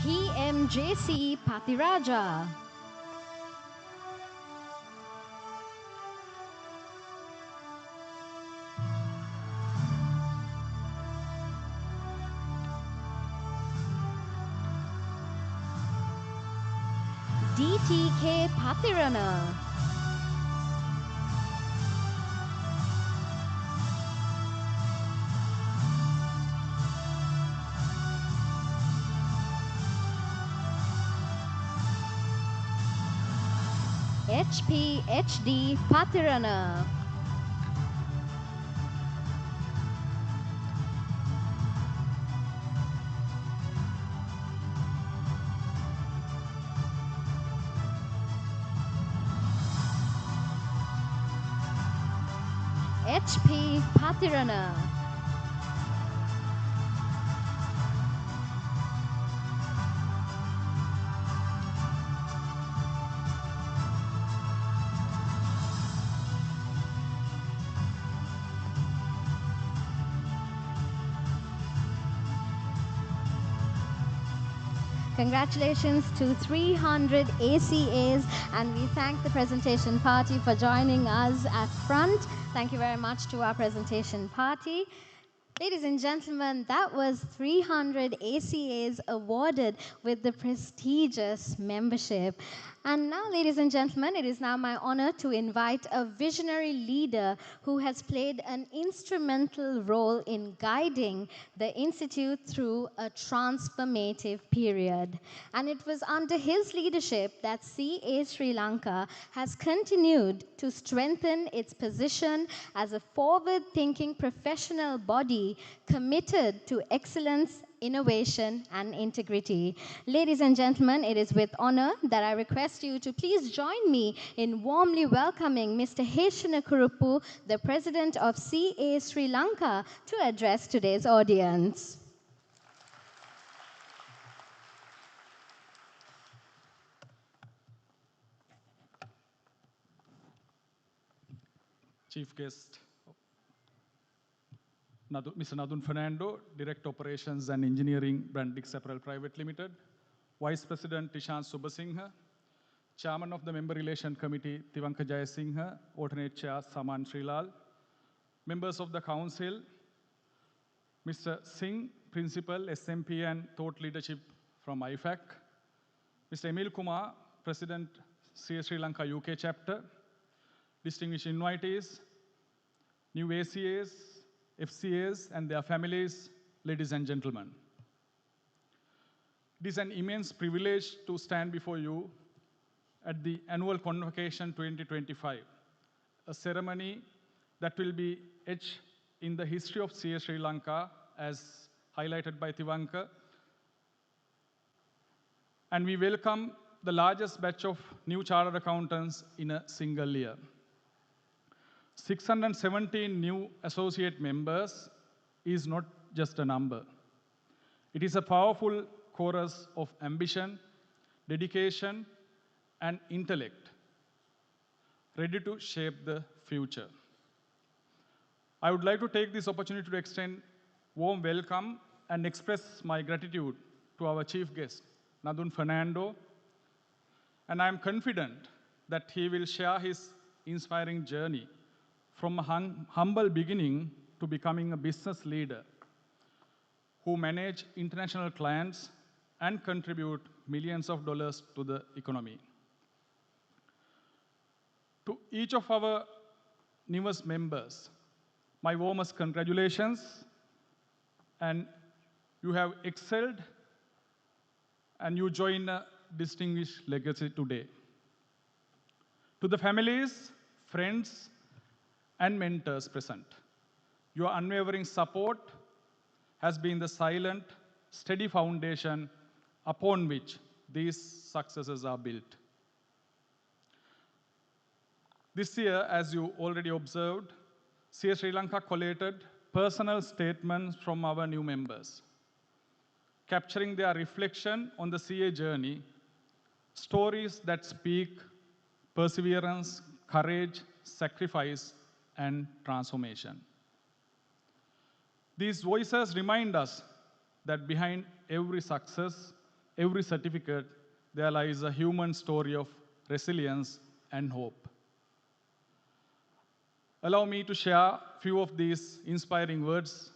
PMJC Patiraja. DTK Patirana. HPHD Patirana. HP Patirana. Congratulations to 300 ACAs, and we thank the presentation party for joining us at front. Thank you very much to our presentation party. Ladies and gentlemen, that was 300 ACAs awarded with the prestigious membership. And now, ladies and gentlemen, it is now my honor to invite a visionary leader who has played an instrumental role in guiding the Institute through a transformative period. And it was under his leadership that CA Sri Lanka has continued to strengthen its position as a forward-thinking professional body committed to excellence, innovation, and integrity. Ladies and gentlemen, it is with honor that I request you to please join me in warmly welcoming Mr. Heshana Kurupu, the President of CA Sri Lanka, to address today's audience. Chief guest, Mr. Nadun Fernando, Director Operations and Engineering, Brandix Apparel Private Limited, Vice President Tishan Subasinghe, Chairman of the Member Relation Committee, Tivanka Jayasinghe, Alternate Chair, Saman Srilal, members of the Council, Mr. Singh, Principal, SMP and Thought Leadership from IFAC, Mr. Emil Kumar, President, CA Sri Lanka UK Chapter, distinguished invitees, new ACAs, FCAs, and their families, ladies and gentlemen. It is an immense privilege to stand before you at the annual Convocation 2025, a ceremony that will be etched in the history of CA Sri Lanka, as highlighted by Tivanka. And we welcome the largest batch of new chartered accountants in a single year. 617 new associate members is not just a number. It is a powerful chorus of ambition, dedication, and intellect, ready to shape the future. I would like to take this opportunity to extend warm welcome and express my gratitude to our chief guest, Nadun Fernando, and I am confident that he will share his inspiring journey from a humble beginning to becoming a business leader who manage international clients and contribute millions of dollars to the economy. To each of our newest members, my warmest congratulations, and you have excelled and you join a distinguished legacy today. To the families, friends, and mentors present, your unwavering support has been the silent, steady foundation upon which these successes are built. This year, as you already observed, CA Sri Lanka collated personal statements from our new members, capturing their reflection on the CA journey, stories that speak perseverance, courage, sacrifice, and transformation. These voices remind us that behind every success, every certificate, there lies a human story of resilience and hope. Allow me to share a few of these inspiring words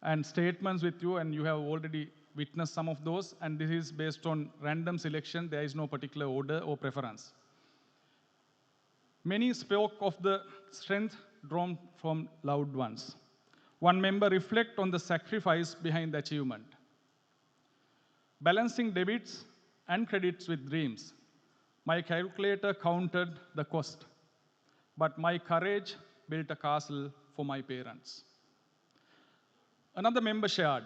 and statements with you, and you have already witnessed some of those, and this is based on random selection. There is no particular order or preference. Many spoke of the strength drawn from loved ones. One member reflected on the sacrifice behind the achievement. Balancing debits and credits with dreams. My calculator counted the cost, but my courage built a castle for my parents. Another member shared,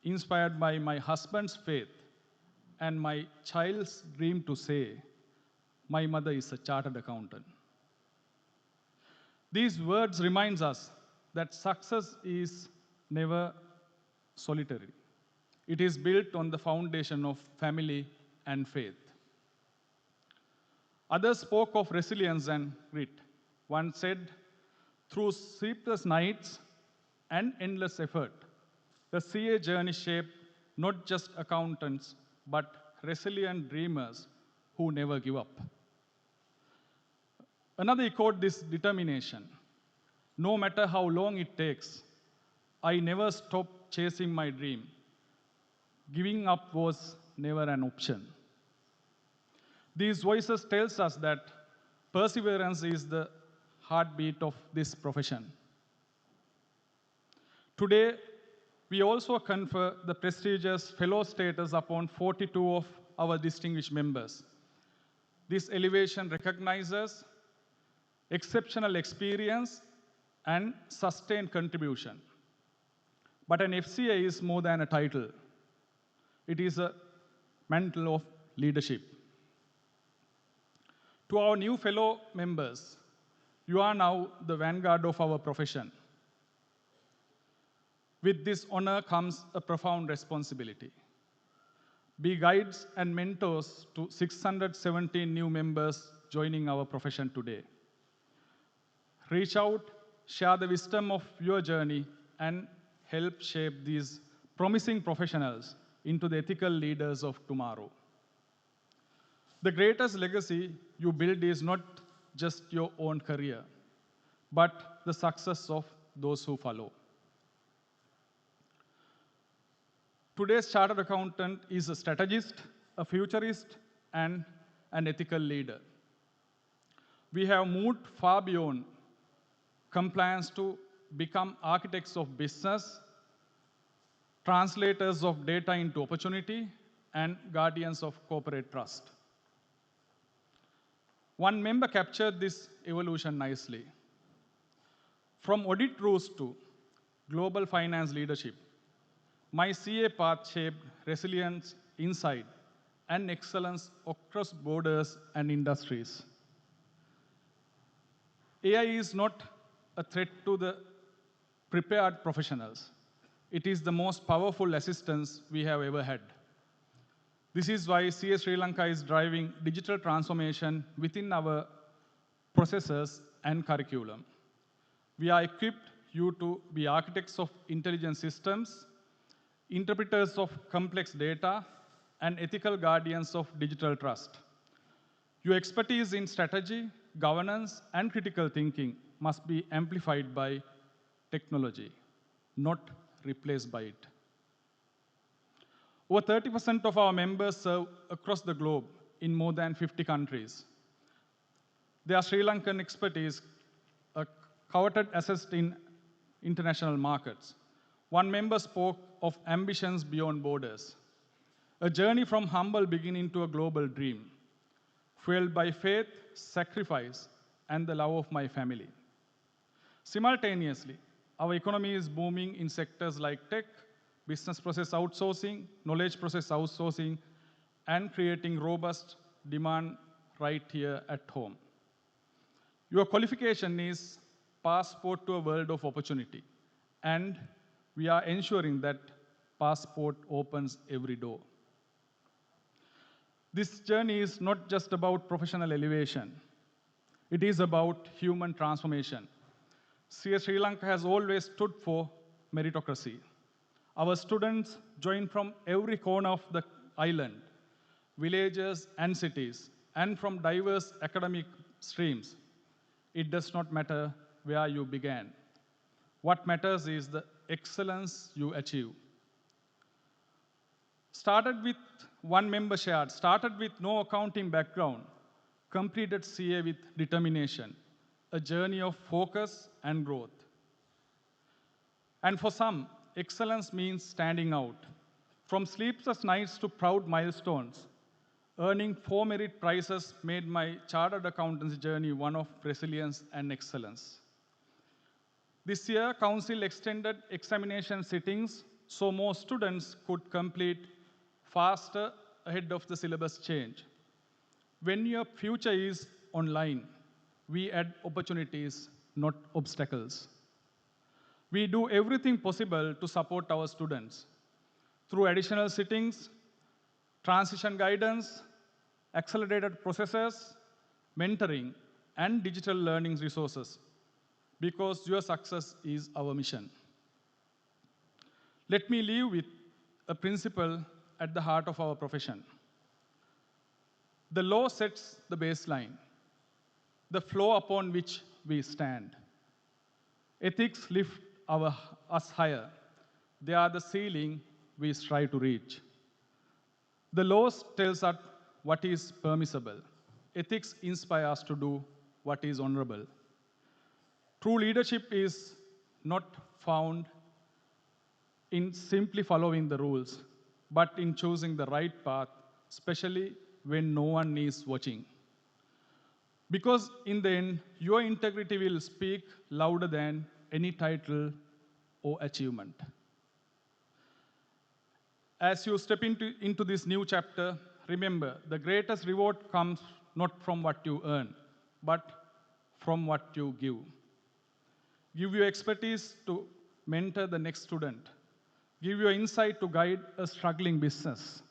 inspired by my husband's faith and my child's dream to say, my mother is a chartered accountant. These words remind us that success is never solitary. It is built on the foundation of family and faith. Others spoke of resilience and grit. One said, through sleepless nights and endless effort, the CA journey shaped not just accountants, but resilient dreamers who never give up. Another echoed this determination. No matter how long it takes, I never stopped chasing my dream. Giving up was never an option. These voices tell us that perseverance is the heartbeat of this profession. Today, we also confer the prestigious fellow status upon 42 of our distinguished members. This elevation recognizes exceptional experience and sustained contribution. But an FCA is more than a title. It is a mantle of leadership. To our new fellow members, you are now the vanguard of our profession. With this honor comes a profound responsibility. Be guides and mentors to 617 new members joining our profession today. Reach out, share the wisdom of your journey, and help shape these promising professionals into the ethical leaders of tomorrow. The greatest legacy you build is not just your own career, but the success of those who follow. Today's chartered accountant is a strategist, a futurist, and an ethical leader. We have moved far beyond compliance to become architects of business, translators of data into opportunity, and guardians of corporate trust. One member captured this evolution nicely. From audit rules to global finance leadership, my CA path shaped resilience, insight, and excellence across borders and industries. AI is not a threat to the prepared professionals. It is the most powerful assistance we have ever had. This is why CA Sri Lanka is driving digital transformation within our processes and curriculum. We are equipped you to be architects of intelligent systems, interpreters of complex data, and ethical guardians of digital trust. Your expertise in strategy, governance, and critical thinking must be amplified by technology, not replaced by it. Over 30% of our members serve across the globe in more than 50 countries. Their Sri Lankan expertise, a coveted asset in international markets. One member spoke of ambitions beyond borders, a journey from humble beginning to a global dream, fueled by faith, sacrifice, and the love of my family. Simultaneously, our economy is booming in sectors like tech, business process outsourcing, knowledge process outsourcing, and creating robust demand right here at home. Your qualification is passport to a world of opportunity, and we are ensuring that passport opens every door. This journey is not just about professional elevation. It is about human transformation. CA Sri Lanka has always stood for meritocracy. Our students join from every corner of the island, villages and cities, and from diverse academic streams. It does not matter where you began. What matters is the excellence you achieve. Started with one member shared, started with no accounting background, completed CA with determination, a journey of focus and growth. And for some, excellence means standing out. From sleepless nights to proud milestones, earning 4 merit prizes made my chartered accountant's journey one of resilience and excellence. This year, Council extended examination sittings so more students could complete faster ahead of the syllabus change. When your future is online, we add opportunities, not obstacles. We do everything possible to support our students through additional sittings, transition guidance, accelerated processes, mentoring, and digital learning resources, because your success is our mission. Let me leave with a principle at the heart of our profession. The law sets the baseline, the floor upon which we stand. Ethics lift us higher. They are the ceiling we strive to reach. The laws tells us what is permissible. Ethics inspire us to do what is honorable. True leadership is not found in simply following the rules, but in choosing the right path, especially when no one is watching. Because in the end, your integrity will speak louder than any title or achievement. As you step into this new chapter, remember, the greatest reward comes not from what you earn, but from what you give. Give your expertise to mentor the next student. Give your insight to guide a struggling business.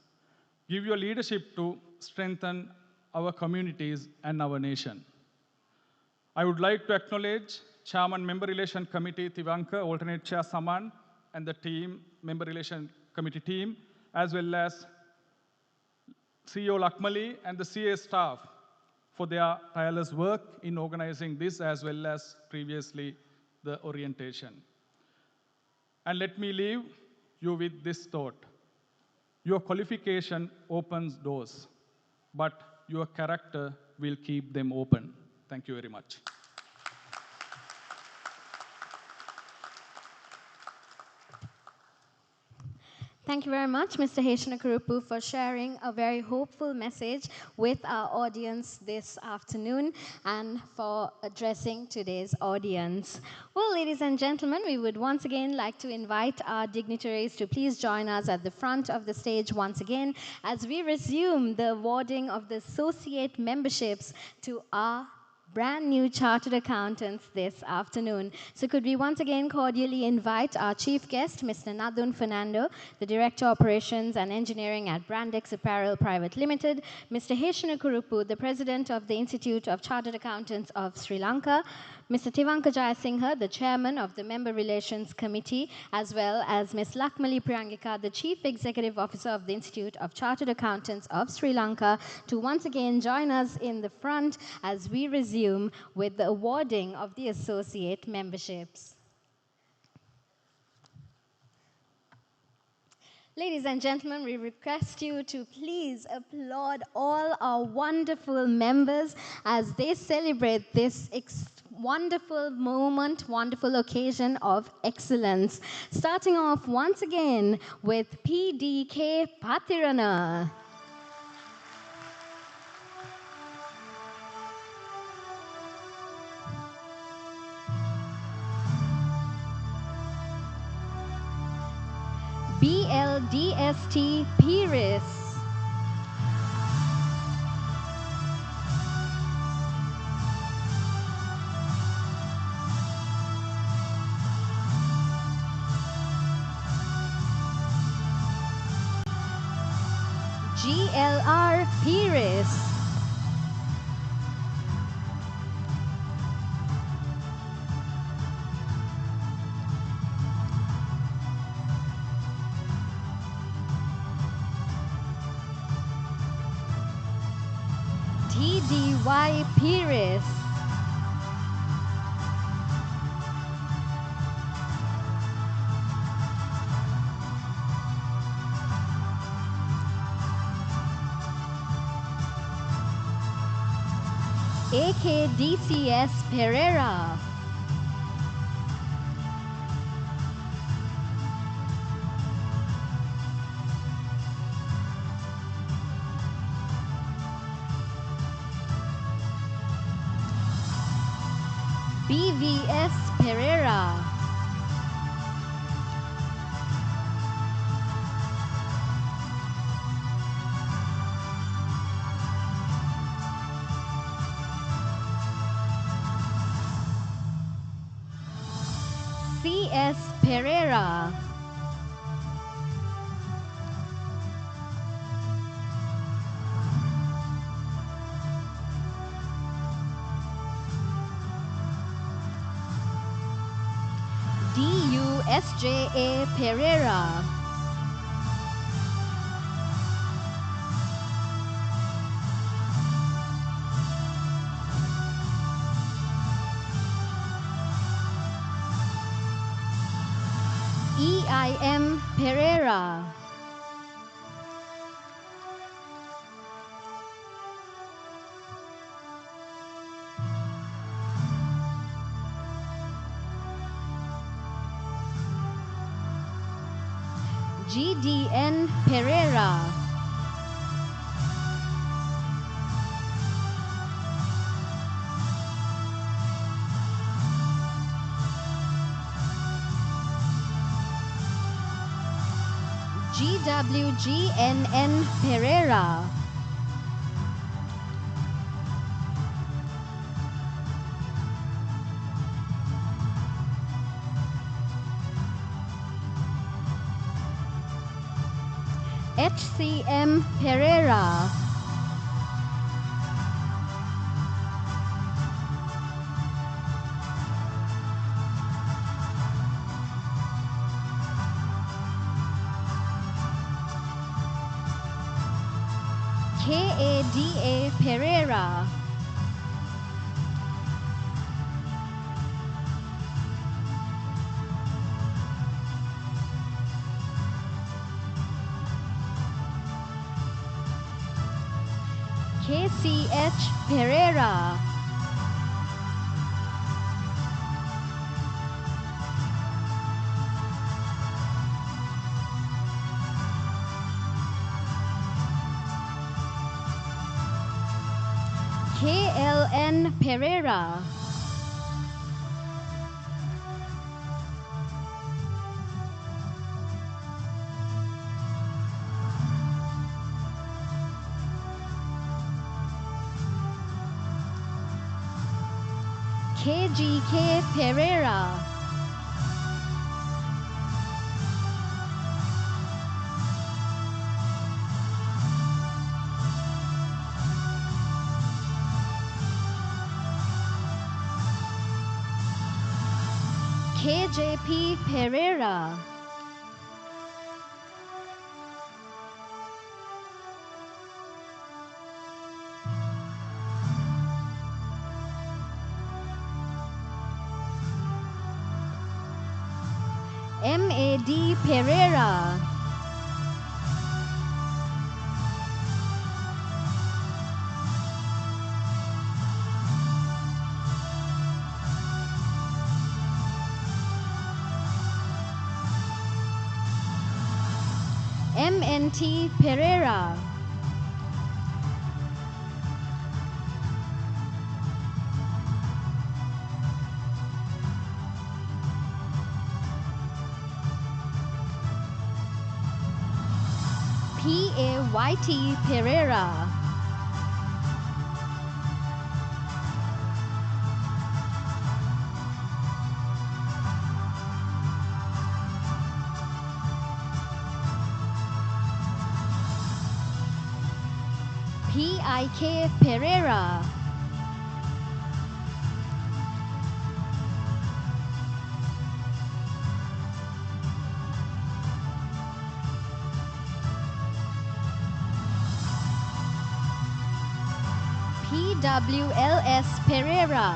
Give your leadership to strengthen our communities and our nation. I would like to acknowledge Chairman Member Relation Committee Tivanka, alternate Chair Saman, and the team, Member Relation Committee team, as well as CEO Lakmali and the CA staff for their tireless work in organizing this as well as previously the orientation. And let me leave you with this thought. Your qualification opens doors, but your character will keep them open. Thank you very much. Thank you very much, Mr. Heshanakurupu, for sharing a very hopeful message with our audience this afternoon and for addressing today's audience. Well, ladies and gentlemen, we would once again like to invite our dignitaries to please join us at the front of the stage once again as we resume the awarding of the associate memberships to our brand new chartered accountants this afternoon. So could we once again cordially invite our chief guest, Mr. Nadun Fernando, the Director Operations and Engineering at Brandex Apparel Private Limited, Mr. Heshanakurupu, the President of the Institute of Chartered Accountants of Sri Lanka, Mr. Tivanka Jayasinghe, the Chairman of the Member Relations Committee, as well as Ms. Lakmali Priyangika, the Chief Executive Officer of the Institute of Chartered Accountants of Sri Lanka, to once again join us in the front as we resume with the awarding of the associate memberships. Ladies and gentlemen, we request you to please applaud all our wonderful members as they celebrate this wonderful moment, wonderful occasion of excellence. Starting off once again with PDK Patirana. BLDST Pires. GLR Pires. TDY Pires. AKDCS Pereira. BVS Pereira. CS Pereira. DUSJA Pereira. EIM Pereira. GDN Pereira. GWGNN Pereira. HCM Pereira. Kada Pereira. KCH Pereira. KLN Pereira. KGK Pereira. KJP Pereira. MAD Pereira. MNT Pereira. PAYT Pereira. PIK Pereira. PWLS Pereira.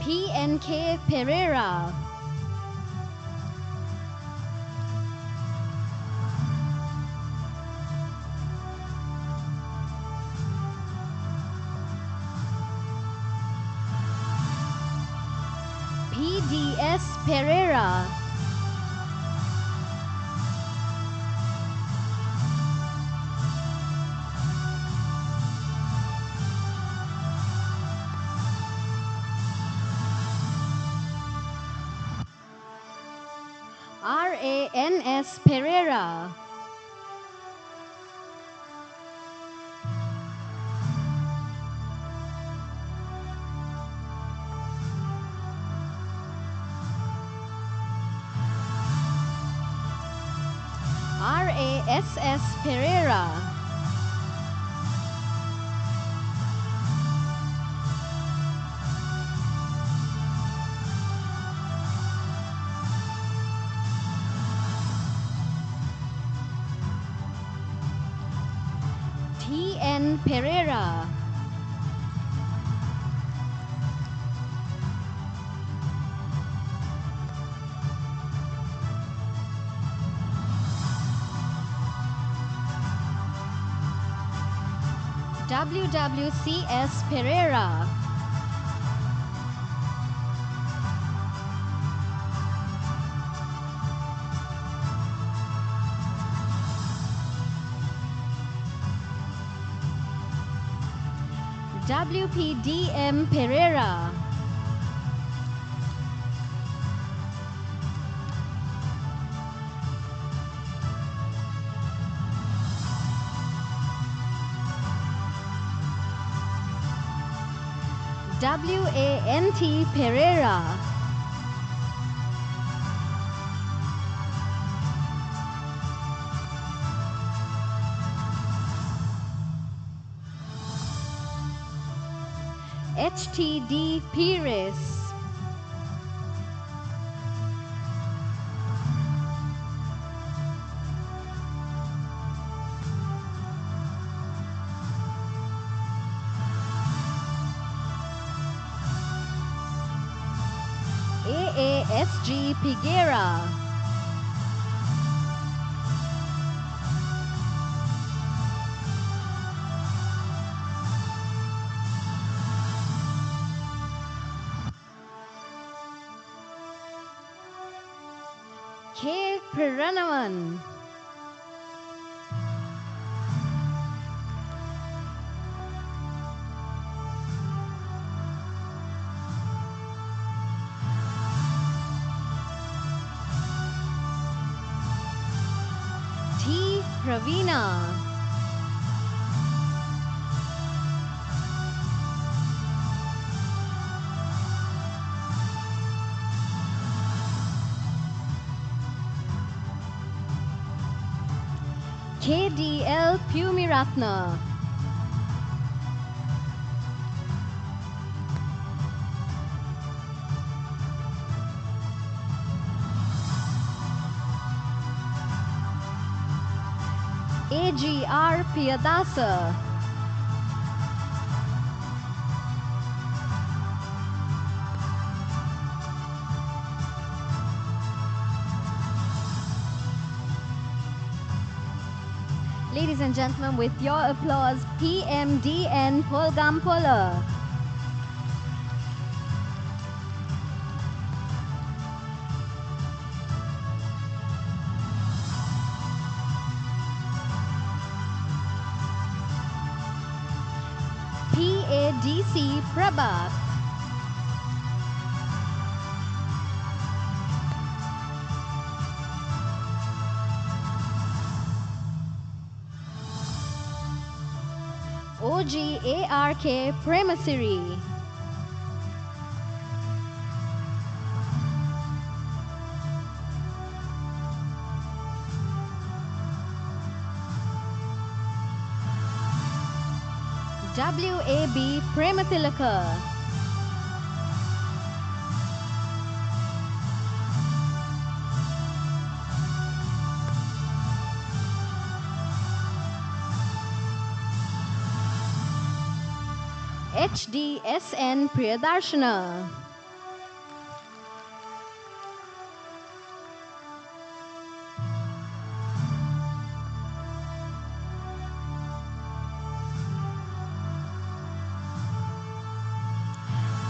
PNK Pereira. PDS Pereira. RANS Pereira. RASS Pereira. TN Pereira. WWCS Pereira. WPDM Pereira. WANT Pereira. HTD Pires. AASG Piguera. K. Piranavan. T. Pravina. KDL Pumiratna. AGR Piyadasa. Ladies and gentlemen, with your applause, PMDN Polgampola. PADC Prabhat. OGARK Premasiri. WAB Premathilaka. HDSN Priyadarshana.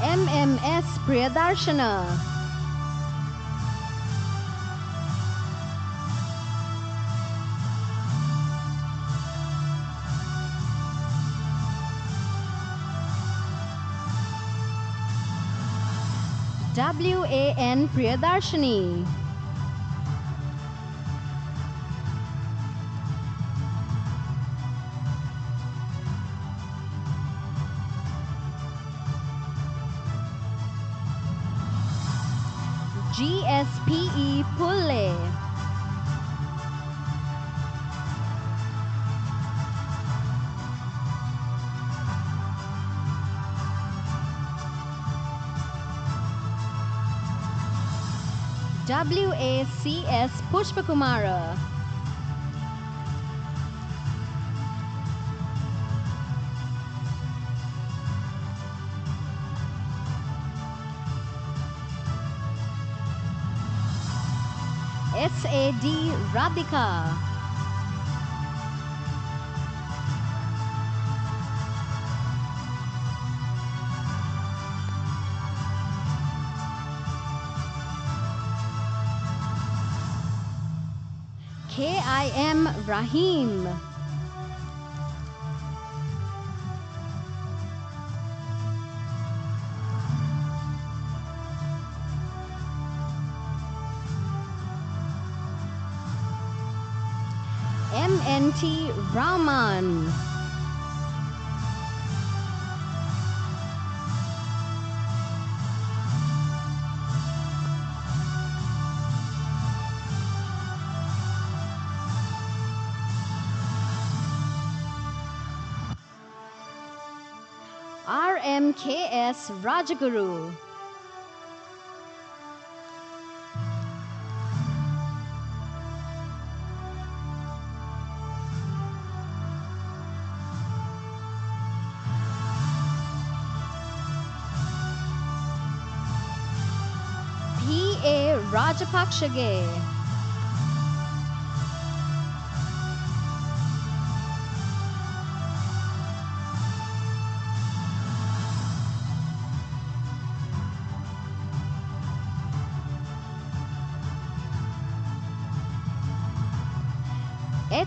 MMS Priyadarshana. WAN Priyadarshini. GSPE Pulle. WACS Pushpakumara. SAD Radhika. KIM Rahim. MNT Rahman. RMKS Rajaguru. PA Rajapakshage.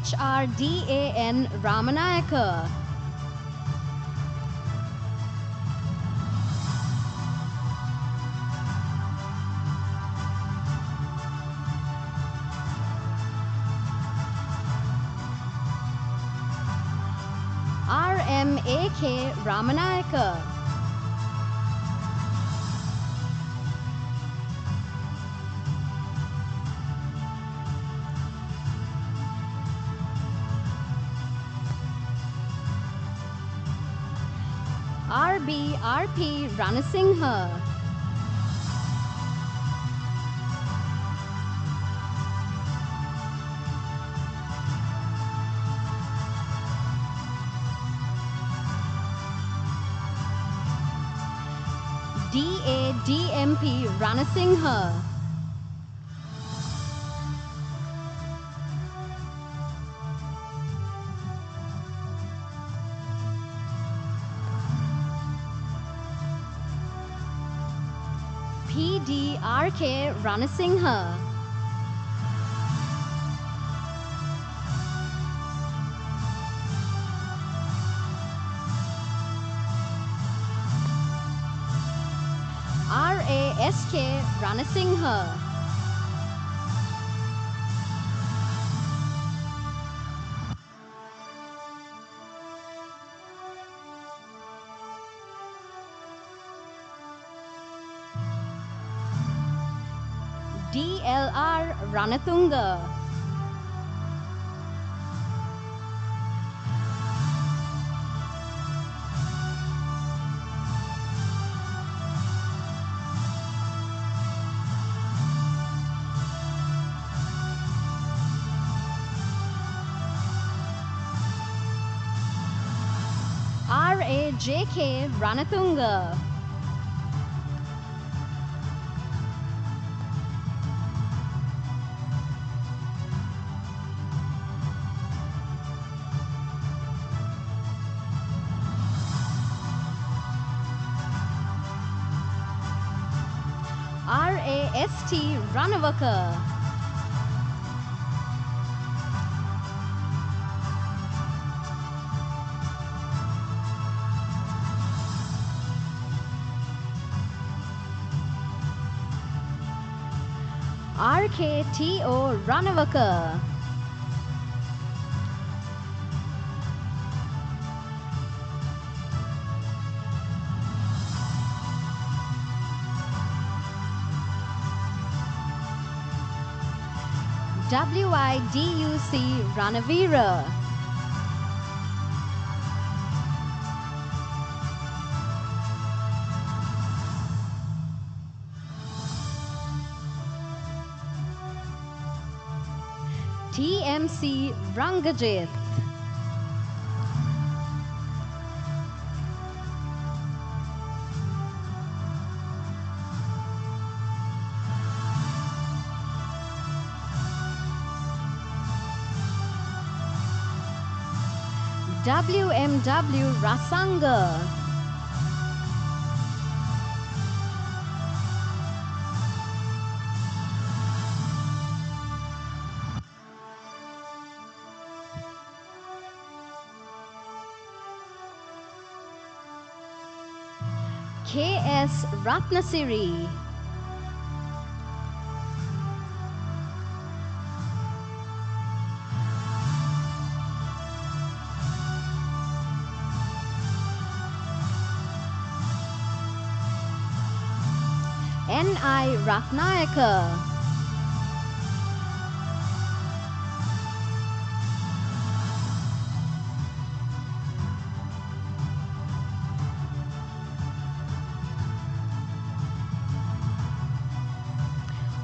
HRDAN Ramanayaka. RMAK Ramanayaka. RBRP Ranasinghe. DADMP Ranasinghe. PDRK Ranasinghe. RASK Ranasinghe. DLR Ranatunga. RAJK Ranatunga. RAST Ranavaka. RKTO Ranavaka. WIDUC Ranavira. TMC Rangajit. WMW Rasanga. KS Ratnasiri. NI Ratnayaka.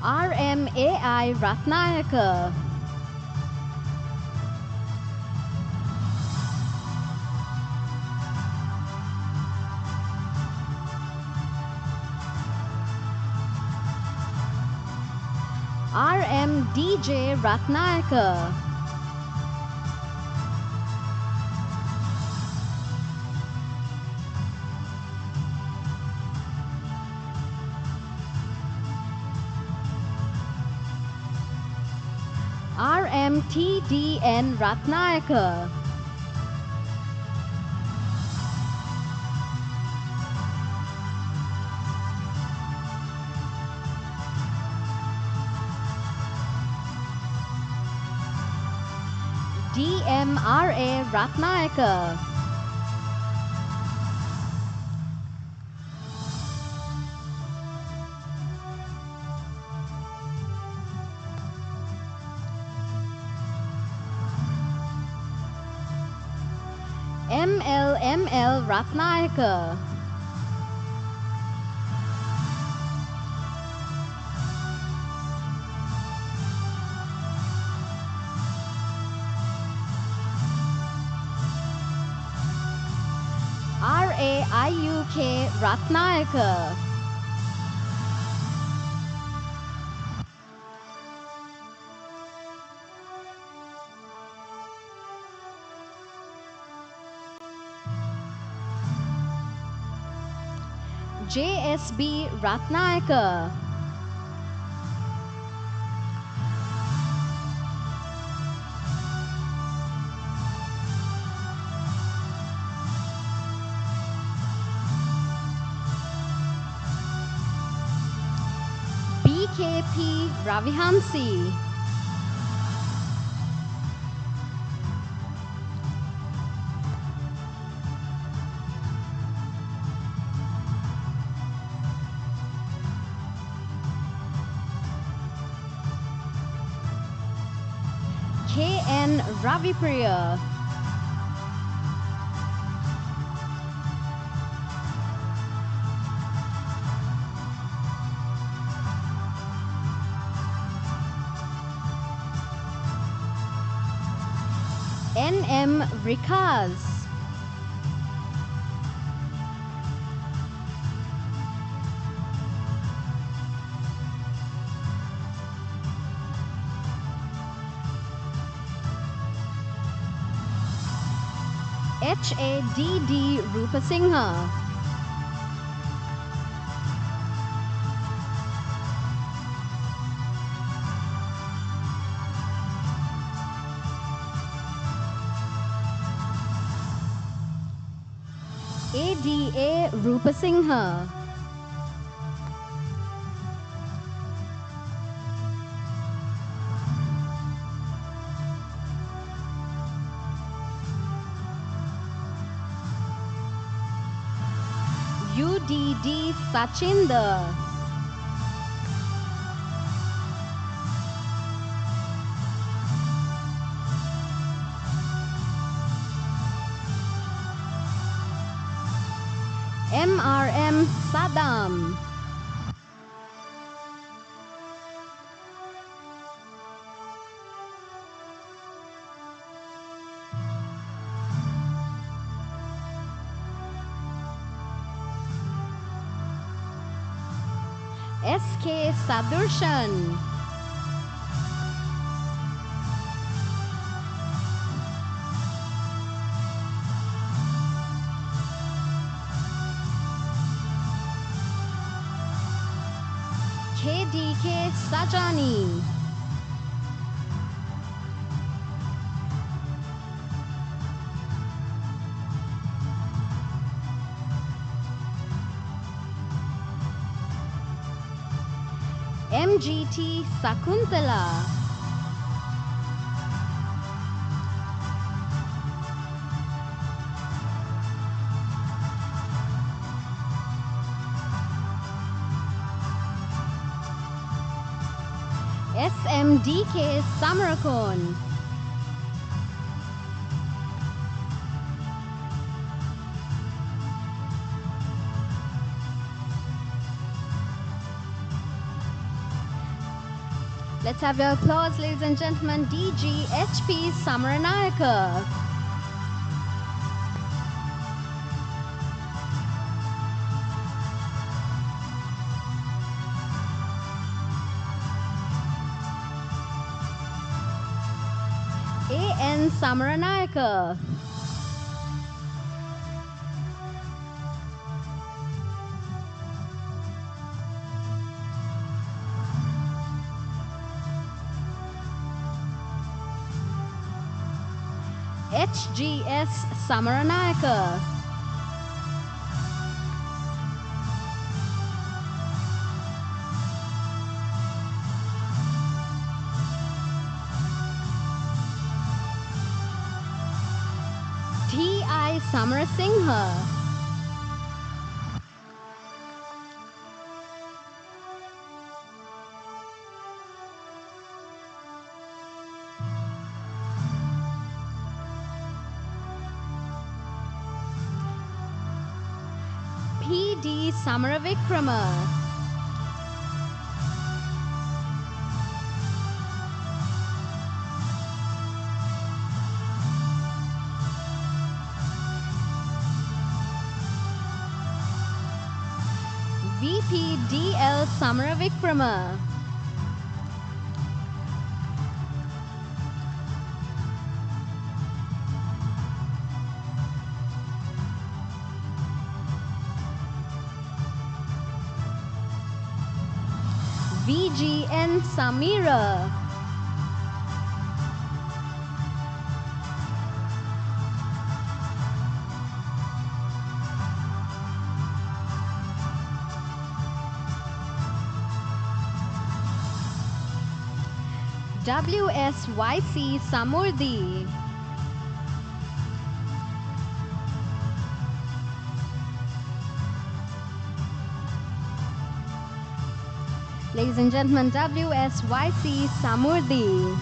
RMAI Ratnayaka. RMDJ Ratnayaka. RMTDN Ratnayaka. DMRA Ratnayaka. MLML Ratnayaka. RAIUK Ratnayaka. JSB Ratnayaka. BKP Ravihansi. KN Ravipriya. NM Rikaz. HADD Rupasinghe. ADA Rupasinghe. UDD Sachinder. MRM Saddam. SK Sadurshan. KDK Sajani. MGT Sakuntala. SMDK Samarakon. Let's have your applause, ladies and gentlemen, DG HP Samaranayaka. AN Samaranayaka. HGS Samaranayaka. TI Samarasinghe. PD Samaravikrama. VP DL Samaravikrama. VGN Samira. WSYC Samurdi. Ladies and gentlemen, WSYC Samurdi.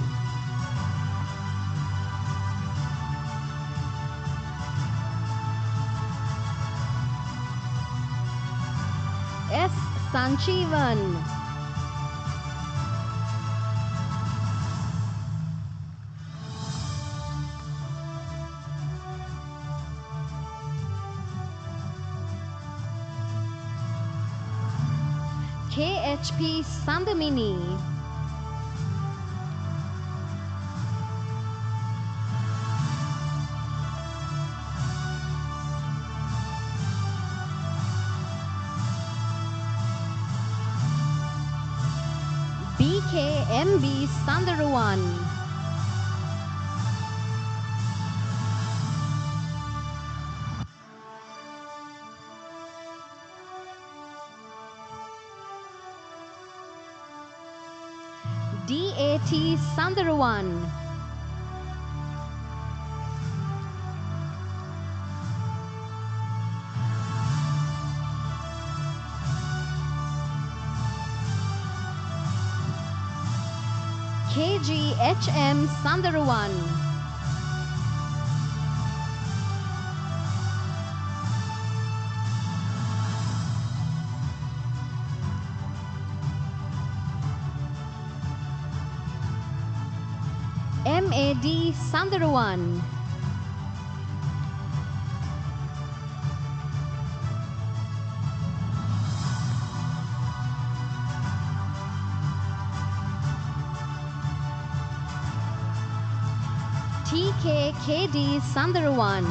S. Sanchivan. KHP Sandamini. BKMB Sandaruan. DAT Sandaruan. KGHM Sandaruan. MAD Sandaruan. TKKD Sandaruan.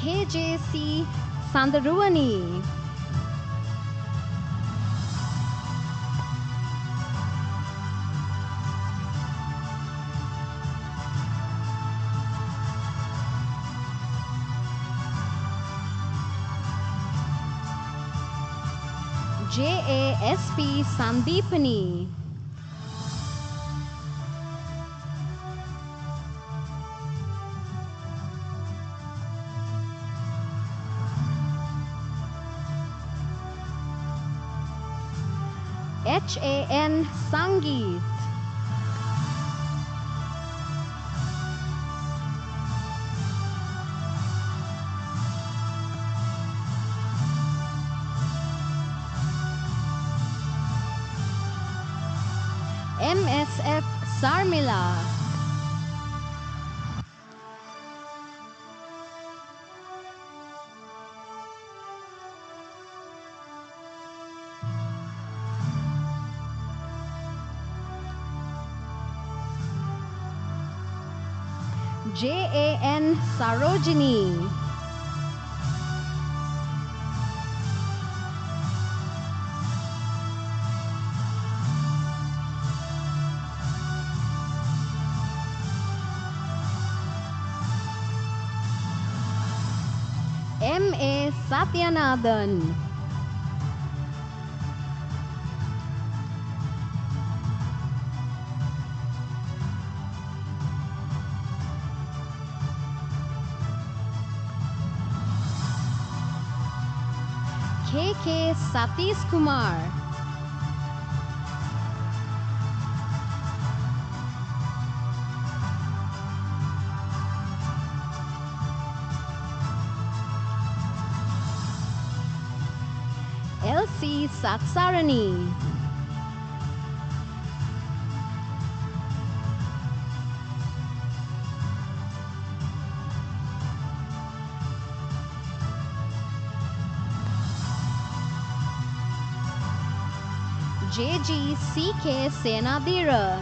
KJC Sandaruani. JASP Sandeepani. HAN Sangeet. MSF Sarmila. JAN Sarojini. MA Satyanathan. KK Satish Kumar. LC Satsarani. JGCK Senadira.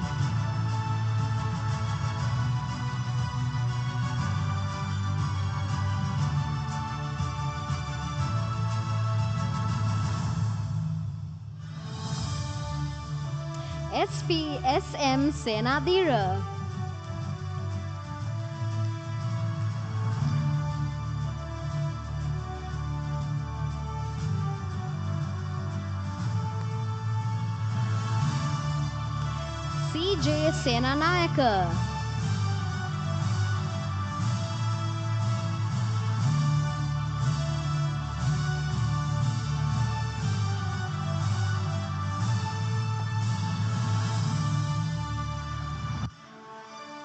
SPSM Senadira. CJ Senanayaka.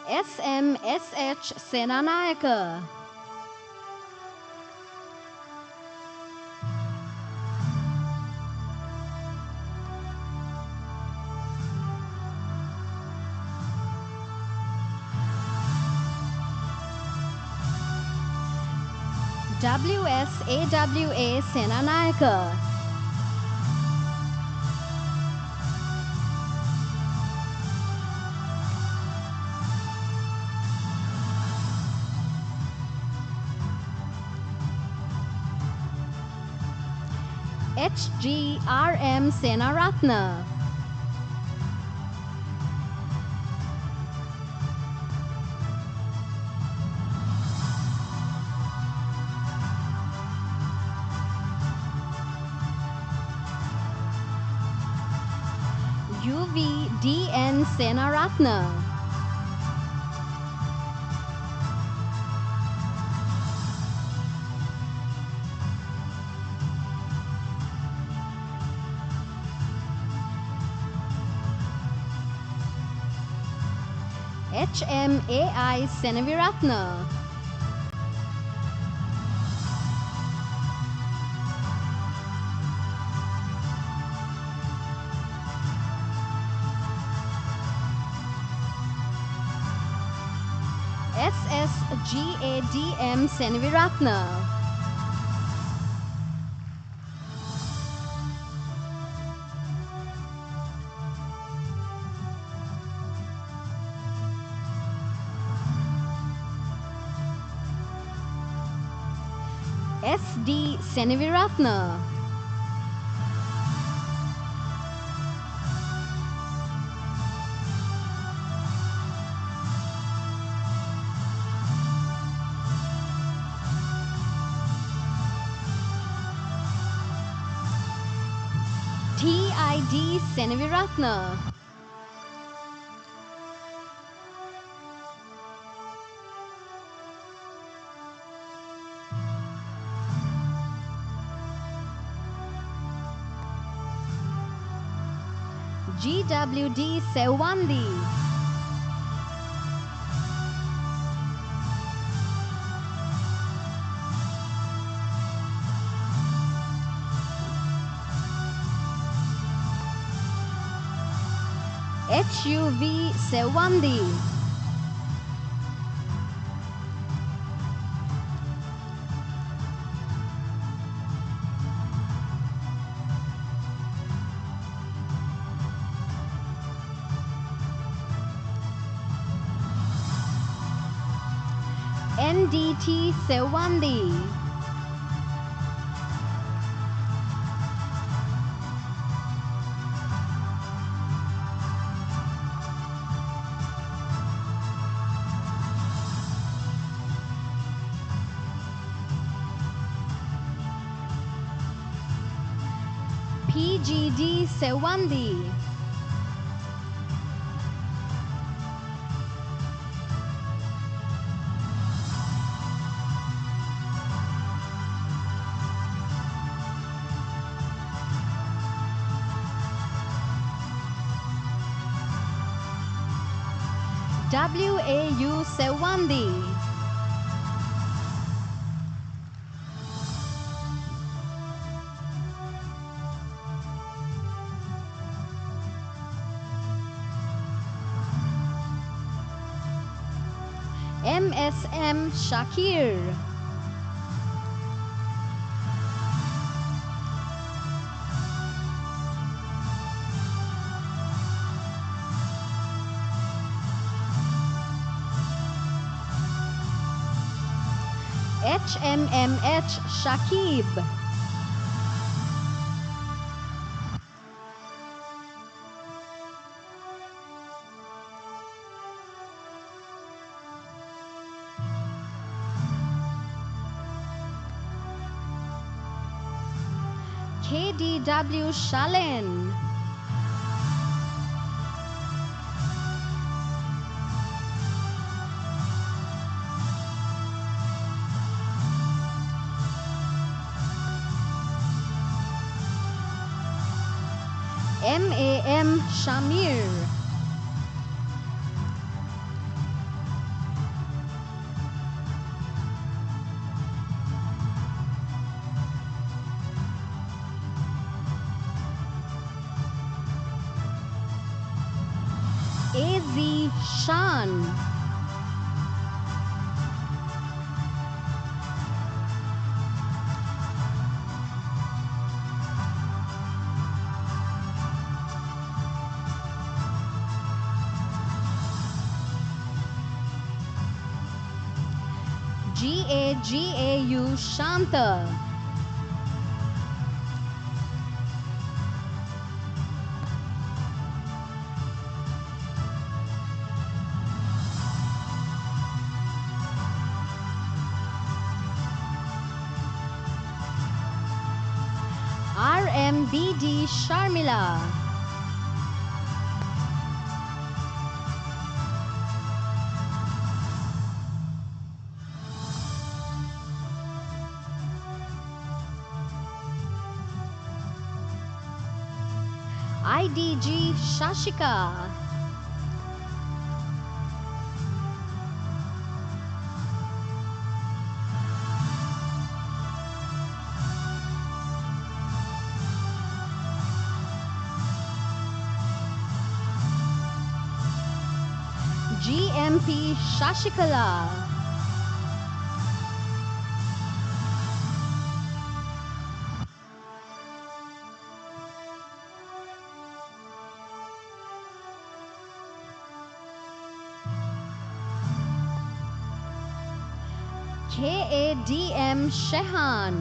SMSH Senanayaka. WSAWA Senanayaka. HGRM Senaratna. UVDN Senaratna. HMAI Senaviratna. SSGADM Senaviratna. SD Senaviratna. TID Senaviratna. GWD Sewandi. HUV Sewandi. NDT Sewandi. PGD Sewandi. WAU Sewandi. MSM Shakir. HMMH Shakib. KDW Shalen. MAM Shamir. AZ Shan. GAGAU Shanta. RMBD Sharmila. IDG Shashika. GMP Shashikala. KADM Shehan.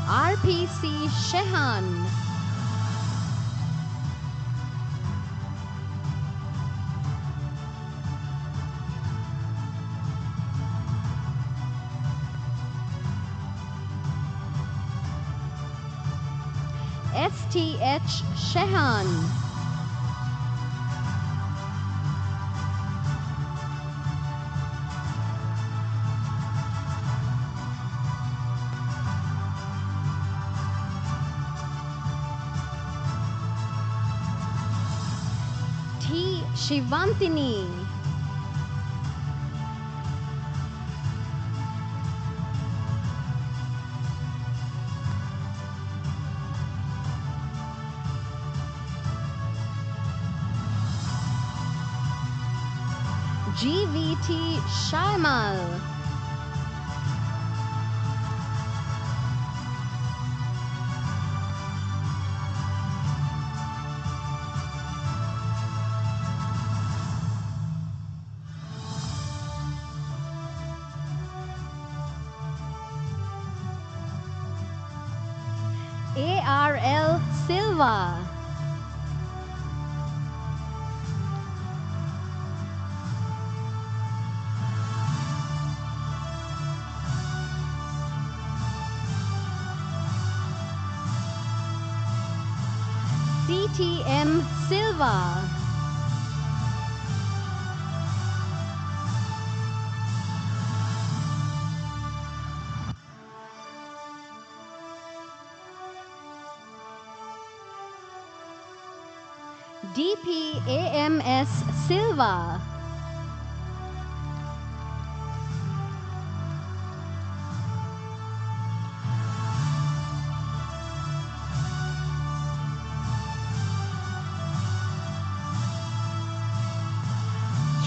RPC Shehan. STH Shehan. Shivantini. GVT Shaimal. ARL Silva. CTM Silva. DPAMS Silva.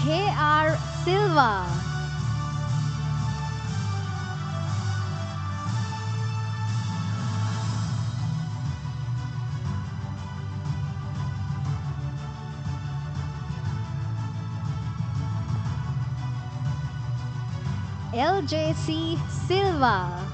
KR Silva. LJC Silva.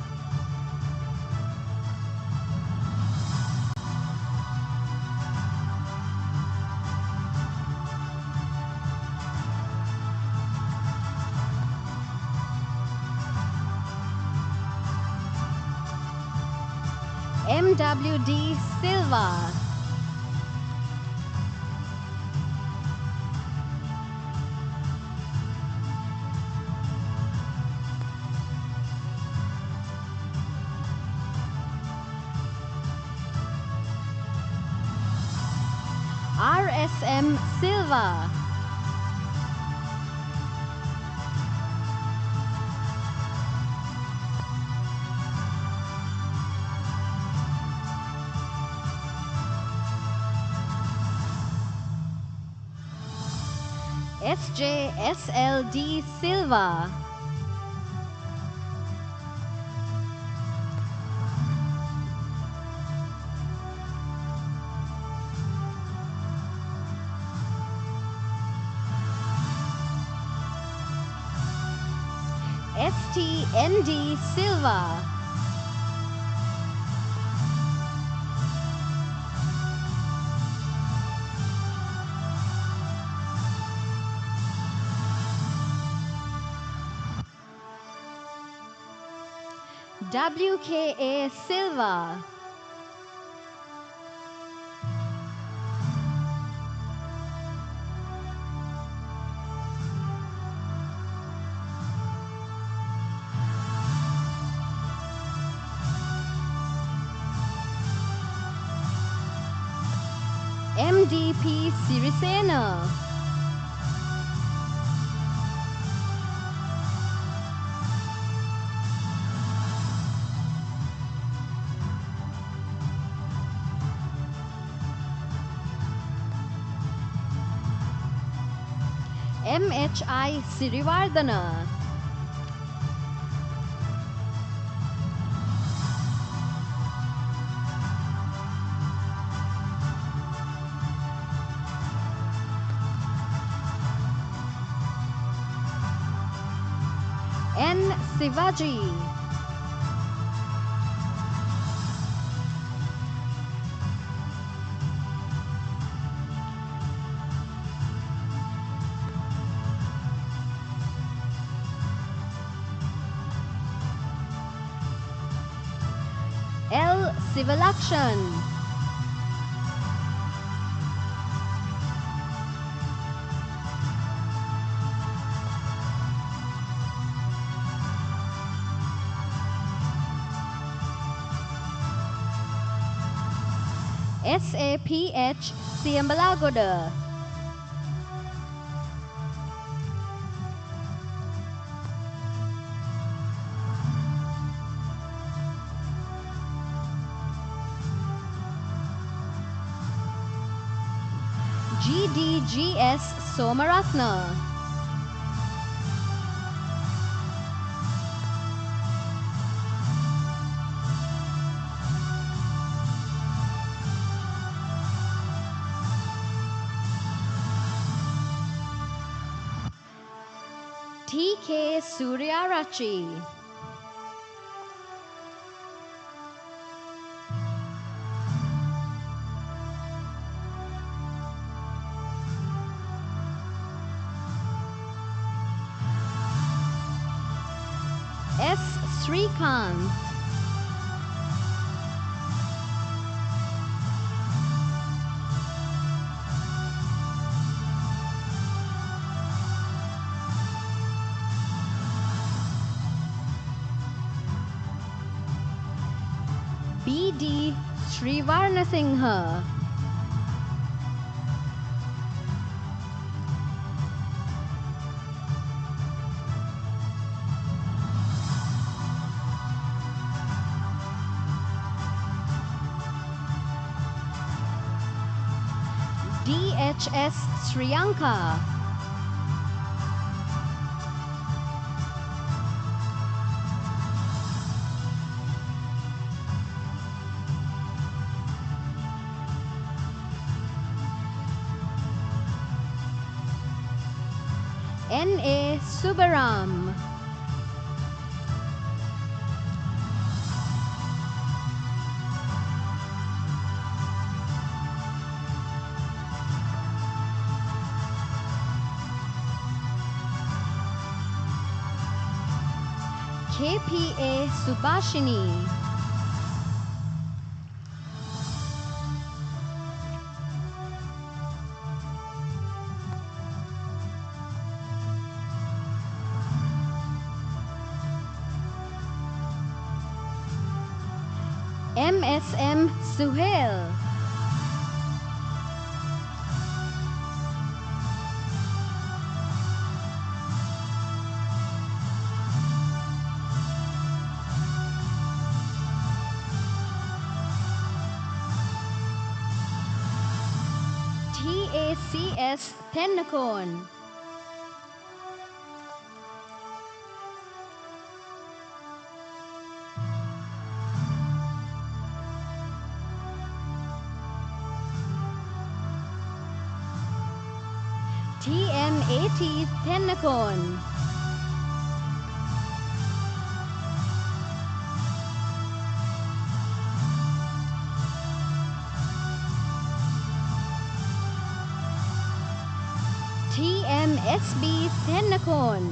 MWD Silva. RSM Silva. SJSLD Silva. STND Silva. WKA Silva. MDP Sirisena. MHI Sirivardhana. N. Sivaji. L. Sivalakshan. SAPH Siambalagoda. GDGS Somaratna. TK Suryarachi. S. Srikant. BD Srivarnasinghe. DHS Sriyanka. NA Subaram. KPA Subhashini. MSM Suhail. TACS Tennakon. TM80 Tennakon. TMSB Tennakon.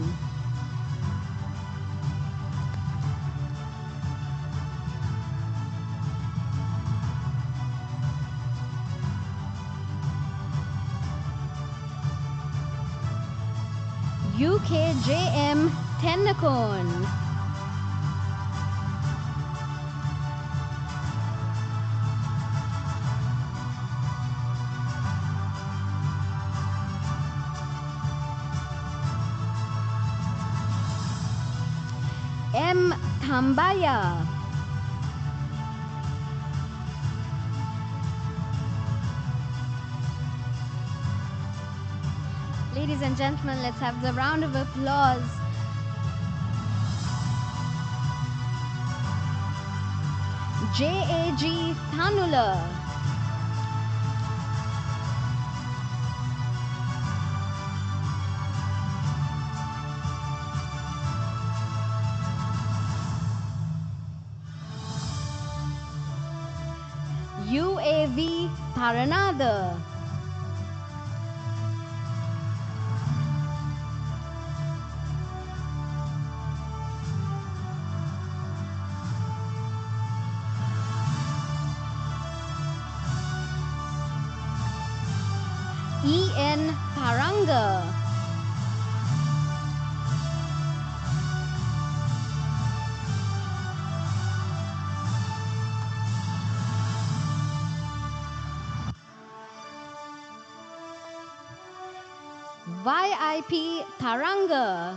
UKJM Tennakon. M. Tambaya. Ladies and gentlemen, let's have the round of applause. JAG Thanula. UAV Paranada. EN Paranga. YIP Taranga.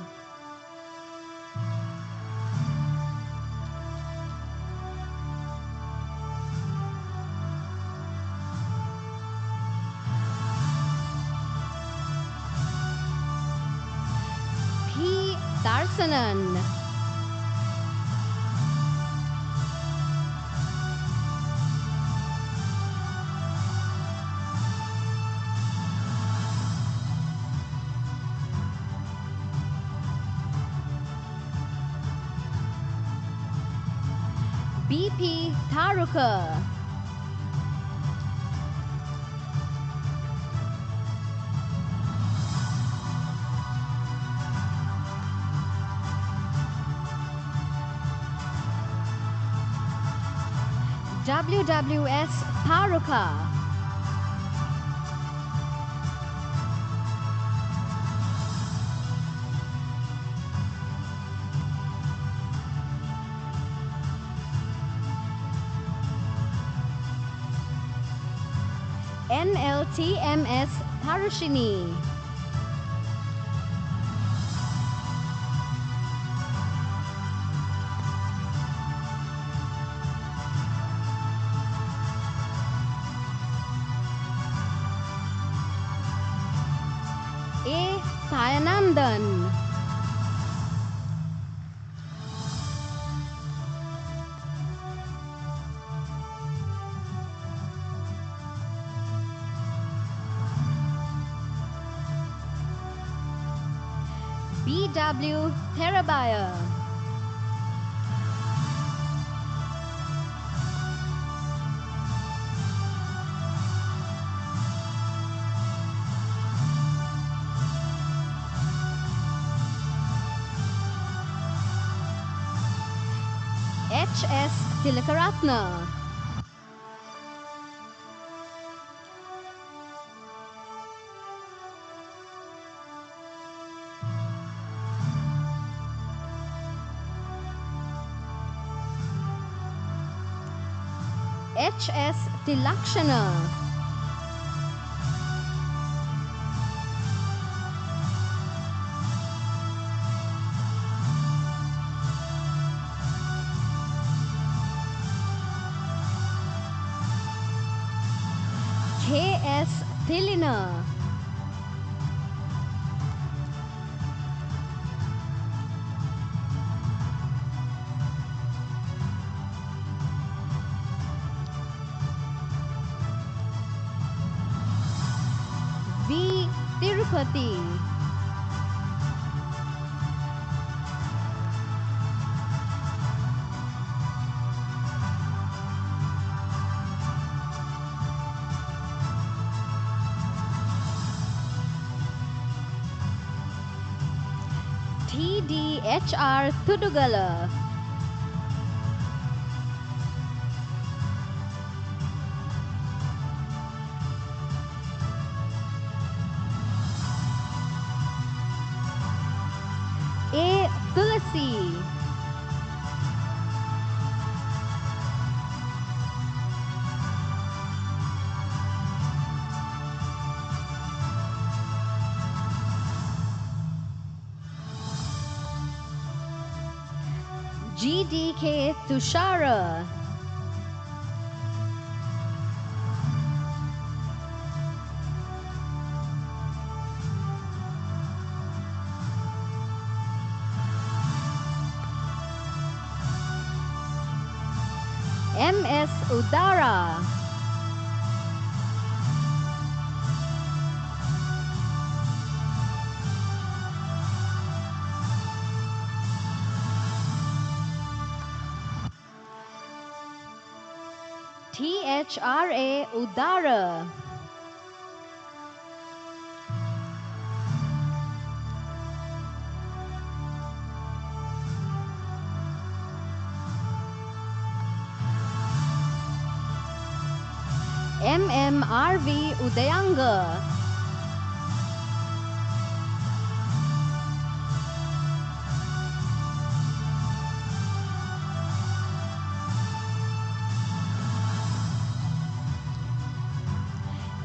Prasanan. BP Tharuka. WWS Tharuka. NLTMS Tharushini. A. Thayanandan. BW Therabaya. HS Tilakaratna. HS Tilakshana. KS Tilina. V. Tirupati. TDHR Tudugala. A. Tulasi. GDK Tushara. MS Udara. THRA Udara. MMRV Udayanga.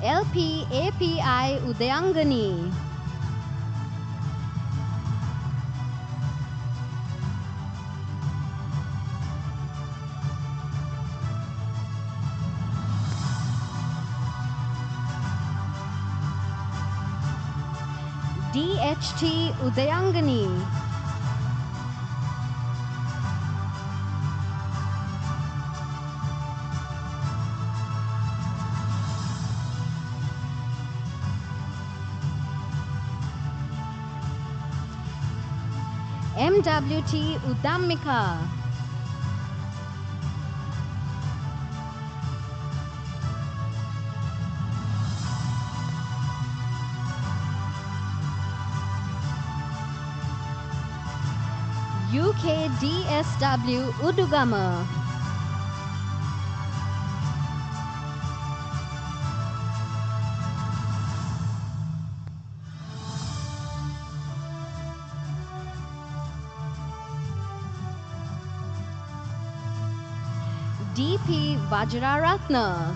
LP API Udayangani. DHT Udayangani. MWT Udammika, UKDSW Udugama, DP Vajraratna,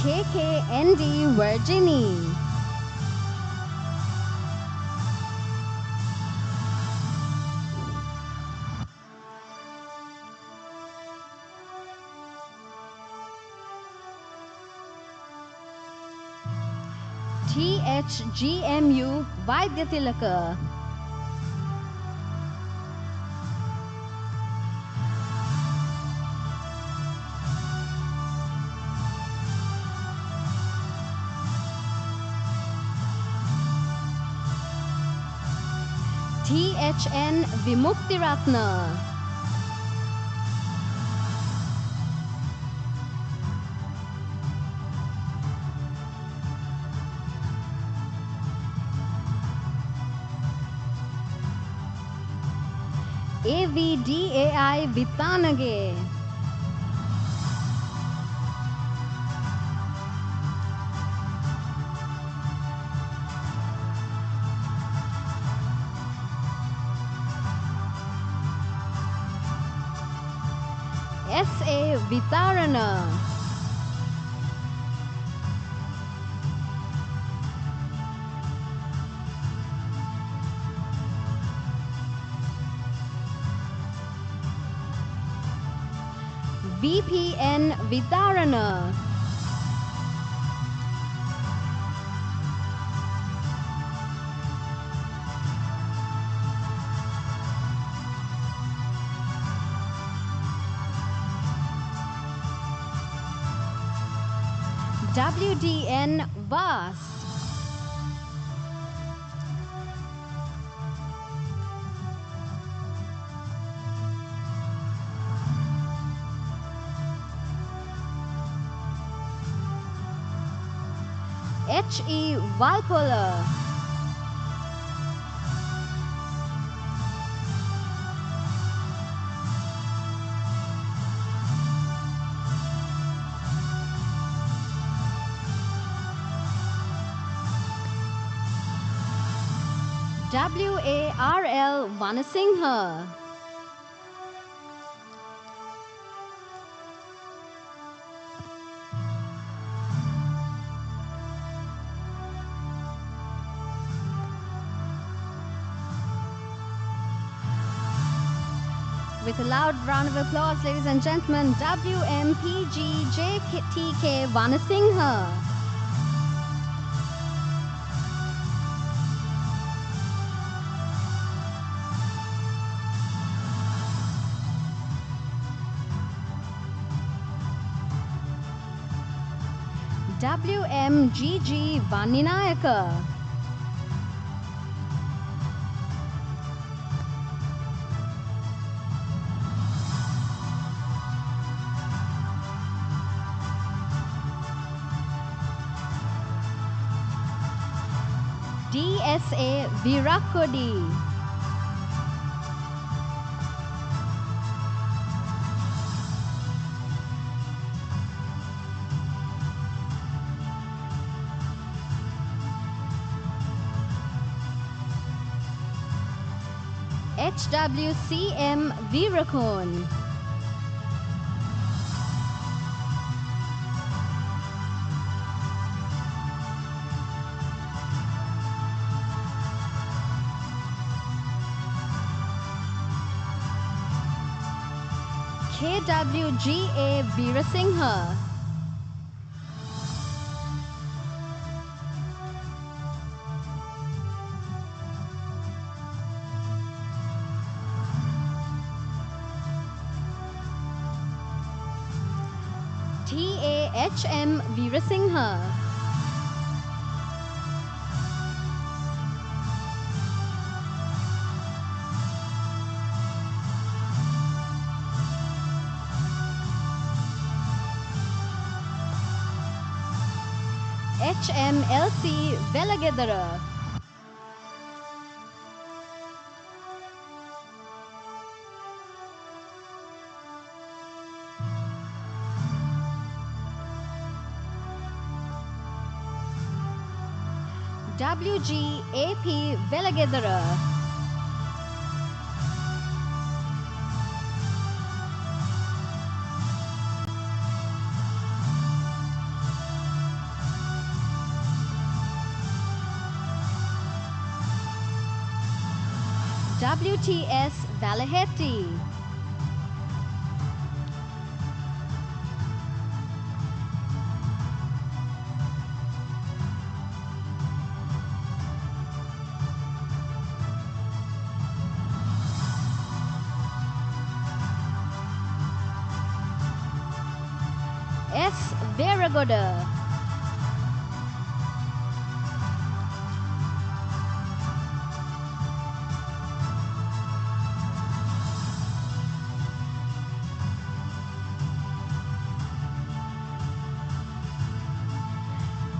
KKND Virginie, THGMU Vaidyatilaka, THN Vimuktiratna, AVDAI Vitanage, SA Vitarana, VPN Vitarana, WDN VAS, HE Valpola, WARL Vanasinghe, with a loud round of applause, ladies and gentlemen, WMPGJTK Vanasinghe, WMGG Vaninayaka, DSA Virakodi, HWCM Virakon, KWGA Virasinghe, KAHM Veerasinghe, HMLC Velagedara, WGAP Velagedara, WTS Valaheti, S. Veragoda,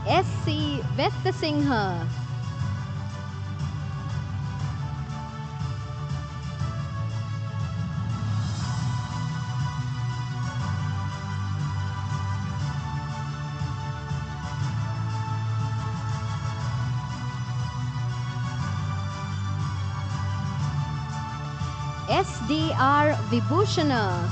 SC Vettasinghe, SDR Vibhushana,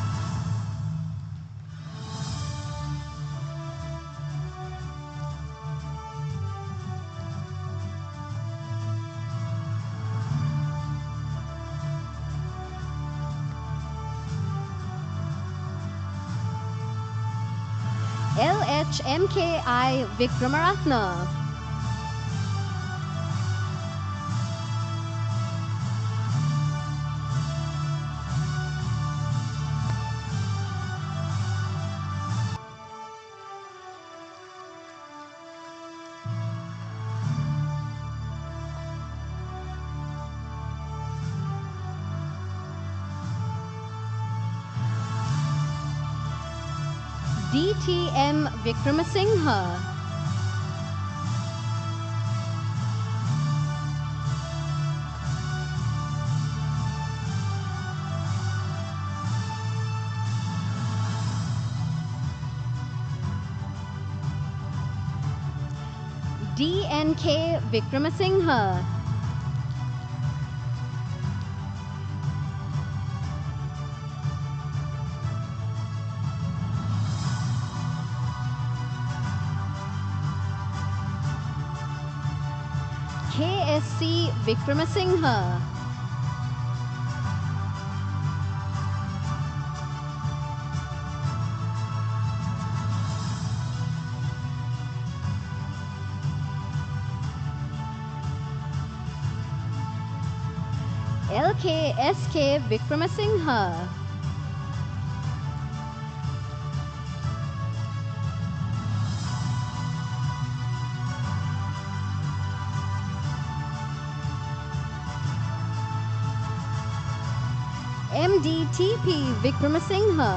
LHMKI Vikramaratna, DTM Vikramasinghe, DNK Vikramasinghe, KSC Vikramasinghe, LKSK Vikramasinghe, MDTP Vikramasinghe,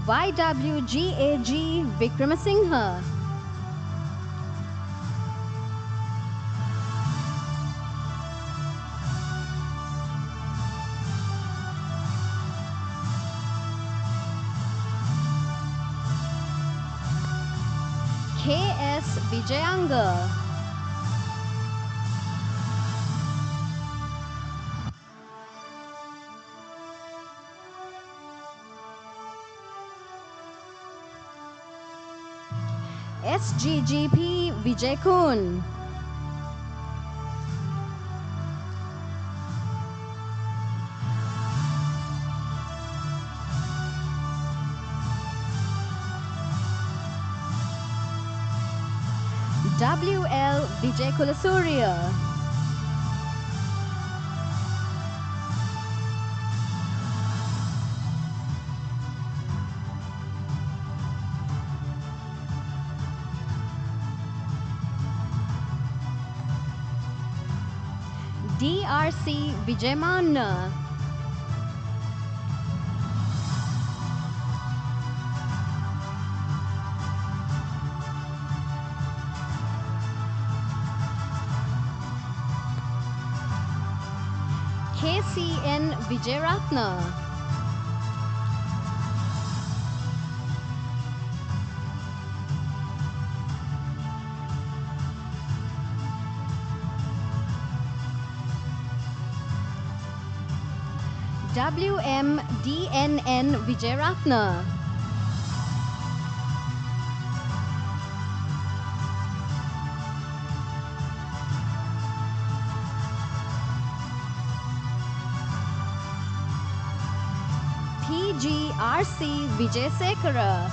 YWGAG Vikramasinghe, KS Vijayanga, SGGP Vijay Kun, W.L. Vijay Kulasurya. D.R.C. Vijaymanna. K.C.N. Vijayratna. W.M. D.N.N. Vijayratna. P.G.R.C. Vijayasekara.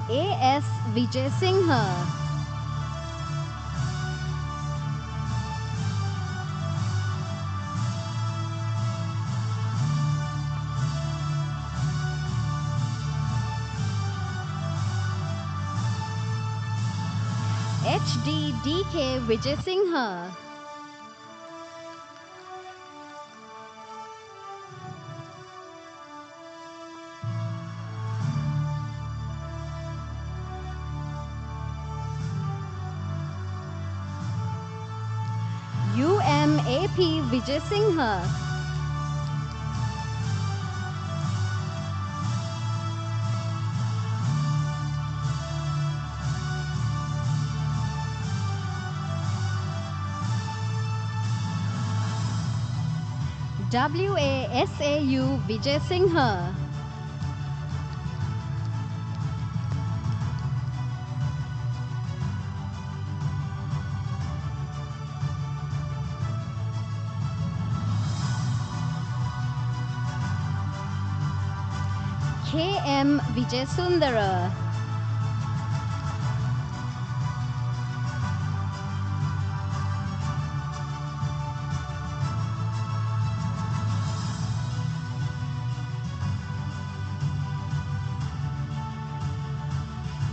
A.S. Vijay Singha. H.D. D.K. Vijay Singha. U.M.A.P. Vijay Singha. W.A.S.A.U. Vijay Singha. K.M. Vijay Sundara.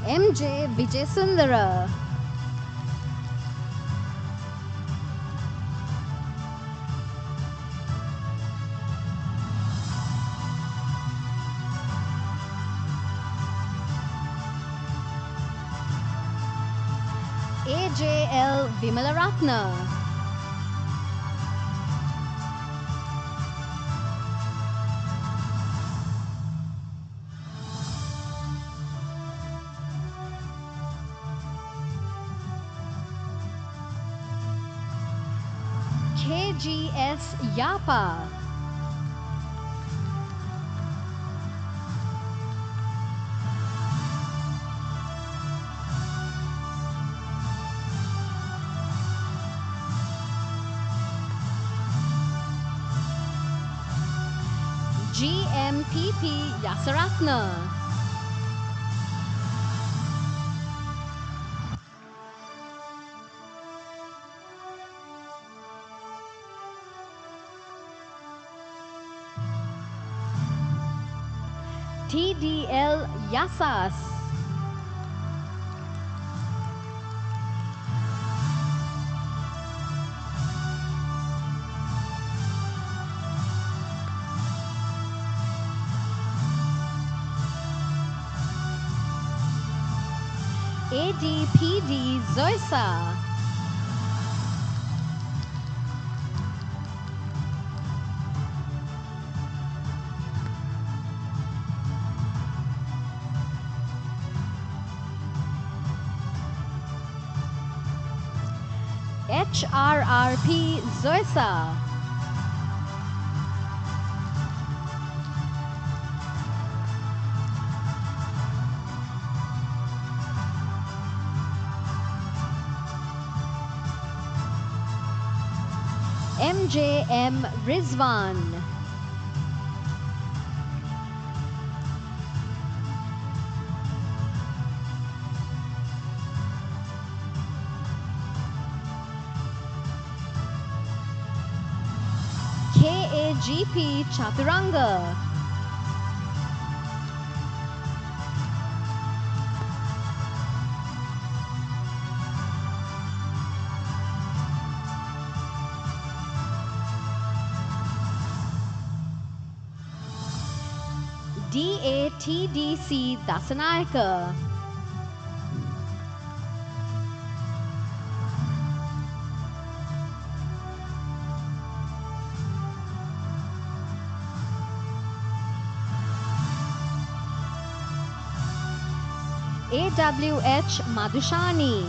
M.J. Vijay Sundara. A.J.L. Vimalaratna. K.G.S. Yapa. G.M.P.P. Yasaratna. T.D.L. Yasas. A.D.P.D. Zoysa. H.R.R.P. Zoysa. MJM Rizwan. KAGP Chaturanga. DATDC Dasanayaka. AWH Madhushani.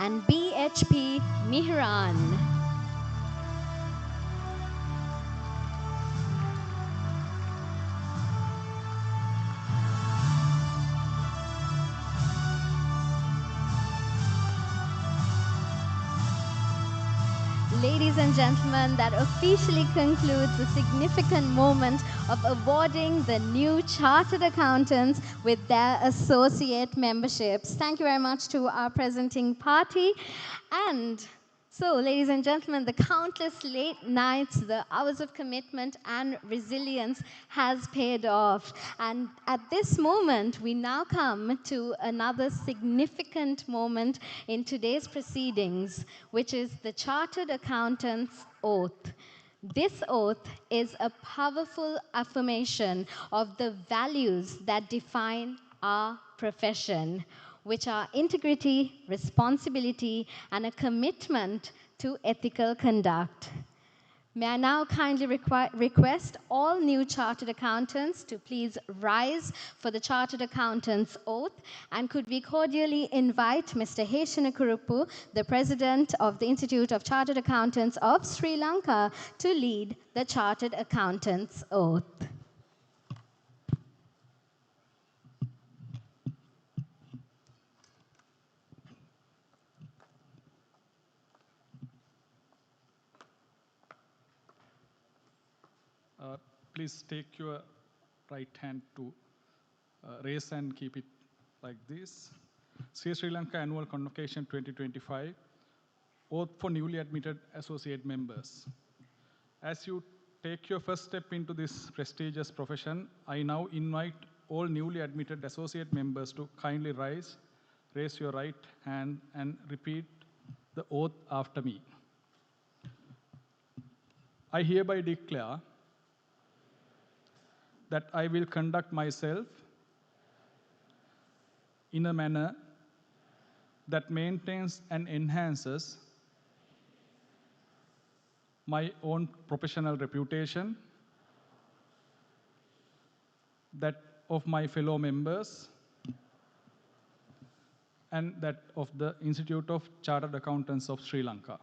And BHP Mihran. Ladies and gentlemen, that officially concludes the significant moment of awarding the new Chartered Accountants with their associate memberships. Thank you very much to our presenting party. And so, ladies and gentlemen, the countless late nights, the hours of commitment and resilience has paid off. And at this moment, we now come to another significant moment in today's proceedings, which is the Chartered Accountant's Oath. This oath is a powerful affirmation of the values that define our profession, which are integrity, responsibility, and a commitment to ethical conduct. May I now kindly request all new Chartered Accountants to please rise for the Chartered Accountants Oath, and could we cordially invite Mr. Heshanakurupu, the President of the Institute of Chartered Accountants of Sri Lanka, to lead the Chartered Accountants Oath. Please take your right hand to raise and keep it like this. CA Sri Lanka Annual Convocation 2025, Oath for newly admitted associate members. As you take your first step into this prestigious profession, I now invite all newly admitted associate members to kindly raise your right hand and repeat the oath after me. I hereby declare that I will conduct myself in a manner that maintains and enhances my own professional reputation, that of my fellow members, and that of the Institute of Chartered Accountants of Sri Lanka.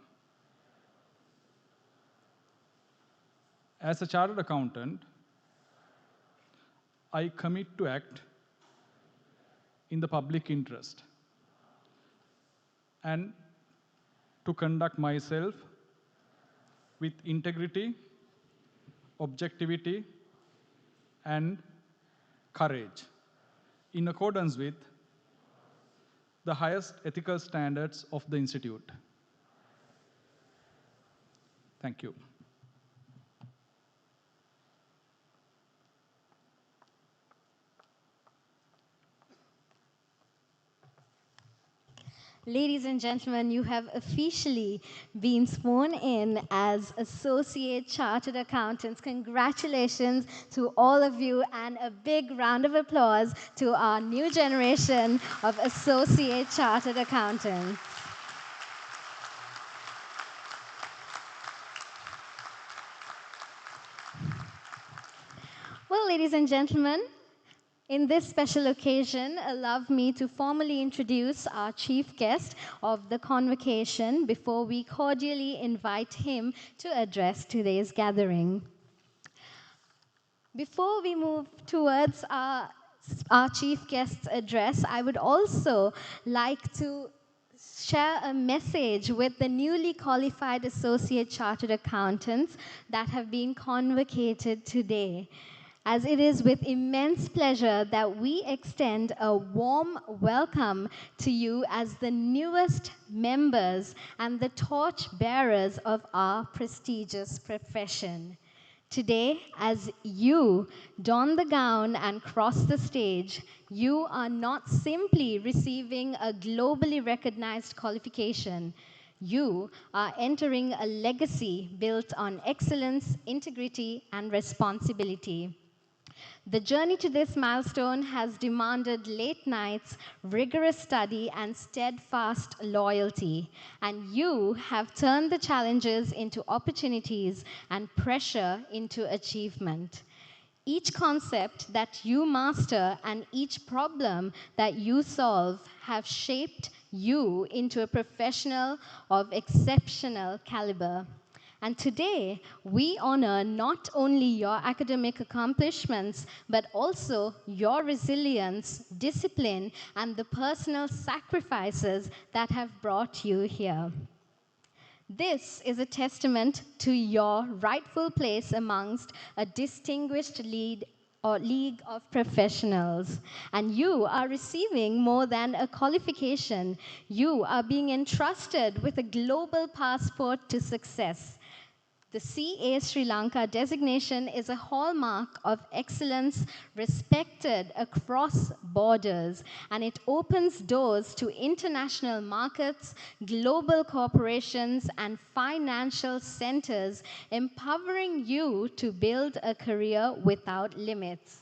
As a chartered accountant, I commit to act in the public interest and to conduct myself with integrity, objectivity, and courage, in accordance with the highest ethical standards of the Institute. Thank you. Ladies and gentlemen, you have officially been sworn in as Associate Chartered Accountants. Congratulations to all of you, and a big round of applause to our new generation of Associate Chartered Accountants. Well, ladies and gentlemen, In this special occasion, allow me to formally introduce our chief guest of the convocation before we cordially invite him to address today's gathering. Before we move towards our chief guest's address, I would also like to share a message with the newly qualified Associate Chartered Accountants that have been convocated today, as it is with immense pleasure that we extend a warm welcome to you as the newest members and the torch bearers of our prestigious profession. Today, as you don the gown and cross the stage, you are not simply receiving a globally recognized qualification. You are entering a legacy built on excellence, integrity, and responsibility. The journey to this milestone has demanded late nights, rigorous study, and steadfast loyalty. And you have turned the challenges into opportunities and pressure into achievement. Each concept that you master and each problem that you solve have shaped you into a professional of exceptional caliber. And today, we honor not only your academic accomplishments, but also your resilience, discipline, and the personal sacrifices that have brought you here. This is a testament to your rightful place amongst a distinguished league of professionals. And you are receiving more than a qualification. You are being entrusted with a global passport to success. The CA Sri Lanka designation is a hallmark of excellence respected across borders, and it opens doors to international markets, global corporations, and financial centers, empowering you to build a career without limits.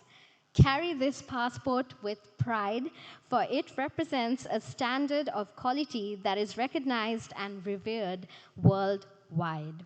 Carry this passport with pride, for it represents a standard of quality that is recognized and revered worldwide.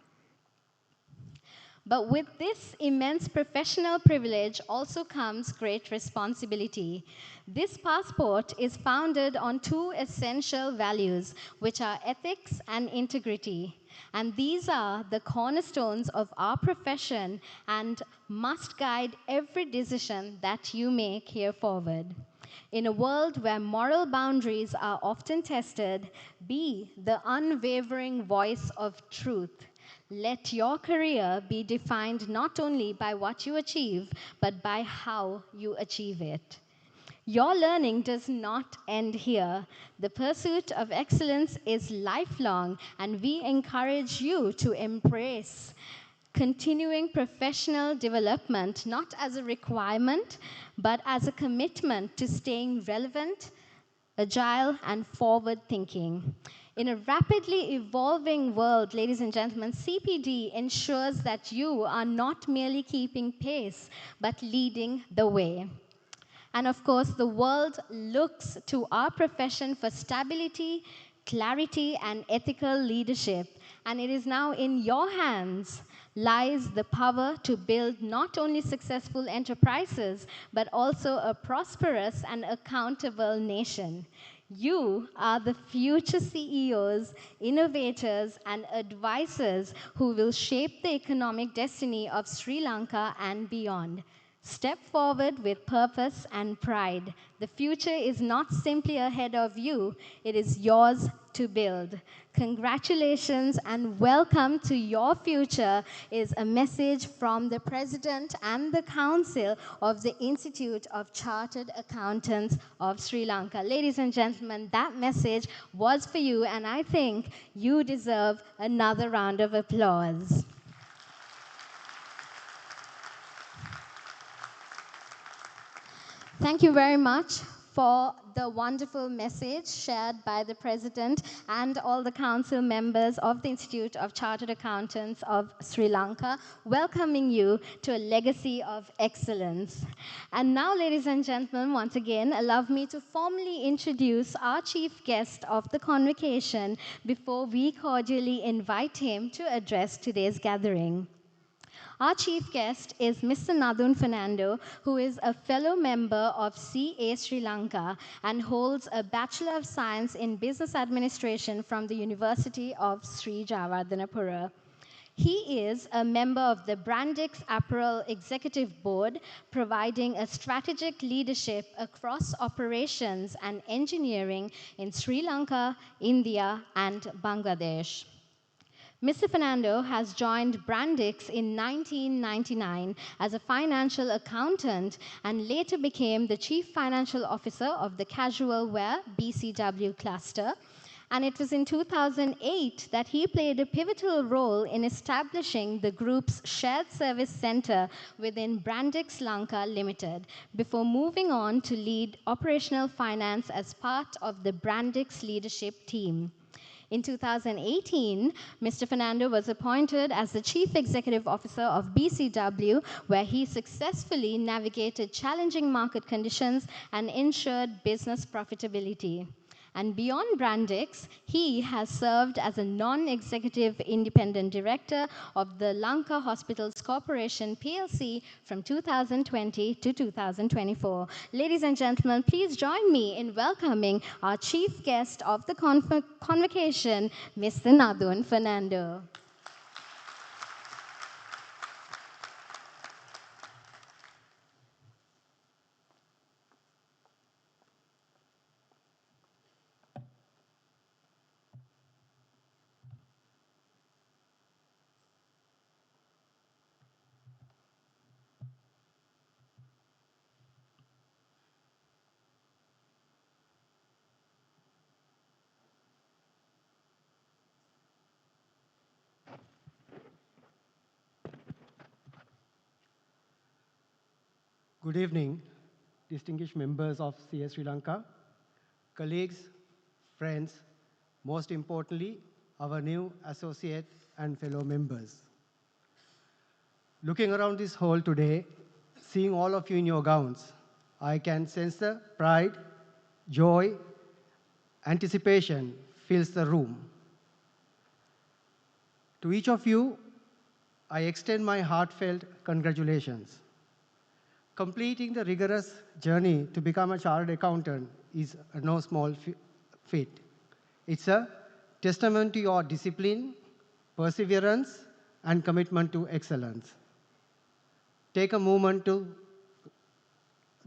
But with this immense professional privilege also comes great responsibility. This passport is founded on two essential values, which are ethics and integrity. And these are the cornerstones of our profession and must guide every decision that you make here forward. In a world where moral boundaries are often tested, be the unwavering voice of truth. Let your career be defined not only by what you achieve, but by how you achieve it. Your learning does not end here. The pursuit of excellence is lifelong, and we encourage you to embrace continuing professional development, not as a requirement, but as a commitment to staying relevant, agile, and forward-thinking. In a rapidly evolving world, ladies and gentlemen, CPD ensures that you are not merely keeping pace, but leading the way. And of course, the world looks to our profession for stability, clarity, and ethical leadership. And it is now in your hands lies the power to build not only successful enterprises, but also a prosperous and accountable nation. You are the future CEOs, innovators, and advisors who will shape the economic destiny of Sri Lanka and beyond. Step forward with purpose and pride. The future is not simply ahead of you, it is yours to build. Congratulations and welcome to your future is a message from the President and the Council of the Institute of Chartered Accountants of Sri Lanka. Ladies and gentlemen, that message was for you, and I think you deserve another round of applause. Thank you very much for the wonderful message shared by the President and all the Council members of the Institute of Chartered Accountants of Sri Lanka, welcoming you to a legacy of excellence. And now, ladies and gentlemen, once again, allow me to formally introduce our chief guest of the convocation before we cordially invite him to address today's gathering. Our chief guest is Mr. Nadun Fernando, who is a fellow member of CA Sri Lanka and holds a Bachelor of Science in Business Administration from the University of Sri Jayewardenepura. He is a member of the Brandix Apparel Executive Board, providing a strategic leadership across operations and engineering in Sri Lanka, India, and Bangladesh. Mr. Fernando has joined Brandix in 1999 as a financial accountant and later became the Chief Financial Officer of the casual wear BCW cluster. And it was in 2008 that he played a pivotal role in establishing the group's shared service center within Brandix Lanka Limited, before moving on to lead operational finance as part of the Brandix leadership team. In 2018, Mr. Fernando was appointed as the Chief Executive Officer of BCW, where he successfully navigated challenging market conditions and ensured business profitability. And beyond Brandix, he has served as a non-executive independent director of the Lanka Hospitals Corporation PLC from 2020 to 2024. Ladies and gentlemen, please join me in welcoming our chief guest of the convocation, Mr. Nadun Fernando. Good evening, distinguished members of CA Sri Lanka, colleagues, friends, most importantly, our new associate and fellow members. Looking around this hall today, seeing all of you in your gowns, I can sense the pride, joy, anticipation fills the room. To each of you, I extend my heartfelt congratulations. Completing the rigorous journey to become a chartered accountant is no small feat. It's a testament to your discipline, perseverance, and commitment to excellence. Take a moment to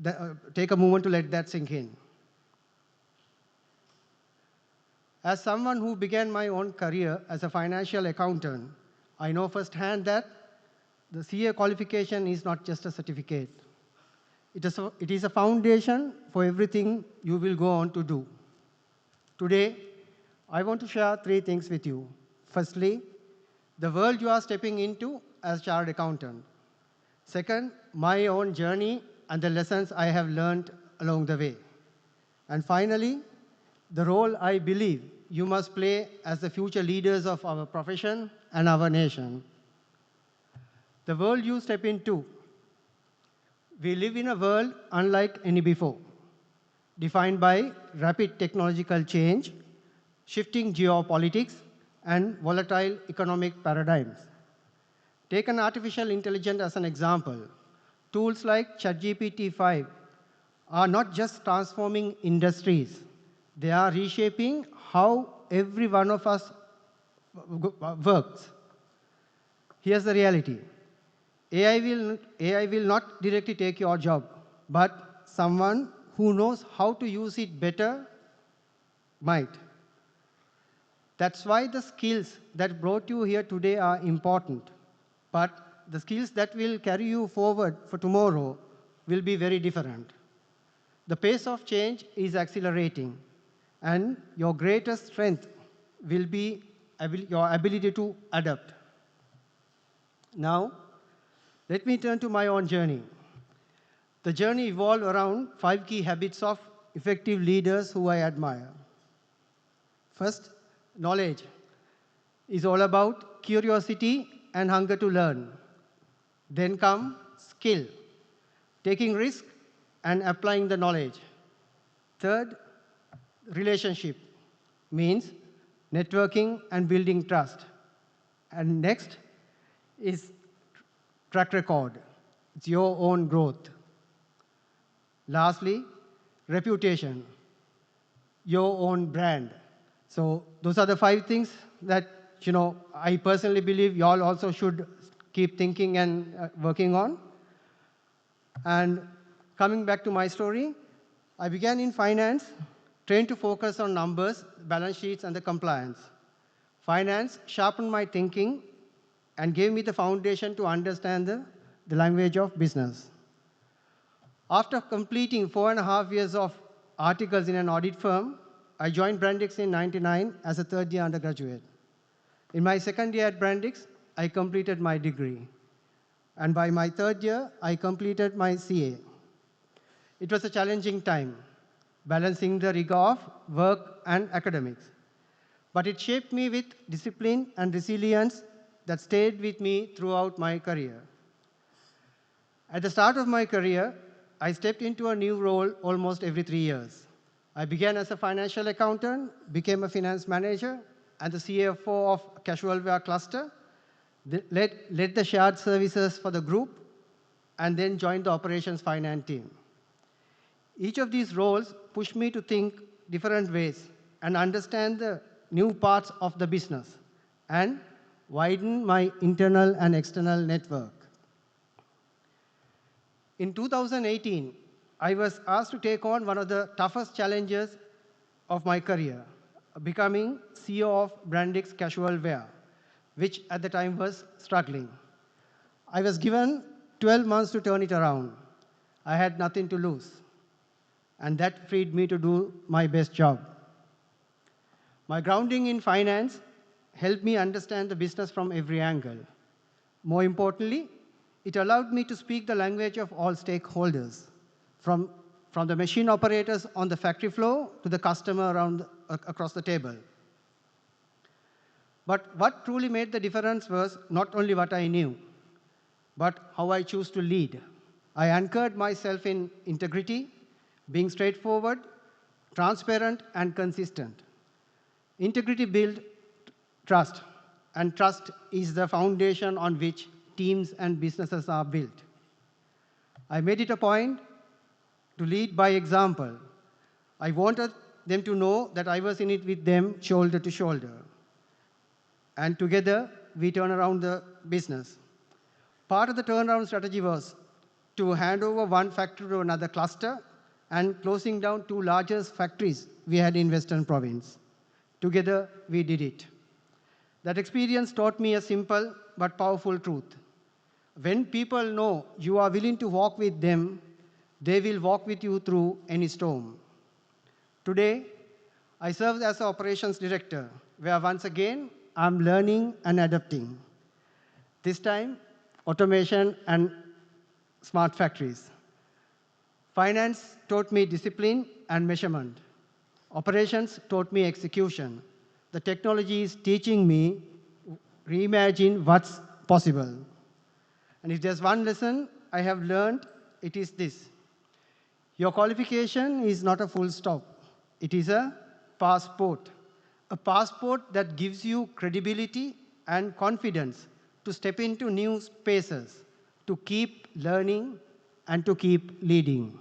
let that sink in. As someone who began my own career as a financial accountant, I know firsthand that the CA qualification is not just a certificate. It is a foundation for everything you will go on to do. Today, I want to share 3 things with you. Firstly, the world you are stepping into as chartered accountant. Second, my own journey and the lessons I have learned along the way. And finally, the role I believe you must play as the future leaders of our profession and our nation. The world you step into. We live in a world unlike any before, defined by rapid technological change, shifting geopolitics, and volatile economic paradigms. Take an artificial intelligence as an example. Tools like ChatGPT-5 are not just transforming industries, they are reshaping how every one of us works. Here's the reality. AI will not directly take your job, but someone who knows how to use it better might. That's why the skills that brought you here today are important, but the skills that will carry you forward for tomorrow will be very different. The pace of change is accelerating, and your greatest strength will be your ability to adapt. Now, let me turn to my own journey. The journey evolved around 5 key habits of effective leaders who I admire. First, knowledge is all about curiosity and hunger to learn. Then come skill, taking risk and applying the knowledge. Third, relationship means networking and building trust. And next is track record. It's your own growth. Lastly, reputation, your own brand. So those are the 5 things that I personally believe you all also should keep thinking and working on. And coming back to my story, I began in finance, trained to focus on numbers, balance sheets, and the compliance. Finance sharpened my thinking and gave me the foundation to understand the language of business. After completing 4.5 years of articles in an audit firm, I joined Brandix in '99 as a third-year undergraduate. In my second year at Brandix, I completed my degree. And by my third year, I completed my CA. It was a challenging time, balancing the rigor of work and academics. But it shaped me with discipline and resilience that stayed with me throughout my career. At the start of my career, I stepped into a new role almost every 3 years. I began as a financial accountant, became a finance manager, and the CFO of casual wear cluster, led the shared services for the group, and then joined the operations finance team. Each of these roles pushed me to think different ways and understand the new parts of the business and widen my internal and external network. In 2018, I was asked to take on one of the toughest challenges of my career, becoming CEO of Brandix Casual Wear, which at the time was struggling. I was given 12 months to turn it around. I had nothing to lose, and that freed me to do my best job. My grounding in finance helped me understand the business from every angle. More importantly, it allowed me to speak the language of all stakeholders, from the machine operators on the factory floor to the customer across the table. But what truly made the difference was not only what I knew, but how I choose to lead. I anchored myself in integrity, being straightforward, transparent, and consistent. Integrity builds trust, and trust is the foundation on which teams and businesses are built. I made it a point to lead by example. I wanted them to know that I was in it with them shoulder to shoulder. And together, we turn around the business. Part of the turnaround strategy was to hand over one factory to another cluster and closing down 2 largest factories we had in Western Province. Together, we did it. That experience taught me a simple but powerful truth. When people know you are willing to walk with them, they will walk with you through any storm. Today, I serve as an operations director, where once again, I'm learning and adapting. This time, automation and smart factories. Finance taught me discipline and measurement. Operations taught me execution. The technology is teaching me reimagine what's possible. And if there's one lesson I have learned, it is this. Your qualification is not a full stop. It is a passport that gives you credibility and confidence to step into new spaces, to keep learning and to keep leading.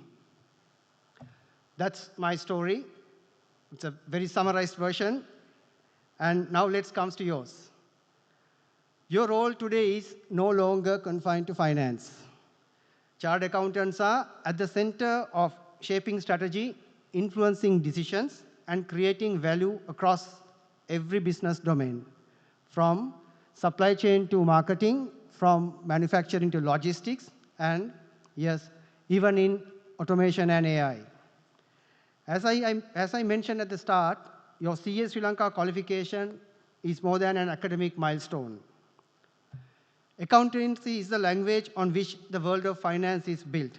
That's my story. It's a very summarized version. And now let's come to yours. Your role today is no longer confined to finance. Chartered accountants are at the center of shaping strategy, influencing decisions, and creating value across every business domain, from supply chain to marketing, from manufacturing to logistics, and yes, even in automation and AI. As I mentioned at the start, your CA Sri Lanka qualification is more than an academic milestone. Accountancy is the language on which the world of finance is built.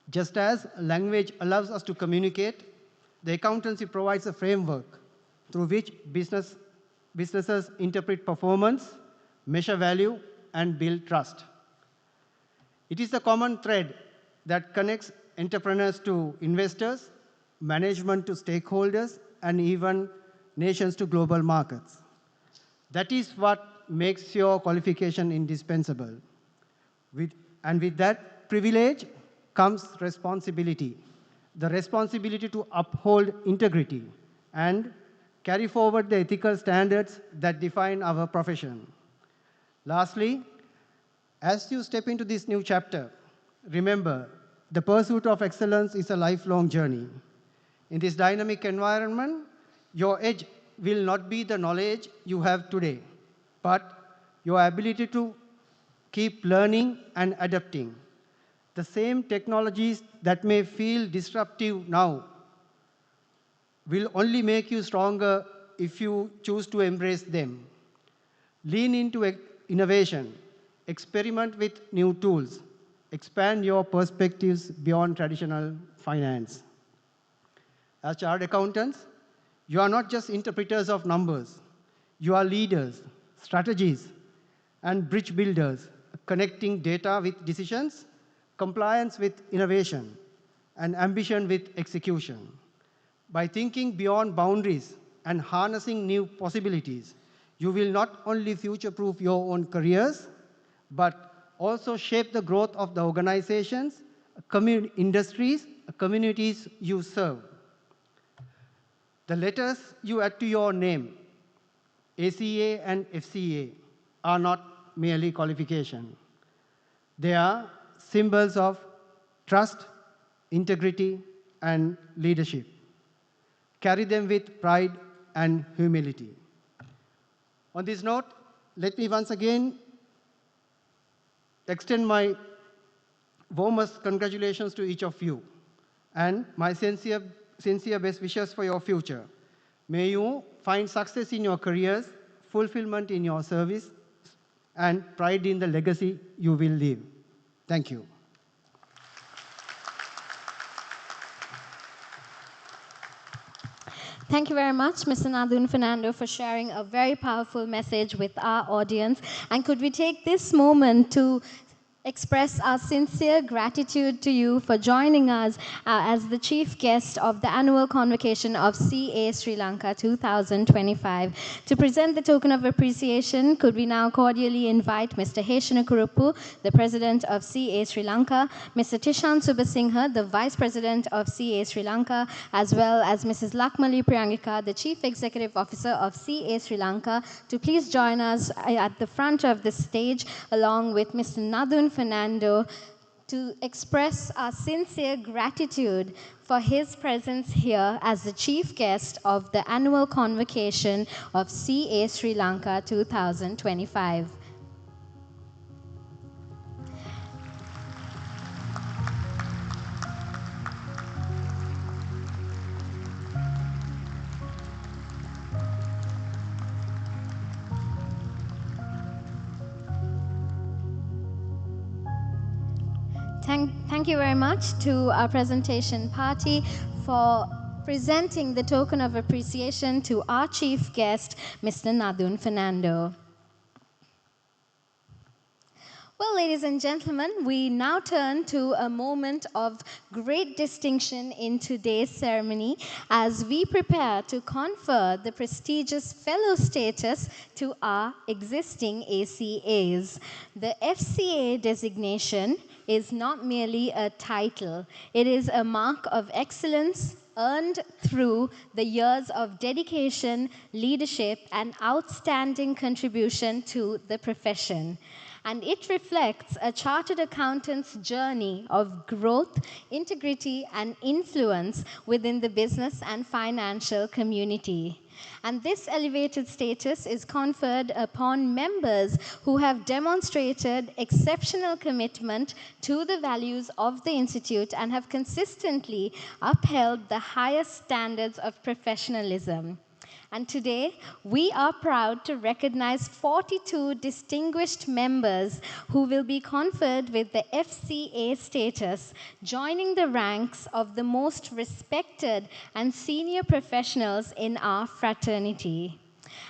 Just as language allows us to communicate, the accountancy provides a framework through which businesses interpret performance, measure value, and build trust. It is the common thread that connects entrepreneurs to investors, management to stakeholders, and even nations to global markets. That is what makes your qualification indispensable. With that privilege comes responsibility. The responsibility to uphold integrity and carry forward the ethical standards that define our profession. Lastly, as you step into this new chapter, remember the pursuit of excellence is a lifelong journey. In this dynamic environment, your edge will not be the knowledge you have today, but your ability to keep learning and adapting. The same technologies that may feel disruptive now will only make you stronger if you choose to embrace them. Lean into innovation, experiment with new tools, expand your perspectives beyond traditional finance. As chartered accountants, you are not just interpreters of numbers. You are leaders, strategies, and bridge builders, connecting data with decisions, compliance with innovation, and ambition with execution. By thinking beyond boundaries and harnessing new possibilities, you will not only future-proof your own careers, but also shape the growth of the organizations, industries, communities you serve. The letters you add to your name, ACA and FCA, are not merely qualification. They are symbols of trust, integrity, and leadership. Carry them with pride and humility. On this note, let me once again extend my warmest congratulations to each of you and my sincere best wishes for your future. May you find success in your careers, fulfillment in your service, and pride in the legacy you will leave. Thank you. Thank you very much, Mr. Nadun Fernando, for sharing a very powerful message with our audience. And could we take this moment to express our sincere gratitude to you for joining us as the chief guest of the annual convocation of CA Sri Lanka 2025. To present the token of appreciation, could we now cordially invite Mr. Heshana Kurupu, the president of CA Sri Lanka, Mr. Tishan Subasinghe, the vice president of CA Sri Lanka, as well as Mrs. Lakmali Priyangika, the chief executive officer of CA Sri Lanka, to please join us at the front of the stage, along with Mr. Nadun Fernando, to express our sincere gratitude for his presence here as the chief guest of the annual convocation of CA Sri Lanka 2025. Thank you very much to our presentation party for presenting the token of appreciation to our chief guest, Mr. Nadun Fernando. Well, ladies and gentlemen, we now turn to a moment of great distinction in today's ceremony as we prepare to confer the prestigious fellow status to our existing ACAs. The FCA designation is not merely a title. It is a mark of excellence earned through the years of dedication, leadership, and outstanding contribution to the profession. And it reflects a chartered accountant's journey of growth, integrity, and influence within the business and financial community. And this elevated status is conferred upon members who have demonstrated exceptional commitment to the values of the Institute and have consistently upheld the highest standards of professionalism. And today, we are proud to recognize 42 distinguished members who will be conferred with the FCA status, joining the ranks of the most respected and senior professionals in our fraternity.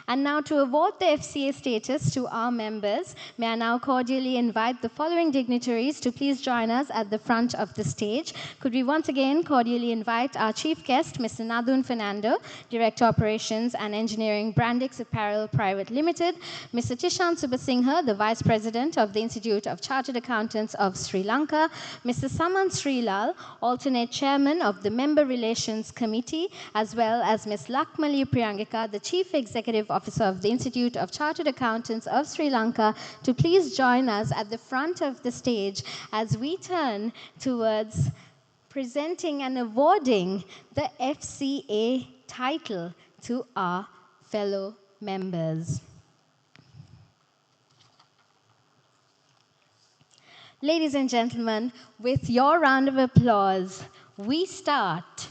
And now to award the FCA status to our members, may I now cordially invite the following dignitaries to please join us at the front of the stage. Could we once again cordially invite our chief guest, Mr. Nadun Fernando, Director Operations and Engineering, Brandix Apparel Private Limited, Mr. Tishan Subasinghe, the Vice President of the Institute of Chartered Accountants of Sri Lanka, Mr. Saman Srilal, Alternate Chairman of the Member Relations Committee, as well as Ms. Lakmali Priyangika, the Chief Executive Officer of the Institute of Chartered Accountants of Sri Lanka, to please join us at the front of the stage as we turn towards presenting and awarding the FCA title to our fellow members. Ladies and gentlemen, with your round of applause, we start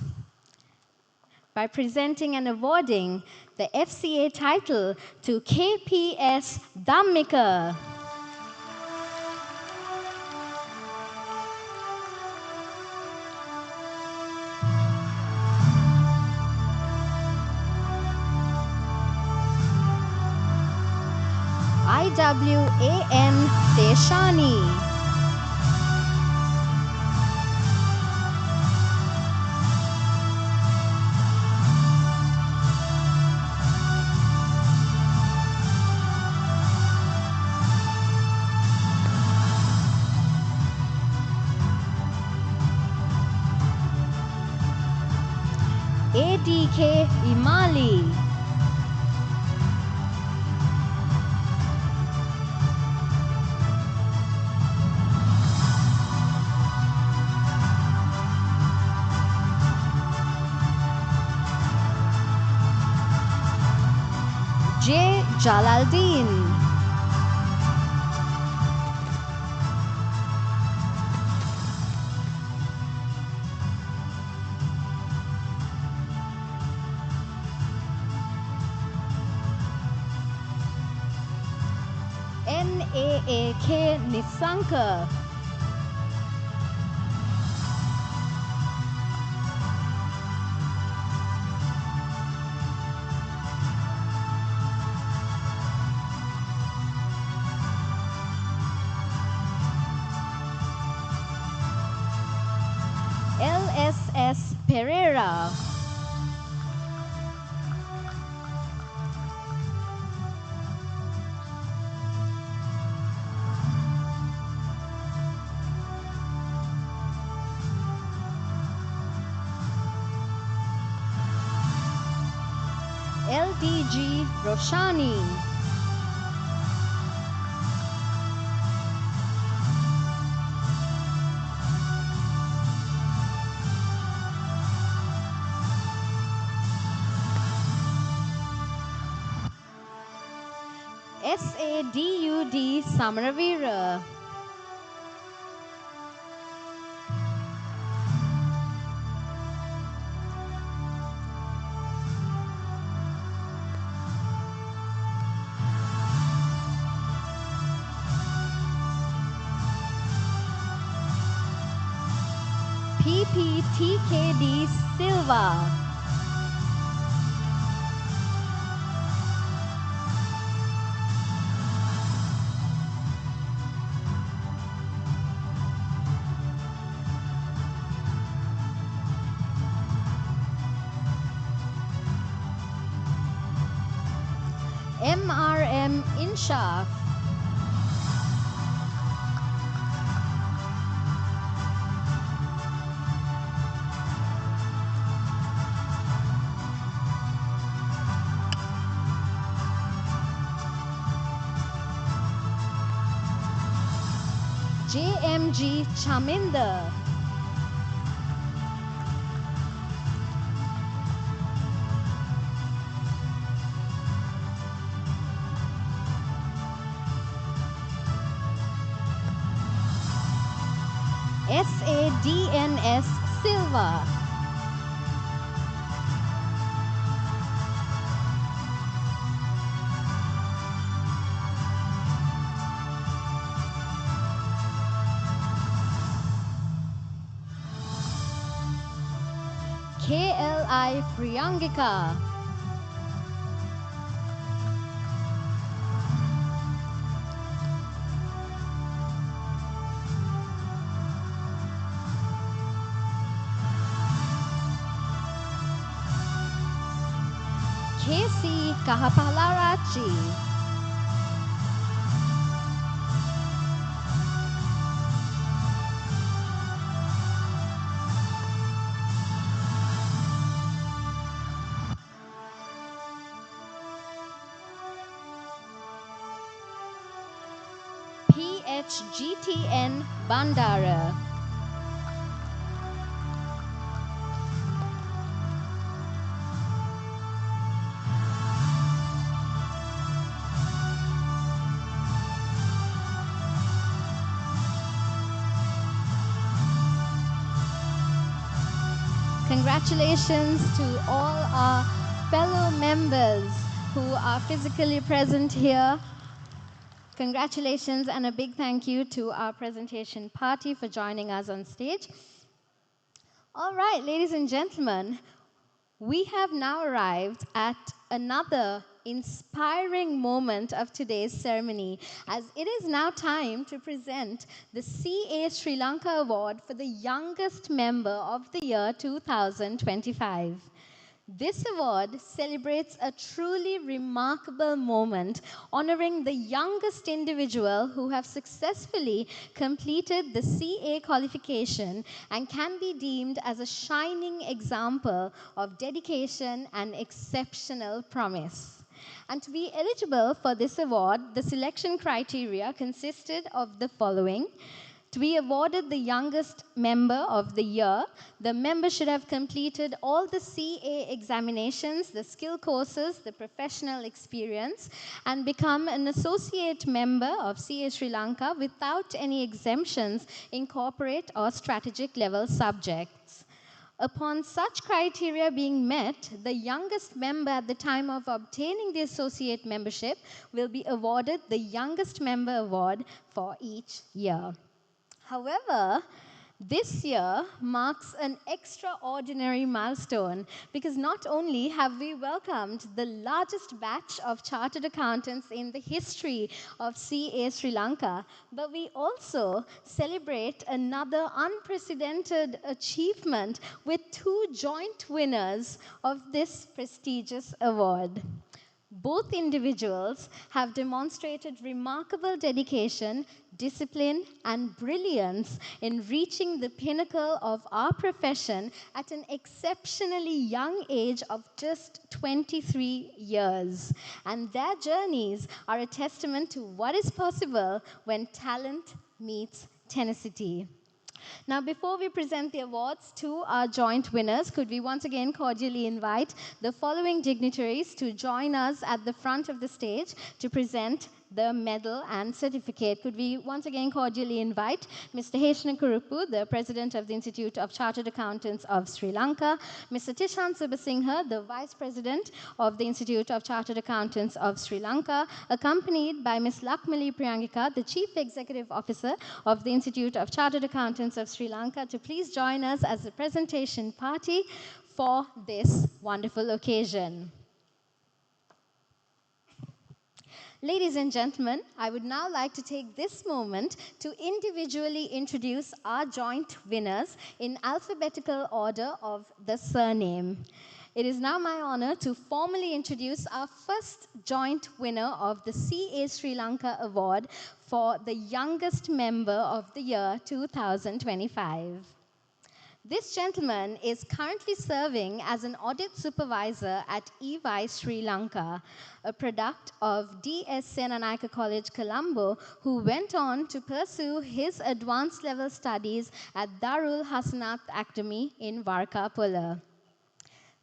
by presenting and awarding the FCA title to KPS Dhammika. IWAN Deshani. ADK Imali. J. Jalaldin. NAAK Nisanka. LSS Pereira. LDG Roshani. SADUD Samaravira. PPTKD Silva. MRM Inshaf. JMG Chaminda. SADNS Silva. KLI Priyangika. Casey Kahapalarachi. PHGTN Bandara. Congratulations to all our fellow members who are physically present here. Congratulations and a big thank you to our presentation party for joining us on stage. All right, ladies and gentlemen, we have now arrived at another inspiring moment of today's ceremony, as it is now time to present the CA Sri Lanka Award for the Youngest Member of the Year 2025. This award celebrates a truly remarkable moment, honoring the youngest individual who have successfully completed the CA qualification and can be deemed as a shining example of dedication and exceptional promise. And to be eligible for this award, the selection criteria consisted of the following. To be awarded the youngest member of the year, the member should have completed all the CA examinations, the skill courses, the professional experience, and become an associate member of CA Sri Lanka without any exemptions in corporate or strategic level subjects. Upon such criteria being met, the youngest member at the time of obtaining the associate membership will be awarded the Youngest Member Award for each year. However, this year marks an extraordinary milestone because not only have we welcomed the largest batch of chartered accountants in the history of CA Sri Lanka, but we also celebrate another unprecedented achievement with two joint winners of this prestigious award. Both individuals have demonstrated remarkable dedication, discipline, and brilliance in reaching the pinnacle of our profession at an exceptionally young age of just 23 years. And their journeys are a testament to what is possible when talent meets tenacity. Now, before we present the awards to our joint winners, could we once again cordially invite the following dignitaries to join us at the front of the stage to present the medal and certificate. Could we once again cordially invite Mr. Heshna Kurupu, the President of the Institute of Chartered Accountants of Sri Lanka, Mr. Tishan Subasinghe, the Vice President of the Institute of Chartered Accountants of Sri Lanka, accompanied by Ms. Lakmali Priyangika, the Chief Executive Officer of the Institute of Chartered Accountants of Sri Lanka, to please join us as the presentation party for this wonderful occasion. Ladies and gentlemen, I would now like to take this moment to individually introduce our joint winners in alphabetical order of the surname. It is now my honor to formally introduce our first joint winner of the CA Sri Lanka Award for the Youngest Member of the Year 2025. This gentleman is currently serving as an audit supervisor at EY Sri Lanka, a product of D.S. Senanayake College, Colombo, who went on to pursue his advanced level studies at Darul Hasanat Academy in Varkapula.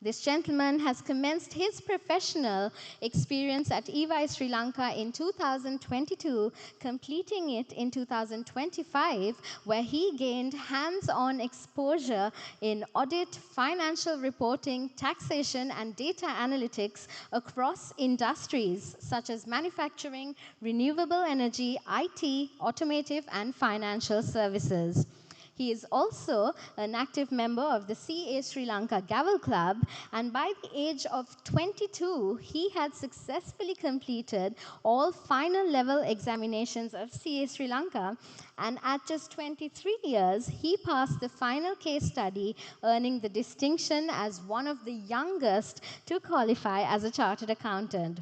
This gentleman has commenced his professional experience at EY Sri Lanka in 2022, completing it in 2025, where he gained hands-on exposure in audit, financial reporting, taxation, and data analytics across industries such as manufacturing, renewable energy, IT, automotive, and financial services. He is also an active member of the CA Sri Lanka Gavel Club, and by the age of 22, he had successfully completed all final level examinations of CA Sri Lanka, and at just 23 years, he passed the final case study, earning the distinction as one of the youngest to qualify as a chartered accountant.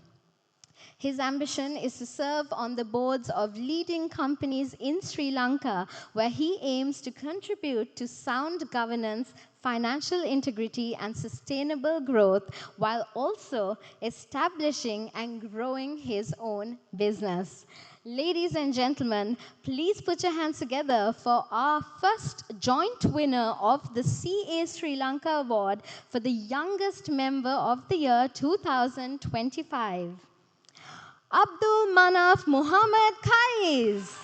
His ambition is to serve on the boards of leading companies in Sri Lanka, where he aims to contribute to sound governance, financial integrity, and sustainable growth, while also establishing and growing his own business. Ladies and gentlemen, please put your hands together for our first joint winner of the CA Sri Lanka Award for the youngest member of the year 2025. Abdul Manaf Muhammad Kais.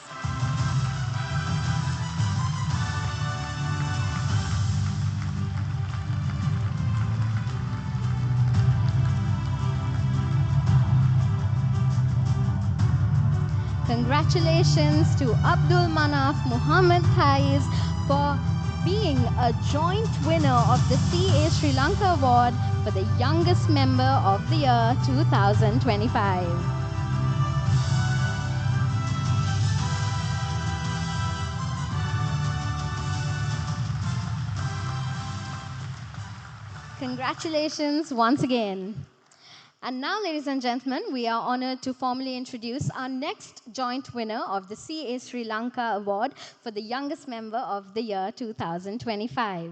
Congratulations to Abdul Manaf Muhammad Kais for being a joint winner of the CA Sri Lanka Award for the youngest member of the year 2025. Congratulations once again. And now, ladies and gentlemen, we are honored to formally introduce our next joint winner of the CA Sri Lanka Award for the youngest member of the year 2025.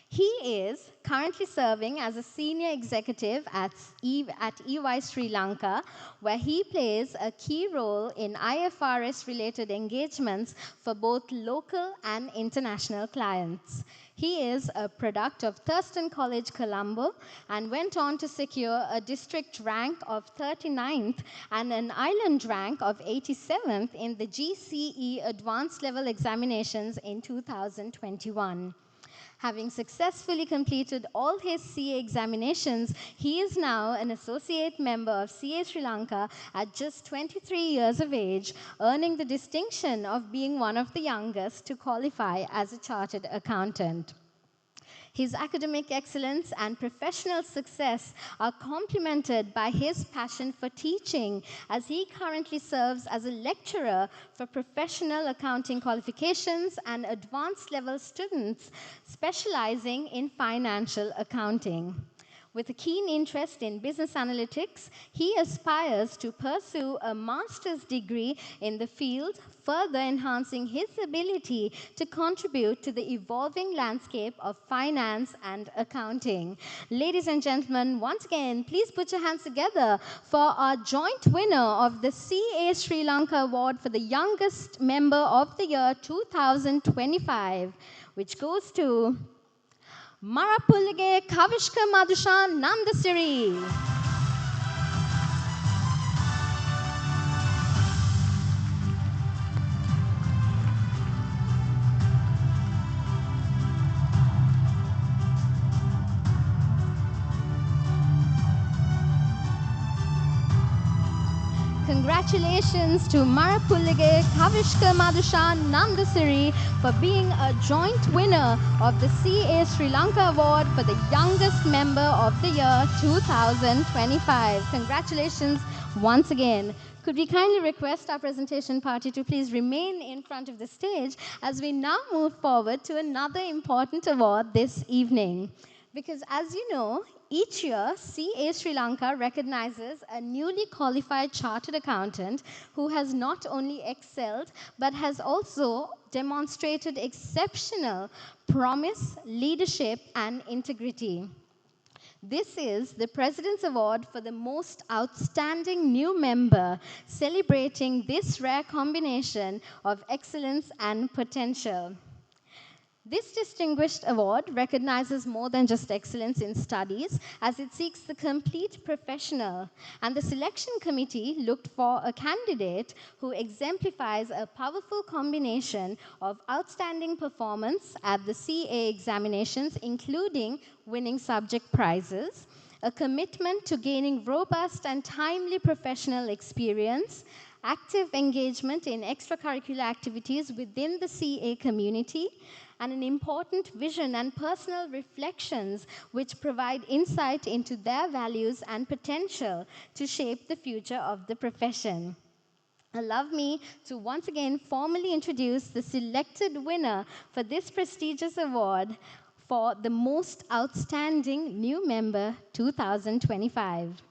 He is currently serving as a senior executive at EY Sri Lanka, where he plays a key role in IFRS-related engagements for both local and international clients. He is a product of Thurston College, Colombo, and went on to secure a district rank of 39th and an island rank of 87th in the GCE Advanced Level Examinations in 2021. Having successfully completed all his CA examinations, he is now an associate member of CA Sri Lanka at just 23 years of age, earning the distinction of being one of the youngest to qualify as a chartered accountant. His academic excellence and professional success are complemented by his passion for teaching, as he currently serves as a lecturer for professional accounting qualifications and advanced level students specializing in financial accounting. With a keen interest in business analytics, he aspires to pursue a master's degree in the field, further enhancing his ability to contribute to the evolving landscape of finance and accounting. Ladies and gentlemen, once again, please put your hands together for our joint winner of the CA Sri Lanka Award for the youngest member of the year 2025, which goes to Marapullige Kavishka Madusha Nandasiri. Congratulations to Marapullige Kavishka Madusha Nandasiri for being a joint winner of the CA Sri Lanka Award for the youngest member of the year 2025. Congratulations once again. Could we kindly request our presentation party to please remain in front of the stage as we now move forward to another important award this evening. Because as you know, each year, CA Sri Lanka recognizes a newly qualified chartered accountant who has not only excelled, but has also demonstrated exceptional promise, leadership, and integrity. This is the President's Award for the Most Outstanding New Member, celebrating this rare combination of excellence and potential. This distinguished award recognizes more than just excellence in studies, as it seeks the complete professional. And the selection committee looked for a candidate who exemplifies a powerful combination of outstanding performance at the CA examinations, including winning subject prizes, a commitment to gaining robust and timely professional experience, active engagement in extracurricular activities within the CA community, and an important vision and personal reflections which provide insight into their values and potential to shape the future of the profession. Allow me to once again formally introduce the selected winner for this prestigious award for the Most Outstanding New Member 2025.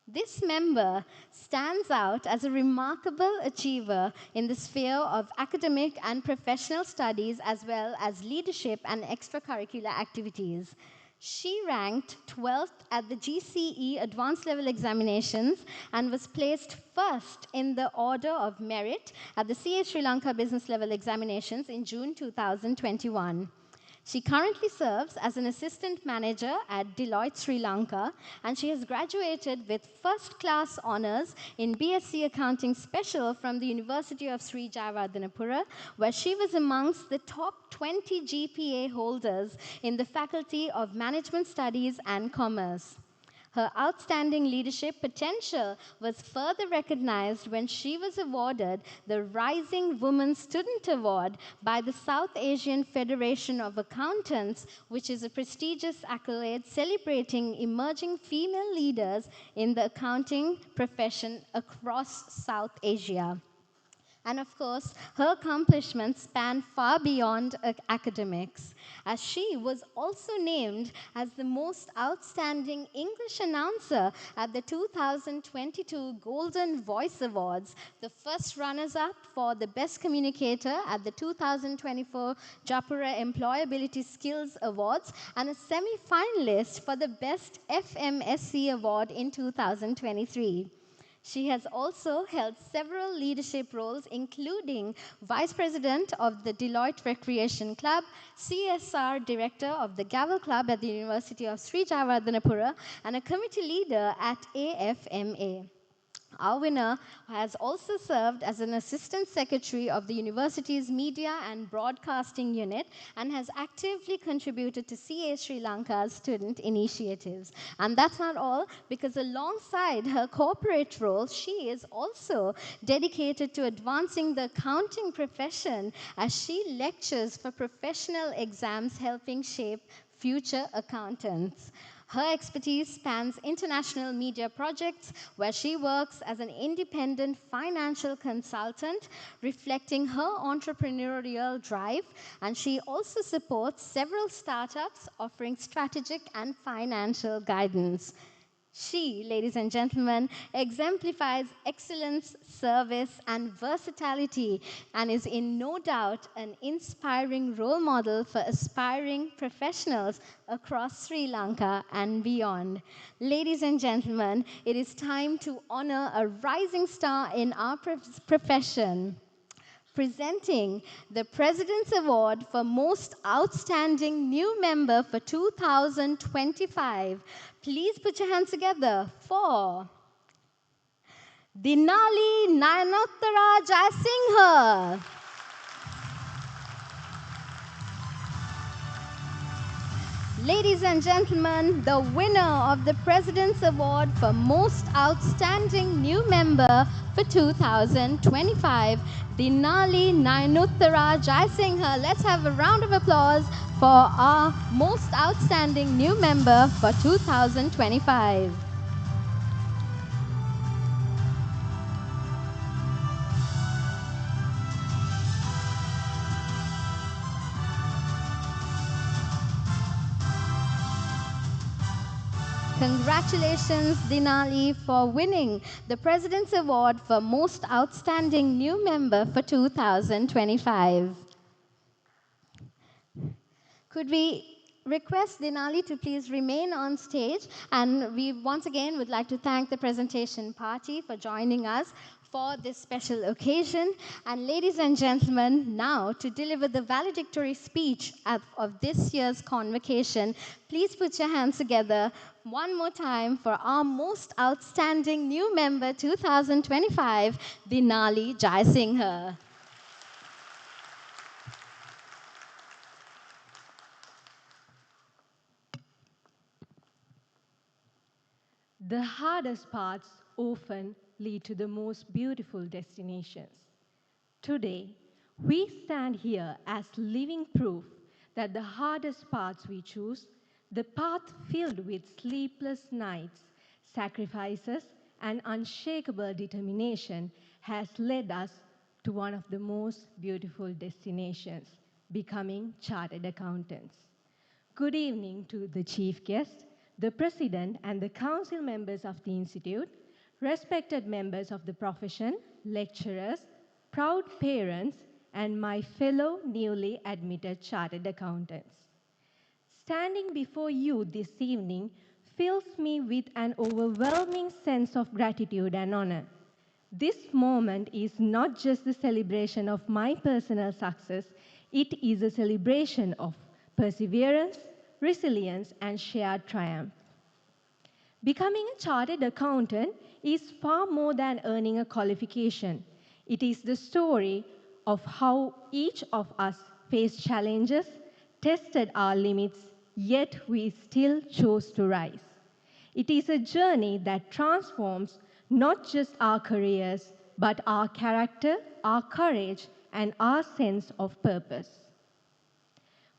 This member stands out as a remarkable achiever in the sphere of academic and professional studies, as well as leadership and extracurricular activities. She ranked 12th at the GCE Advanced Level Examinations and was placed first in the order of merit at the CA Sri Lanka Business Level Examinations in June 2021. She currently serves as an assistant manager at Deloitte Sri Lanka, and she has graduated with first-class honors in BSc Accounting Special from the University of Sri Jayawardhanapura, where she was amongst the top 20 GPA holders in the Faculty of Management Studies and Commerce. Her outstanding leadership potential was further recognized when she was awarded the Rising Woman Student Award by the South Asian Federation of Accountants, which is a prestigious accolade celebrating emerging female leaders in the accounting profession across South Asia. And of course, her accomplishments span far beyond academics, as she was also named as the most outstanding English announcer at the 2022 Golden Voice Awards, the first runners-up for the Best Communicator at the 2024 Japura Employability Skills Awards, and a semi-finalist for the Best FMSC Award in 2023. She has also held several leadership roles, including Vice President of the Deloitte Recreation Club, CSR Director of the Gavel Club at the University of Sri Jayawardhanapura, and a committee leader at AFMA. Our winner has also served as an Assistant Secretary of the university's Media and Broadcasting Unit and has actively contributed to CA Sri Lanka's student initiatives. And that's not all, because alongside her corporate role, she is also dedicated to advancing the accounting profession as she lectures for professional exams, helping shape future accountants. Her expertise spans international media projects, where she works as an independent financial consultant, reflecting her entrepreneurial drive, and she also supports several startups offering strategic and financial guidance. She, ladies and gentlemen, exemplifies excellence, service, and versatility, and is in no doubt an inspiring role model for aspiring professionals across Sri Lanka and beyond. Ladies and gentlemen, it is time to honor a rising star in our profession. Presenting the President's Award for Most Outstanding New Member for 2025. Please put your hands together for Dinali Nayanottara Jayasinghe. Ladies and gentlemen, the winner of the President's Award for Most Outstanding New Member for 2025, Dinali Nayanottara Jayasinghe. Let's have a round of applause for our Most Outstanding New Member for 2025. Congratulations, Dinali, for winning the President's Award for Most Outstanding New Member for 2025. Could we request Dinali to please remain on stage? And we once again would like to thank the presentation party for joining us for this special occasion. And ladies and gentlemen, now to deliver the valedictory speech of this year's convocation, please put your hands together one more time for our Most Outstanding New Member 2025, Dinali Jayasinghe. The hardest parts often lead to the most beautiful destinations. Today, we stand here as living proof that the hardest paths we choose, the path filled with sleepless nights, sacrifices, and unshakable determination, has led us to one of the most beautiful destinations, becoming chartered accountants. Good evening to the chief guest, the president and the council members of the institute, respected members of the profession, lecturers, proud parents, and my fellow newly admitted chartered accountants. Standing before you this evening fills me with an overwhelming sense of gratitude and honor. This moment is not just the celebration of my personal success, it is a celebration of perseverance, resilience, and shared triumph. Becoming a chartered accountant is far more than earning a qualification. It is the story of how each of us faced challenges, tested our limits, yet we still chose to rise. It is a journey that transforms not just our careers, but our character, our courage, and our sense of purpose.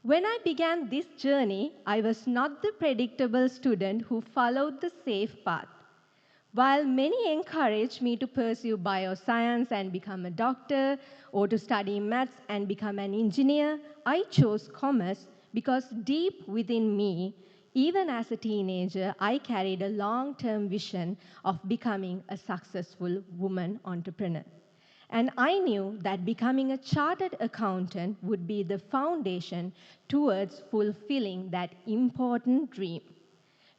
When I began this journey, I was not the predictable student who followed the safe path. While many encouraged me to pursue bioscience and become a doctor, or to study maths and become an engineer, I chose commerce because deep within me, even as a teenager, I carried a long-term vision of becoming a successful woman entrepreneur. And I knew that becoming a chartered accountant would be the foundation towards fulfilling that important dream.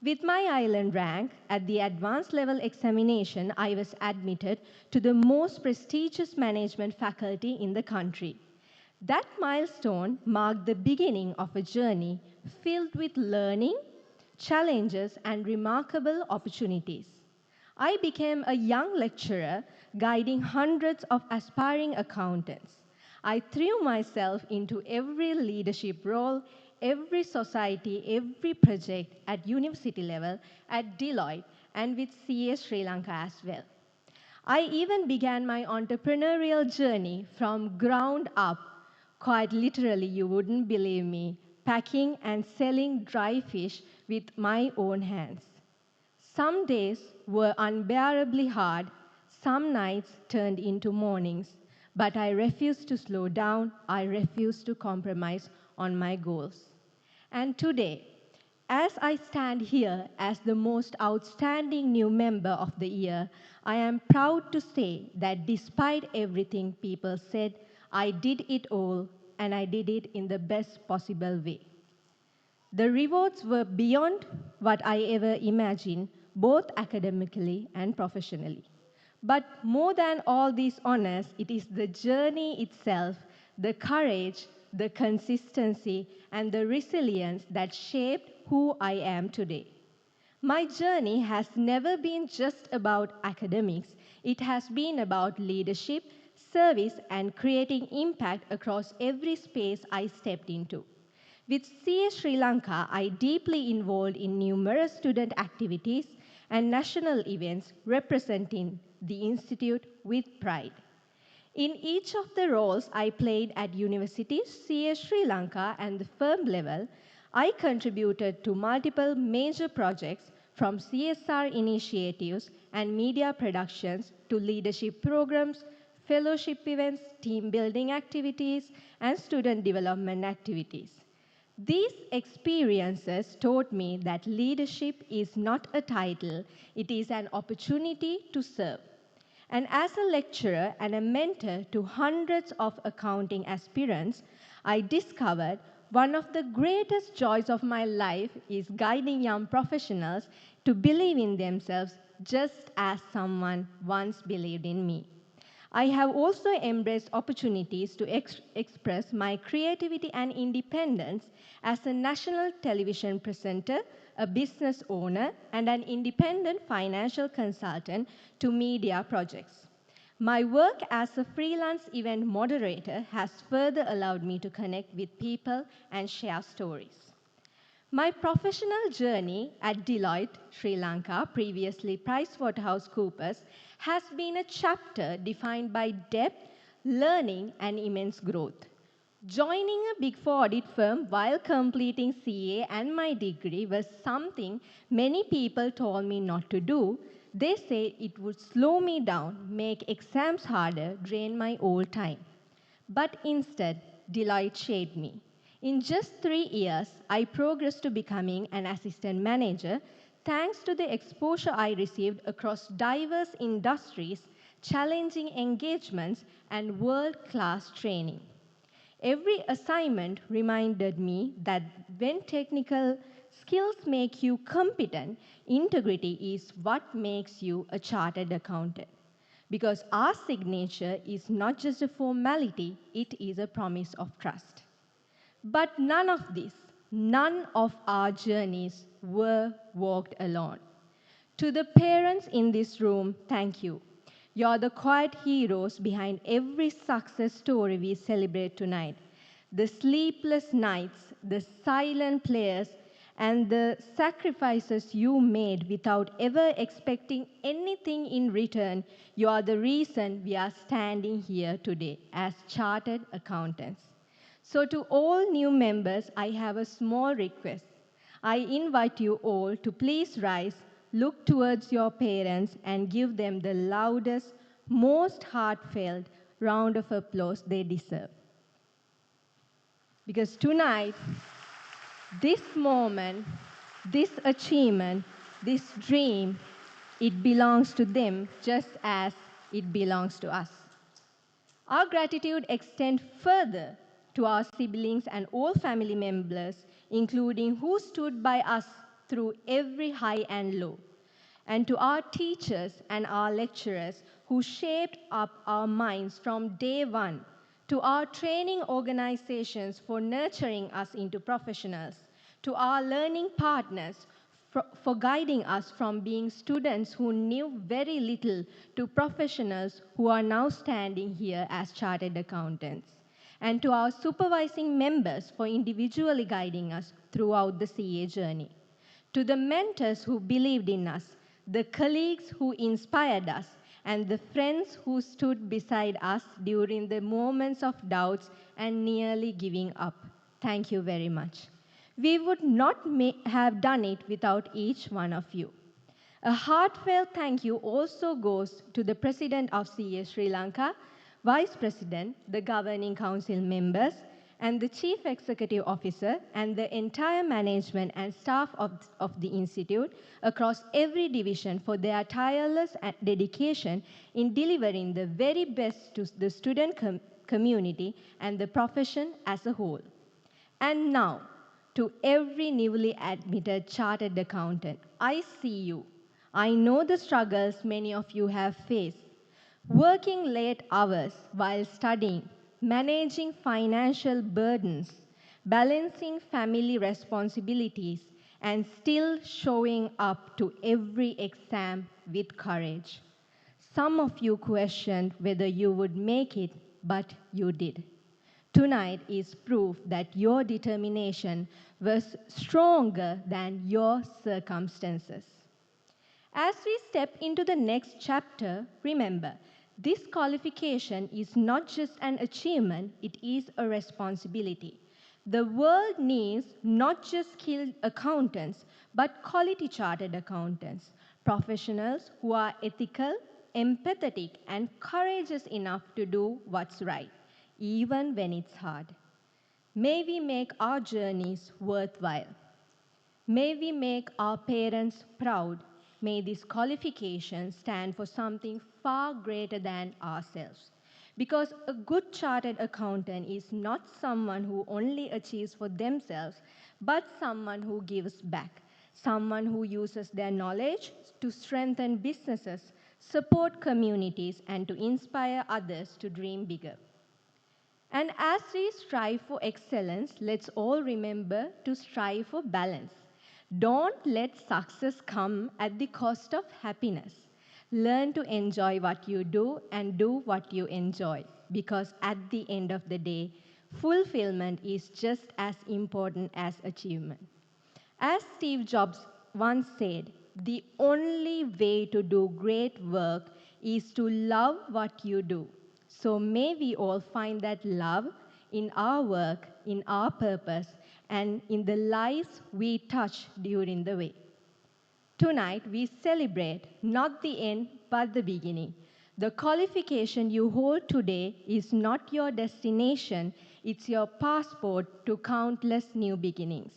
With my island rank at the advanced level examination, I was admitted to the most prestigious management faculty in the country. That milestone marked the beginning of a journey filled with learning, challenges, and remarkable opportunities. I became a young lecturer guiding hundreds of aspiring accountants. I threw myself into every leadership role, every society, every project at university level, at Deloitte, and with CA Sri Lanka as well. I even began my entrepreneurial journey from ground up. Quite literally, you wouldn't believe me, packing and selling dry fish with my own hands. Some days were unbearably hard, some nights turned into mornings, but I refused to slow down, I refused to compromise on my goals. And today, as I stand here as the most outstanding new member of the year, I am proud to say that despite everything people said, I did it all, and I did it in the best possible way. The rewards were beyond what I ever imagined, both academically and professionally. But more than all these honors, it is the journey itself, the courage, the consistency, and the resilience that shaped who I am today. My journey has never been just about academics. It has been about leadership, service, and creating impact across every space I stepped into. With CA Sri Lanka, I deeply involved in numerous student activities and national events representing the Institute with pride. In each of the roles I played at universities, CA Sri Lanka, and the firm level, I contributed to multiple major projects from CSR initiatives and media productions to leadership programs, fellowship events, team building activities, and student development activities. These experiences taught me that leadership is not a title, it is an opportunity to serve. And as a lecturer and a mentor to hundreds of accounting aspirants, I discovered one of the greatest joys of my life is guiding young professionals to believe in themselves just as someone once believed in me. I have also embraced opportunities to express my creativity and independence as a national television presenter, a business owner, and an independent financial consultant to media projects. My work as a freelance event moderator has further allowed me to connect with people and share stories. My professional journey at Deloitte, Sri Lanka, previously PricewaterhouseCoopers, has been a chapter defined by depth, learning, and immense growth. Joining a Big Four audit firm while completing CA and my degree was something many people told me not to do. They said it would slow me down, make exams harder, drain my old time. But instead, Deloitte shaped me. In just 3 years, I progressed to becoming an assistant manager thanks to the exposure I received across diverse industries, challenging engagements, and world-class training. Every assignment reminded me that when technical skills make you competent, integrity is what makes you a chartered accountant. Because our signature is not just a formality, it is a promise of trust. But none of our journeys were walked alone. To the parents in this room, thank you. You're the quiet heroes behind every success story we celebrate tonight. The sleepless nights, the silent players, and the sacrifices you made without ever expecting anything in return, you are the reason we are standing here today as chartered accountants. So to all new members, I have a small request. I invite you all to please rise, look towards your parents, and give them the loudest, most heartfelt round of applause they deserve. Because tonight, this moment, this achievement, this dream, it belongs to them just as it belongs to us. Our gratitude extends further to our siblings and all family members, including who stood by us through every high and low, and to our teachers and our lecturers who shaped up our minds from day one, to our training organizations for nurturing us into professionals, to our learning partners for guiding us from being students who knew very little to professionals who are now standing here as chartered accountants, and to our supervising members for individually guiding us throughout the CA journey, to the mentors who believed in us, the colleagues who inspired us, and the friends who stood beside us during the moments of doubts and nearly giving up. Thank you very much. We would not have done it without each one of you. A heartfelt thank you also goes to the President of CA Sri Lanka, Vice President, the Governing Council members, and the Chief Executive Officer, and the entire management and staff of the Institute across every division for their tireless dedication in delivering the very best to the student community and the profession as a whole. And now, to every newly admitted chartered accountant, I see you. I know the struggles many of you have faced. Working late hours while studying, managing financial burdens, balancing family responsibilities, and still showing up to every exam with courage. Some of you questioned whether you would make it, but you did. Tonight is proof that your determination was stronger than your circumstances. As we step into the next chapter, remember, this qualification is not just an achievement, it is a responsibility. The world needs not just skilled accountants, but quality chartered accountants, professionals who are ethical, empathetic, and courageous enough to do what's right, even when it's hard. May we make our journeys worthwhile. May we make our parents proud. May this qualification stand for something far greater than ourselves. Because a good chartered accountant is not someone who only achieves for themselves, but someone who gives back, someone who uses their knowledge to strengthen businesses, support communities, and to inspire others to dream bigger. And as we strive for excellence, let's all remember to strive for balance. Don't let success come at the cost of happiness. Learn to enjoy what you do and do what you enjoy, because at the end of the day, fulfillment is just as important as achievement. As Steve Jobs once said, the only way to do great work is to love what you do. So may we all find that love in our work, in our purpose, and in the lives we touch during the way. Tonight, we celebrate not the end, but the beginning. The qualification you hold today is not your destination, it's your passport to countless new beginnings.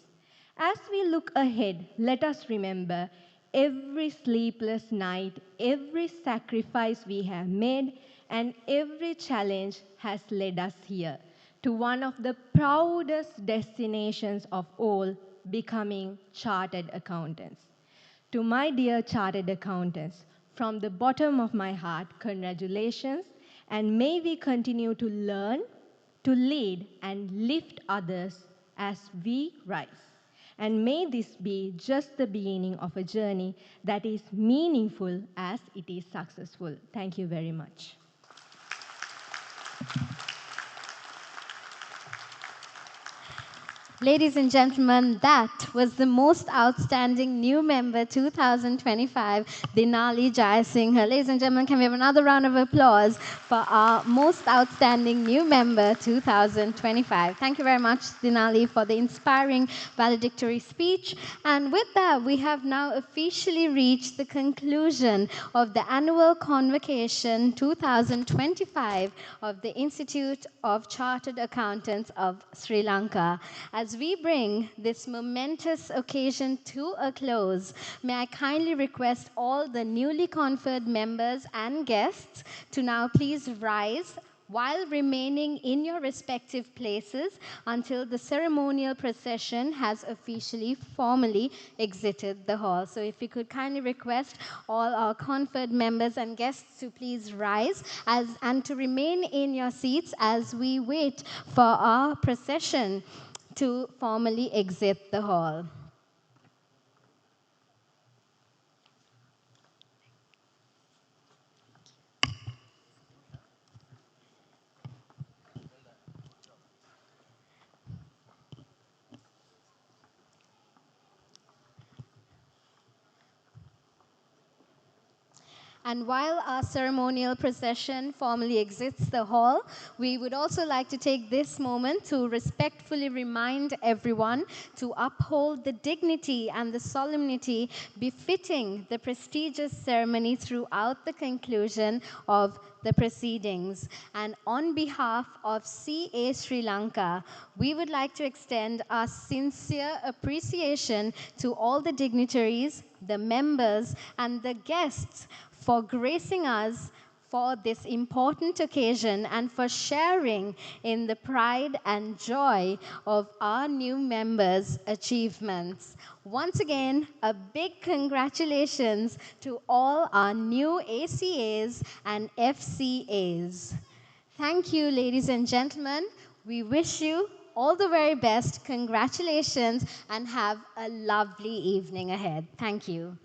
As we look ahead, let us remember every sleepless night, every sacrifice we have made, and every challenge has led us here to one of the proudest destinations of all, becoming chartered accountants. To my dear chartered accountants, from the bottom of my heart, congratulations, and may we continue to learn, to lead, and lift others as we rise. And may this be just the beginning of a journey that is meaningful as it is successful. Thank you very much. Ladies and gentlemen, that was the most outstanding new member 2025, Dinali Jayasinghe. Ladies and gentlemen, can we have another round of applause for our most outstanding new member 2025? Thank you very much, Dinali, for the inspiring valedictory speech. And with that, we have now officially reached the conclusion of the annual Convocation 2025 of the Institute of Chartered Accountants of Sri Lanka. As we bring this momentous occasion to a close, may I kindly request all the newly conferred members and guests to now please rise while remaining in your respective places until the ceremonial procession has officially formally exited the hall. So if we could kindly request all our conferred members and guests to please rise and to remain in your seats as we wait for our procession to formally exit the hall. And while our ceremonial procession formally exits the hall, we would also like to take this moment to respectfully remind everyone to uphold the dignity and the solemnity befitting the prestigious ceremony throughout the conclusion of the proceedings. And on behalf of CA Sri Lanka, we would like to extend our sincere appreciation to all the dignitaries, the members, and the guests for gracing us for this important occasion and for sharing in the pride and joy of our new members' achievements. Once again, a big congratulations to all our new ACAs and FCAs. Thank you, ladies and gentlemen. We wish you all the very best. Congratulations and have a lovely evening ahead. Thank you.